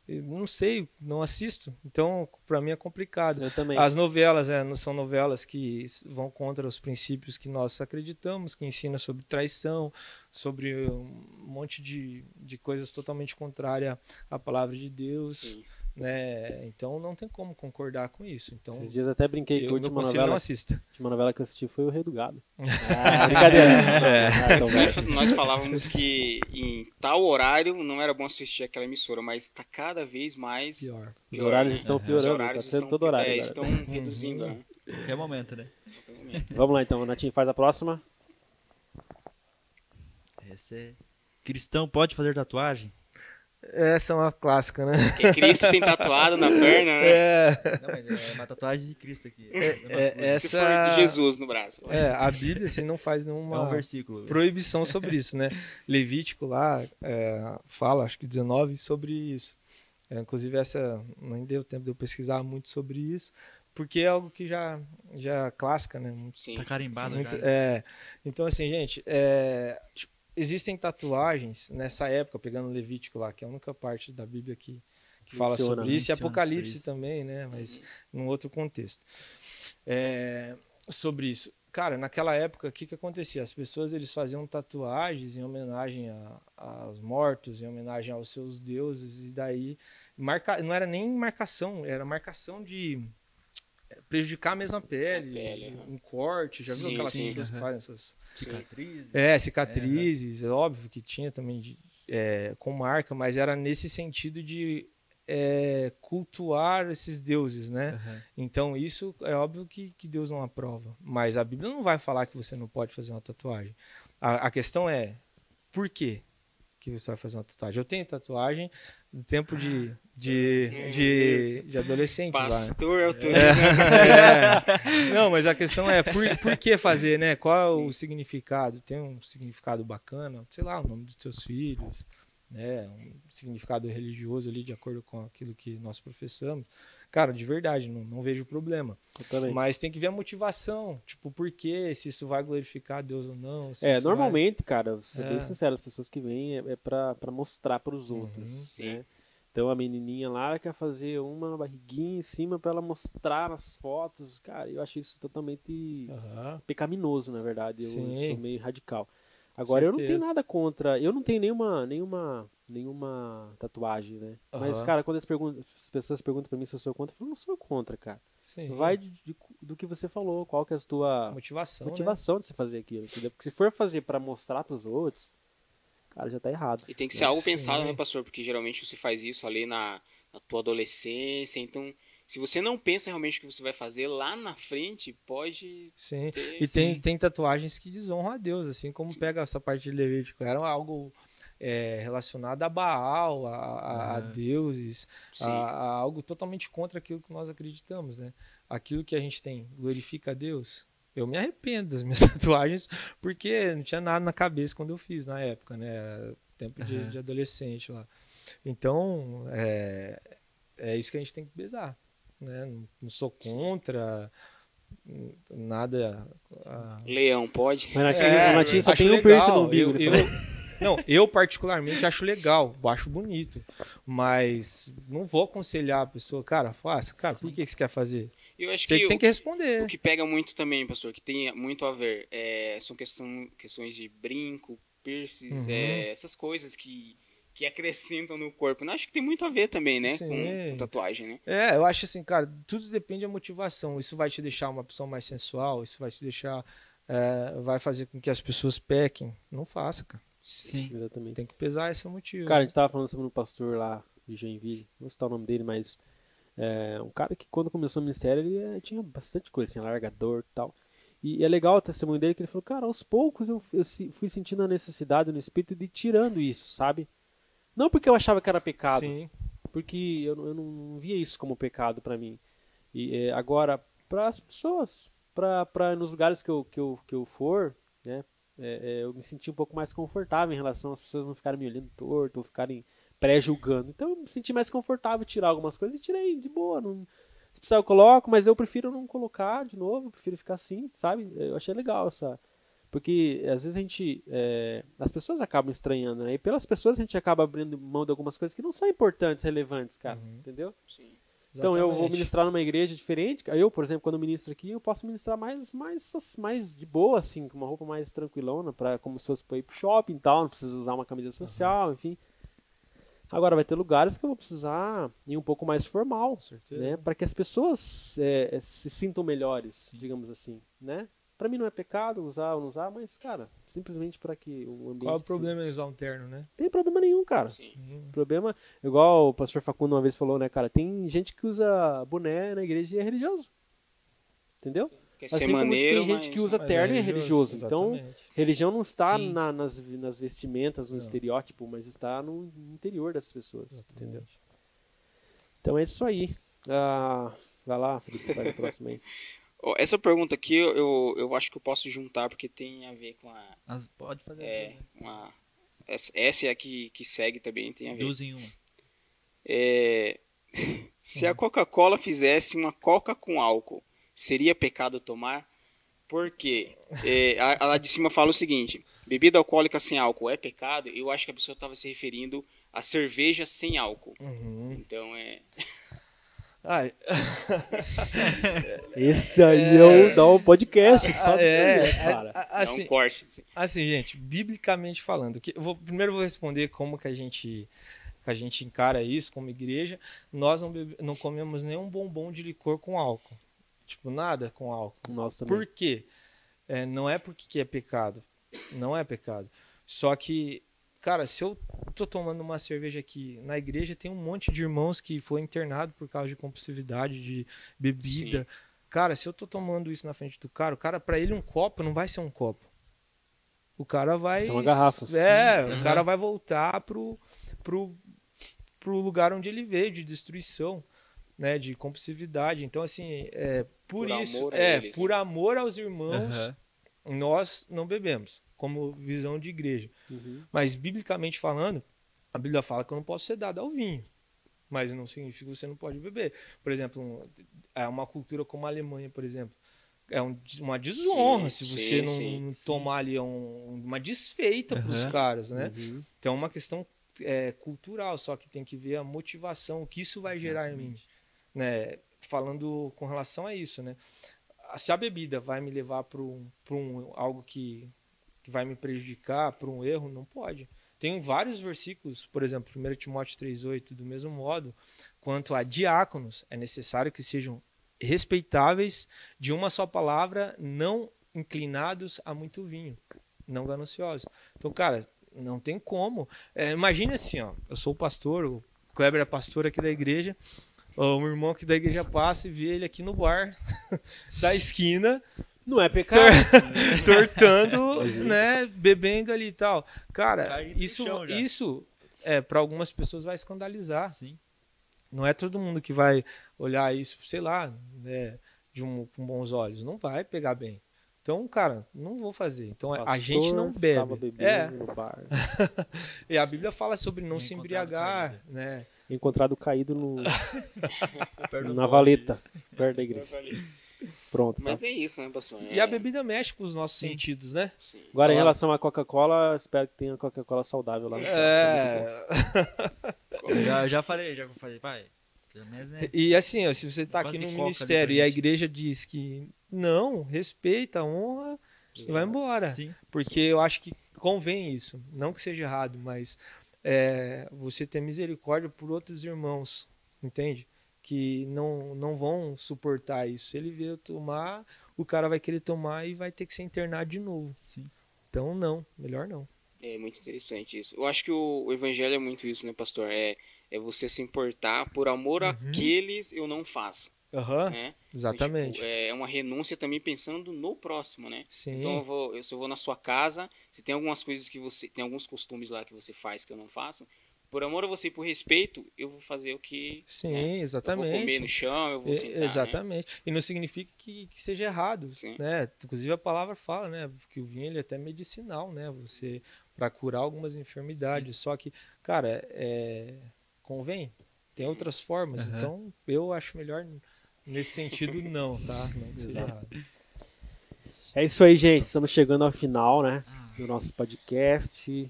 Eu não sei, não assisto, então para mim é complicado. Eu também. As novelas são novelas que vão contra os princípios que nós acreditamos, que ensinam sobre traição, sobre um monte de coisas totalmente contrárias à palavra de Deus, né? Então não tem como concordar com isso. Então, esses dias até brinquei que a última novela que eu assisti foi o Rei do Gado. Brincadeira. Nós falávamos que em tal horário não era bom assistir aquela emissora, mas está cada vez mais pior. Os horários estão piorando. Os horários estão reduzindo, né? Qualquer momento, né? Vamos lá então, Natinho, faz a próxima. Cristão pode fazer tatuagem? Essa é uma clássica, né? Porque Cristo tem tatuado na perna, né? Não, mas é uma tatuagem de Cristo aqui. Se for de Jesus no braço. A Bíblia assim, não faz nenhuma versículo, proibição sobre isso, né? Levítico lá fala, acho que 19, sobre isso. Inclusive essa nem deu tempo de eu pesquisar muito sobre isso, porque é algo que já é clássica, né? Sim. Tá carimbado muito, já. Então assim, gente, existem tatuagens nessa época, pegando Levítico lá, que é a única parte da Bíblia que fala sobre isso, e Apocalipse também, né? Mas num outro contexto. Sobre isso. Cara, naquela época, o que acontecia? As pessoas eles faziam tatuagens em homenagem aos mortos, em homenagem aos seus deuses, e daí não era nem marcação, era marcação de prejudicar a mesma pele, um corte. Já viu aquelas pessoas que fazem essas cicatrizes? Cicatrizes, é óbvio que tinha também com marca, mas era nesse sentido de cultuar esses deuses, né? Então isso é óbvio que Deus não aprova, mas a Bíblia não vai falar que você não pode fazer uma tatuagem. A questão é, por quê que você vai fazer uma tatuagem? Eu tenho tatuagem, do tempo de adolescente. Pastor Autorino. Não, mas a questão é, por que fazer, né? Qual é o significado? Tem um significado bacana? Sei lá, o nome dos teus filhos, né? Um significado religioso ali, de acordo com aquilo que nós professamos. Cara, de verdade, não vejo problema. Mas tem que ver a motivação. Tipo, por quê? Se isso vai glorificar a Deus ou não. Normalmente, cara, vou ser bem sincero, as pessoas que vêm é pra mostrar pros outros, né? Então a menininha lá quer fazer uma barriguinha em cima pra ela mostrar nas fotos. Cara, eu acho isso totalmente pecaminoso, na verdade. Eu sou meio radical. Agora, eu não tenho nada contra. Eu não tenho nenhuma tatuagem, né? Mas, cara, quando as pessoas perguntam pra mim se eu sou contra, eu falo, não sou contra, cara. Sim. Vai do que você falou, qual que é a tua motivação, de você fazer aquilo. Entendeu? Porque se for fazer pra mostrar pros outros, cara, já tá errado. E tem que ser algo pensado, né, pastor? Porque geralmente você faz isso ali na tua adolescência, então... Se você não pensa realmente o que você vai fazer, lá na frente pode ter... E tem tatuagens que desonram a Deus, assim como pega essa parte de Levítico. Era algo relacionado a Baal, a deuses, a algo totalmente contra aquilo que nós acreditamos, né? Aquilo que a gente tem glorifica a Deus. Eu me arrependo das minhas tatuagens, porque não tinha nada na cabeça quando eu fiz na época, né? Era tempo de adolescente lá. Então, é isso que a gente tem que pesar. Né? Não sou contra nada. Leão pode? O Renatinho só tem um piercing no umbigo. Eu particularmente acho legal, acho bonito, mas não vou aconselhar a pessoa, cara, faça, cara, por que você quer fazer? Eu acho você tem que responder. O que pega muito também, pastor, que tem muito a ver, são questões de brinco, piercings, essas coisas que acrescentam no corpo. Eu acho que tem muito a ver também, né? Com tatuagem, né? Eu acho assim, cara, tudo depende da motivação. Isso vai te deixar uma pessoa mais sensual, isso vai te deixar... vai fazer com que as pessoas pequem. Não faça, cara. Sim, exatamente. Tem que pesar esse motivo. Cara, a gente tava falando sobre um pastor lá de Joinville, não vou citar o nome dele, mas um cara que quando começou o ministério, ele tinha bastante coisa, assim, alargador e tal. E é legal o testemunho dele, que ele falou, cara, aos poucos eu fui sentindo a necessidade no espírito de ir tirando isso, sabe? Não porque eu achava que era pecado, porque eu não via isso como pecado pra mim. E agora, para as pessoas, para nos lugares que eu for, né, eu me senti um pouco mais confortável em relação às pessoas não ficarem me olhando torto ou ficarem pré-julgando. Então eu me senti mais confortável tirar algumas coisas e tirei de boa. Se precisar eu coloco, mas eu prefiro não colocar de novo, eu prefiro ficar assim, sabe? Eu achei legal essa... Porque às vezes as pessoas acabam estranhando, né? E pelas pessoas a gente acaba abrindo mão de algumas coisas que não são importantes, relevantes, cara. Entendeu? Sim. Então eu vou ministrar numa igreja diferente. Eu, por exemplo, quando ministro aqui, eu posso ministrar mais de boa, assim, com uma roupa mais tranquilona, como se fosse pra ir pro shopping e tal, não precisa usar uma camisa social, enfim. Agora vai ter lugares que eu vou precisar ir um pouco mais formal, com certeza, né? Para que as pessoas se sintam melhores, digamos assim, né? Pra mim não é pecado usar ou não usar, mas, cara, simplesmente para que o ambiente... Qual é o problema em usar um terno, né? Não tem problema nenhum, cara. Problema, igual o pastor Facundo uma vez falou, né, cara? Tem gente que usa boné na igreja e é religioso. Entendeu? Assim como tem gente que usa terno e é religioso. Exatamente. Então, religião não está nas vestimentas, no estereótipo, mas está no interior das pessoas. Entendeu? Então é isso aí. Vai lá, Felipe, faz o próximo aí. Essa pergunta aqui eu acho que eu posso juntar porque tem a ver com a... Pode fazer. Essa é a que segue também, tem a ver. 2 em 1. Se a Coca-Cola fizesse uma coca com álcool, seria pecado tomar? Por quê? A lá de cima fala o seguinte: bebida alcoólica sem álcool é pecado? Eu acho que a pessoa estava se referindo a cerveja sem álcool. Então Esse aí dá um podcast só disso aí, cara. Assim, é um corte. Assim, gente, biblicamente falando, primeiro eu vou responder como que a gente encara isso como igreja. Nós não comemos nenhum bombom de licor com álcool. Tipo, nada com álcool. Nós também. Por quê? Não é porque é pecado. Não é pecado. Só que, cara, se eu tô tomando uma cerveja aqui na igreja, tem um monte de irmãos que foi internado por causa de compulsividade, de bebida. Sim. Cara, se eu tô tomando isso na frente do cara, o cara, pra ele um copo não vai ser um copo. O cara vai... Isso é uma garrafa. O cara vai voltar pro pro lugar onde ele veio, de destruição, né, de compulsividade. Então, assim, por isso, amor a eles, por né? amor aos irmãos, nós não bebemos, como visão de igreja. Mas, biblicamente falando, a Bíblia fala que eu não posso ser dado ao vinho, mas não significa que você não pode beber. Por exemplo, uma cultura como a Alemanha, por exemplo, é uma desonra se você não tomar ali uma desfeita para os caras, né? Então é uma questão cultural, só que tem que ver a motivação, o que isso vai gerar em mim, né? Falando com relação a isso, né? Se a bebida vai me levar para algo que vai me prejudicar, para um erro, não pode. Tem vários versículos, por exemplo, 1 Timóteo 3,8, do mesmo modo, quanto a diáconos, é necessário que sejam respeitáveis, de uma só palavra, não inclinados a muito vinho, não gananciosos. Então, cara, não tem como. Imagine assim, ó, eu sou o pastor, o Kleber é pastor aqui da igreja, o meu irmão aqui da igreja passa e vê ele aqui no bar da esquina, não é pecado. Tortando, né, bebendo ali e tal. Cara, isso para algumas pessoas vai escandalizar. Sim. Não é todo mundo que vai olhar isso, sei lá, né, com bons olhos. Não vai pegar bem. Então, cara, não vou fazer. Então, a gente não bebe. No bar. E a Bíblia fala sobre não se embriagar, caído, né? Encontrado caído na valeta, perto da igreja. Pronto. Mas é isso, né, pastor? E a bebida mexe com os nossos sentidos, né? Sim. Agora, em relação à Coca-Cola, espero que tenha Coca-Cola saudável lá no céu. Já falei, pai. Mas, né? E assim, ó, se você está aqui no Coca ministério e a igreja diz que não, respeita, honra, e vai embora. Sim. Porque eu acho que convém isso. Não que seja errado, mas você ter misericórdia por outros irmãos, entende? Que não vão suportar isso. Se ele veio tomar, o cara vai querer tomar e vai ter que ser internado de novo. Sim. Então, não. Melhor não. É muito interessante isso. Eu acho que o evangelho é muito isso, né, pastor? É você se importar por amor àqueles eu não faço. Né? Exatamente. Então, tipo, é uma renúncia também pensando no próximo, né? Sim. Então, se eu vou na sua casa, se tem algumas coisas que você... Tem alguns costumes lá que você faz que eu não faço, por amor a você e por respeito, eu vou fazer o que... Sim, né? exatamente. Eu vou comer no chão, eu vou sentar, exatamente. Né? E não significa que seja errado, Sim. né? Inclusive a palavra fala, né, que o vinho ele é até medicinal, né? Você para curar algumas enfermidades. Sim. Só que, cara, convém. Tem outras formas. Então, eu acho melhor nesse sentido não, tá? Não que seja errado. É isso aí, gente. Estamos chegando ao final, né, do nosso podcast.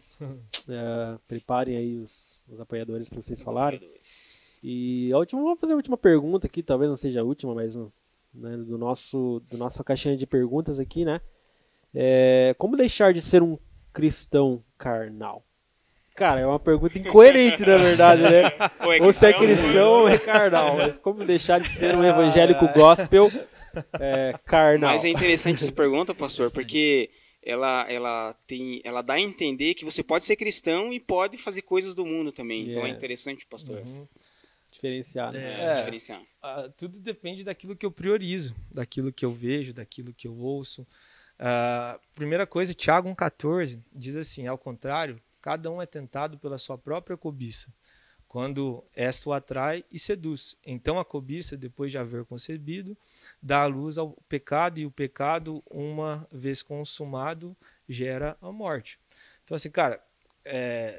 Preparem aí os apoiadores para vocês falarem. E vamos fazer a última pergunta aqui, talvez não seja a última, mas né, do nossa caixinha de perguntas aqui, né? Como deixar de ser um cristão carnal? Cara, é uma pergunta incoerente, na verdade, né? Ou se é cristão ou é carnal, mas como deixar de ser um evangélico gospel carnal? Mas é interessante essa pergunta, pastor, porque ela dá a entender que você pode ser cristão e pode fazer coisas do mundo também. Então é interessante, pastor. Diferenciar. Diferenciar. Tudo depende daquilo que eu priorizo, daquilo que eu vejo, daquilo que eu ouço. Primeira coisa, Tiago 1,14 diz assim: ao contrário, cada um é tentado pela sua própria cobiça, quando esta o atrai e seduz. Então a cobiça, depois de haver concebido, dá à luz ao pecado, e o pecado, uma vez consumado, gera a morte. Então assim, cara,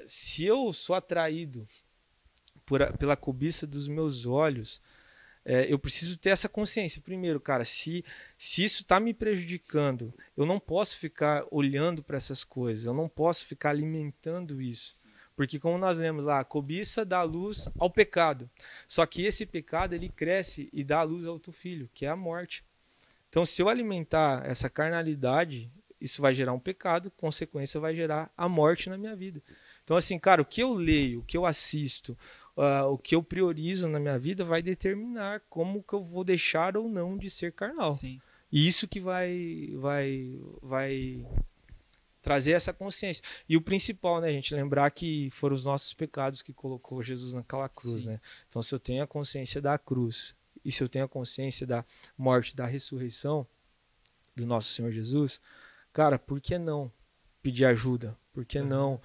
se eu sou atraído pela cobiça dos meus olhos, eu preciso ter essa consciência. Primeiro, cara, se isso está me prejudicando, eu não posso ficar olhando para essas coisas, eu não posso ficar alimentando isso. Porque como nós lemos lá, a cobiça dá luz ao pecado. Só que esse pecado, ele cresce e dá luz ao outro filho, que é a morte. Então, se eu alimentar essa carnalidade, isso vai gerar um pecado, consequência vai gerar a morte na minha vida. Então, assim, cara, o que eu leio, o que eu assisto, o que eu priorizo na minha vida vai determinar como que eu vou deixar ou não de ser carnal. Sim. E isso que vai trazer essa consciência. E o principal, né, gente, lembrar que foram os nossos pecados que colocou Jesus naquela cruz, né? Então, se eu tenho a consciência da cruz e se eu tenho a consciência da morte, da ressurreição do nosso Senhor Jesus, cara, por que não pedir ajuda? Por que não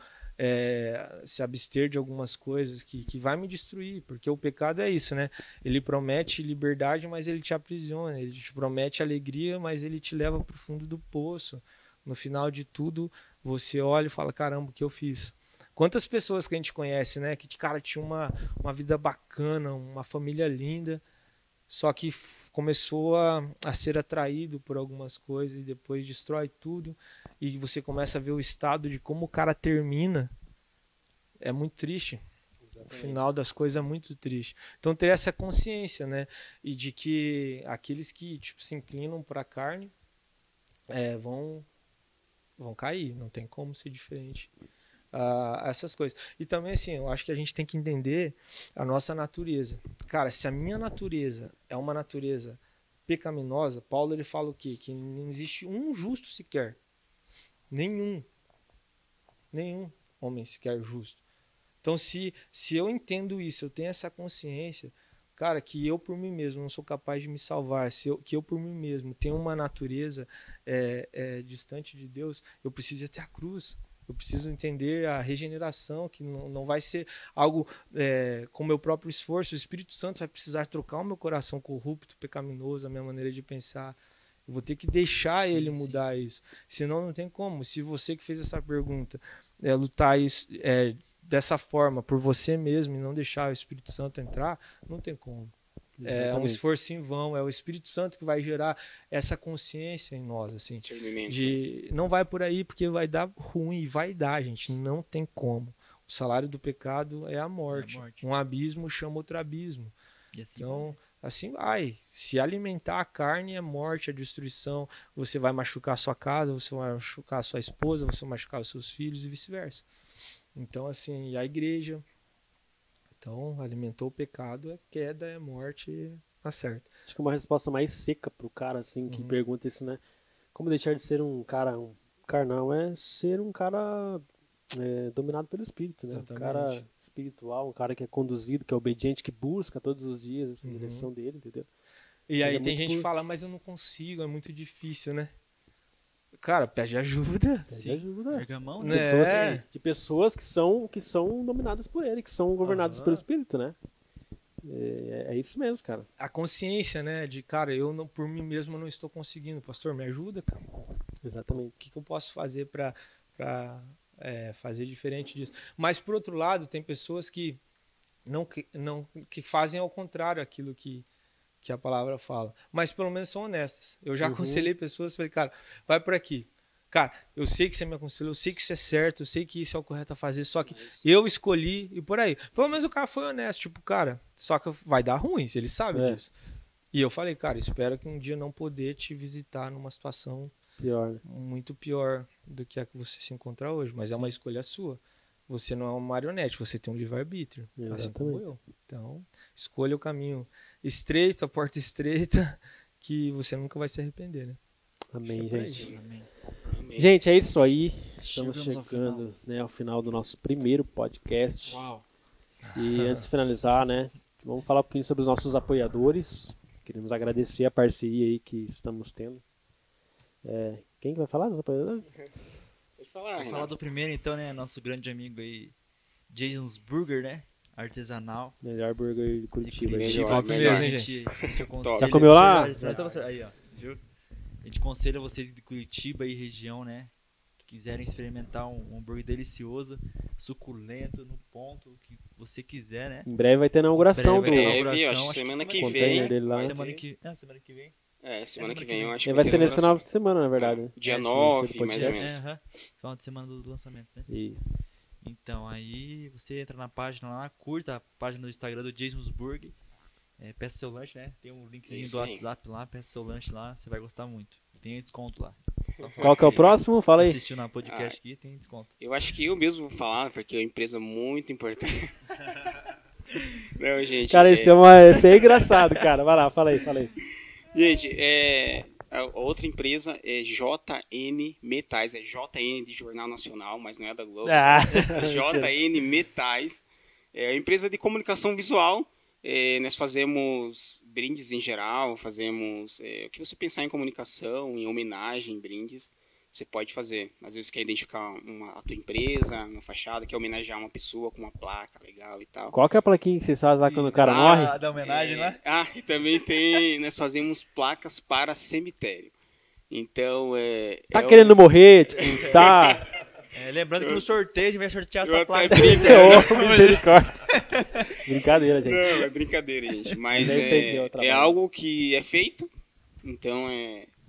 se abster de algumas coisas que vai me destruir, porque o pecado é isso, né? Ele promete liberdade, mas ele te aprisiona, ele te promete alegria, mas ele te leva para o fundo do poço. No final de tudo, você olha e fala, caramba, o que eu fiz? Quantas pessoas que a gente conhece, né? Que, cara, tinha uma vida bacana, uma família linda, só que começou a ser atraído por algumas coisas e depois destrói tudo. E você começa a ver o estado de como o cara termina. É muito triste. Exatamente. O final das coisas é muito triste. Então ter essa consciência, né? E de que aqueles que tipo, se inclinam para a carne vão cair. Não tem como ser diferente. Essas coisas. E também, assim, eu acho que a gente tem que entender a nossa natureza. Cara, se a minha natureza é uma natureza pecaminosa, Paulo ele fala o quê? Que não existe um justo sequer. Nenhum homem sequer justo. Então, se eu entendo isso, eu tenho essa consciência, cara, que eu por mim mesmo não sou capaz de me salvar, que eu por mim mesmo tenho uma natureza distante de Deus, eu preciso ir até a cruz. Eu preciso entender a regeneração, que não vai ser algo com o meu próprio esforço. O Espírito Santo vai precisar trocar o meu coração corrupto, pecaminoso, a minha maneira de pensar. Eu vou ter que deixar ele mudar isso. Senão não tem como. Se você que fez essa pergunta lutar isso, dessa forma por você mesmo e não deixar o Espírito Santo entrar, não tem como. Exatamente. É um esforço em vão, é o Espírito Santo que vai gerar essa consciência em nós, assim, não vai por aí porque vai dar ruim, vai dar, gente, não tem como. O salário do pecado é a morte. Um abismo chama outro abismo. Assim então, assim vai. Se alimentar a carne é morte, é destruição. Você vai machucar a sua casa, você vai machucar a sua esposa, você vai machucar os seus filhos e vice-versa. Então, assim, e a igreja... Então, alimentou o pecado, é queda, é morte, tá certo. Acho que uma resposta mais seca pro cara, assim, que pergunta isso, né? Como deixar de ser um cara carnal é ser um cara dominado pelo Espírito, né? Exatamente. Um cara espiritual, um cara que é conduzido, que é obediente, que busca todos os dias essa direção dele, entendeu? E aí tem gente que fala, mas eu não consigo, é muito difícil, né? Cara, pede ajuda. Pede ajuda. Pega a mão, né? De pessoas que são dominadas por ele, que são governadas pelo Espírito, né? É isso mesmo, cara. A consciência, né? De, cara, eu não, por mim mesmo não estou conseguindo. Pastor, me ajuda, cara. Exatamente. O que eu posso fazer para fazer diferente disso? Mas, por outro lado, tem pessoas que fazem ao contrário aquilo que a palavra fala, mas pelo menos são honestas. Eu já aconselhei pessoas, falei, cara, vai por aqui. Cara, eu sei que você me aconselhou, eu sei que isso é certo, eu sei que isso é o correto a fazer, só que eu escolhi e por aí. Pelo menos o cara foi honesto, tipo, cara, só que vai dar ruim, ele sabe disso. E eu falei, cara, espero que um dia não poder te visitar numa situação pior, né? Muito pior do que a que você se encontra hoje, mas é uma escolha sua. Você não é uma marionete, você tem um livre-arbítrio, assim como eu. Então, escolha o caminho estreito, a porta estreita, que você nunca vai se arrepender, né? Amém, gente. Amém. Gente, é isso aí. Estamos chegando ao final do nosso primeiro podcast. Uau. E antes de finalizar, né, vamos falar um pouquinho sobre os nossos apoiadores. Queremos agradecer a parceria aí que estamos tendo. Quem que vai falar dos apoiadores? Pode falar, Vou falar do primeiro, então, né? Nosso grande amigo aí, Jason's Burger, né? Artesanal. Melhor burger de Curitiba. Top mesmo, hein, gente? A gente aconselha. Já comeu lá? Aí, ó. Viu? A gente aconselha vocês de Curitiba e região, né? Que quiserem experimentar um hambúrguer delicioso, suculento, no ponto que você quiser, né? Em breve vai ter a inauguração do... Semana que vem. Semana que vem. Semana que vem eu acho que vai ser nesse final de semana, na verdade. Né? Dia 9, mais ou menos. Final de semana do lançamento, né? Isso. Então, aí você entra na página lá, curta a página do Instagram do Jason's Burger. Peça seu lanche, né? Tem um linkzinho do WhatsApp lá, peça seu lanche lá, você vai gostar muito. Tem desconto lá. Qual que é o próximo? Fala aí. Assistiu na podcast aqui, tem desconto. Eu acho que eu mesmo vou falar, porque é uma empresa muito importante. Não, gente. Cara, isso é engraçado, cara. Vai lá, fala aí. Gente, a outra empresa é JN Metais, é JN de Jornal Nacional, mas não é da Globo. JN Metais, é uma empresa de comunicação visual. Nós fazemos brindes em geral, fazemos o que você pensar em comunicação, em homenagem, brindes. você pode fazer. Às vezes quer identificar a tua empresa, uma fachada, quer homenagear uma pessoa com uma placa legal e tal. Qual que é a plaquinha que vocês fazem lá quando o cara morre? Da homenagem, né? E também nós fazemos placas para cemitério. Então, Tá querendo morrer, tipo, tá... Lembrando que no sorteio a gente vai sortear essa até placa. Misericórdia. Brincadeira, gente. Não, é brincadeira, gente. Mas é isso aí que é o é trabalho. algo que é feito. Então,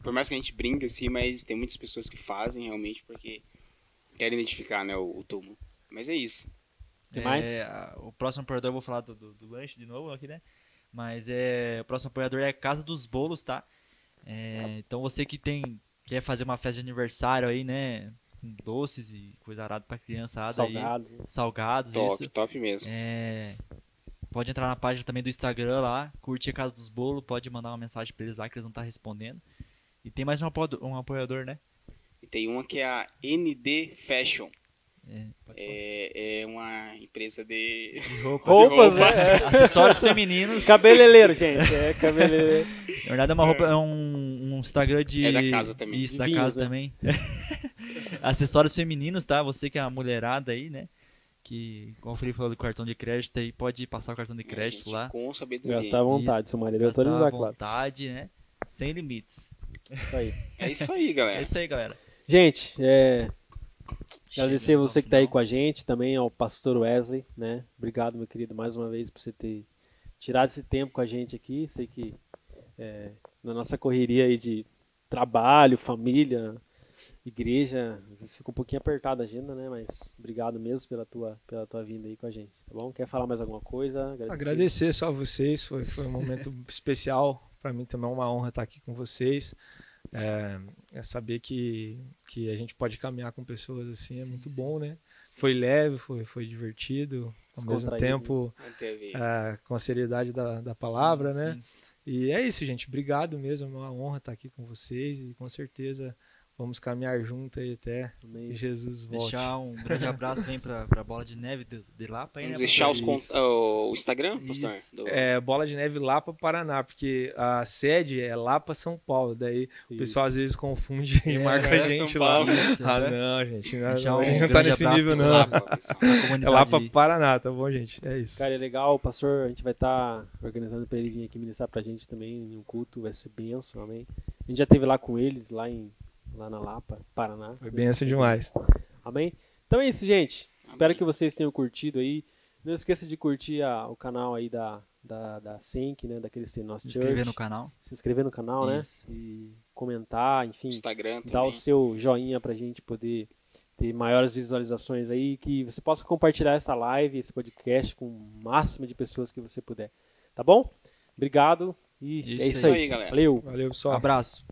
por mais que a gente brinque assim, mas tem muitas pessoas que fazem realmente porque querem identificar, né, o túmulo. Mas é isso. Tem mais? O próximo apoiador, eu vou falar do lanche de novo aqui, né? Mas o próximo apoiador é a Casa dos Bolos, tá? Então você que quer fazer uma festa de aniversário aí, né? Com doces e coisa arada pra criançada Salgados. aí. Salgados, Top, isso. top mesmo. Pode entrar na página também do Instagram lá, curtir a Casa dos Bolos, pode mandar uma mensagem pra eles lá que eles vão estar respondendo. E tem mais um apoiador, né? E tem uma que é a ND Fashion. Pode falar. É uma empresa de Roupas, né? Acessórios femininos. Cabeleireiro, gente. Cabeleireiro. Na verdade é uma roupa, é um Instagram de... É da casa também. Isso, De da vinhos, casa né? também. Acessórios femininos, tá? Você que é a mulherada aí, né? Que, como o Felipe falou do cartão de crédito aí, pode passar o cartão de crédito lá. Com sabedoria. Gastar à vontade, seu marido Gastar à autorizar, claro. vontade, né? Sem limites. Isso aí. É isso aí, galera. É isso aí, galera. Gente, agradecer Chegamos você ao que tá aí final. com a gente, também ao pastor Wesley, né? Obrigado, meu querido, mais uma vez por você ter tirado esse tempo com a gente aqui. Sei que na nossa correria aí de trabalho, família, igreja, às vezes fica um pouquinho apertada a agenda, né? Mas obrigado mesmo pela tua vinda aí com a gente, tá bom? Quer falar mais alguma coisa? Agradecer só a vocês, foi um momento especial. Para mim também é uma honra estar aqui com vocês. Saber que a gente pode caminhar com pessoas assim é muito bom, né? Foi leve, foi divertido, ao mesmo tempo com a seriedade da palavra, né? Sim. E é isso, gente. Obrigado mesmo, é uma honra estar aqui com vocês e com certeza vamos caminhar junto aí até que Jesus volte. Deixar um grande abraço também pra Bola de Neve de Lapa. Aí, Vamos né, deixar pastor? o Instagram, pastor? Isso. Bola de Neve Lapa, Paraná, porque a sede é Lapa, São Paulo. Daí o pessoal às vezes confunde e marca a gente São lá. Paulo. Isso, Ah, né? não, gente. Não, Deixar a um gente não tá grande nesse abraço nível, pra não. Lapa, Lapa, pra comunidade É Lapa, aí. Paraná, tá bom, gente? É isso. Cara, é legal, pastor, a gente vai estar organizando para ele vir aqui ministrar pra gente também em um culto, vai ser bênção, amém? A gente já esteve lá com eles, lá na Lapa, Paraná. Foi bênção demais. Amém? Então é isso, gente. Espero que vocês tenham curtido aí. Não esqueça de curtir o canal aí da Sync, né? Da Cristian Nosso Se Church. inscrever no canal. Se inscrever no canal, Isso. né? E comentar, enfim. Instagram também. Dar o seu joinha pra gente poder ter maiores visualizações aí. Que você possa compartilhar essa live, esse podcast com o máximo de pessoas que você puder. Tá bom? Obrigado. E Isso é isso aí, aí. galera. Valeu. Valeu, pessoal. Abraço.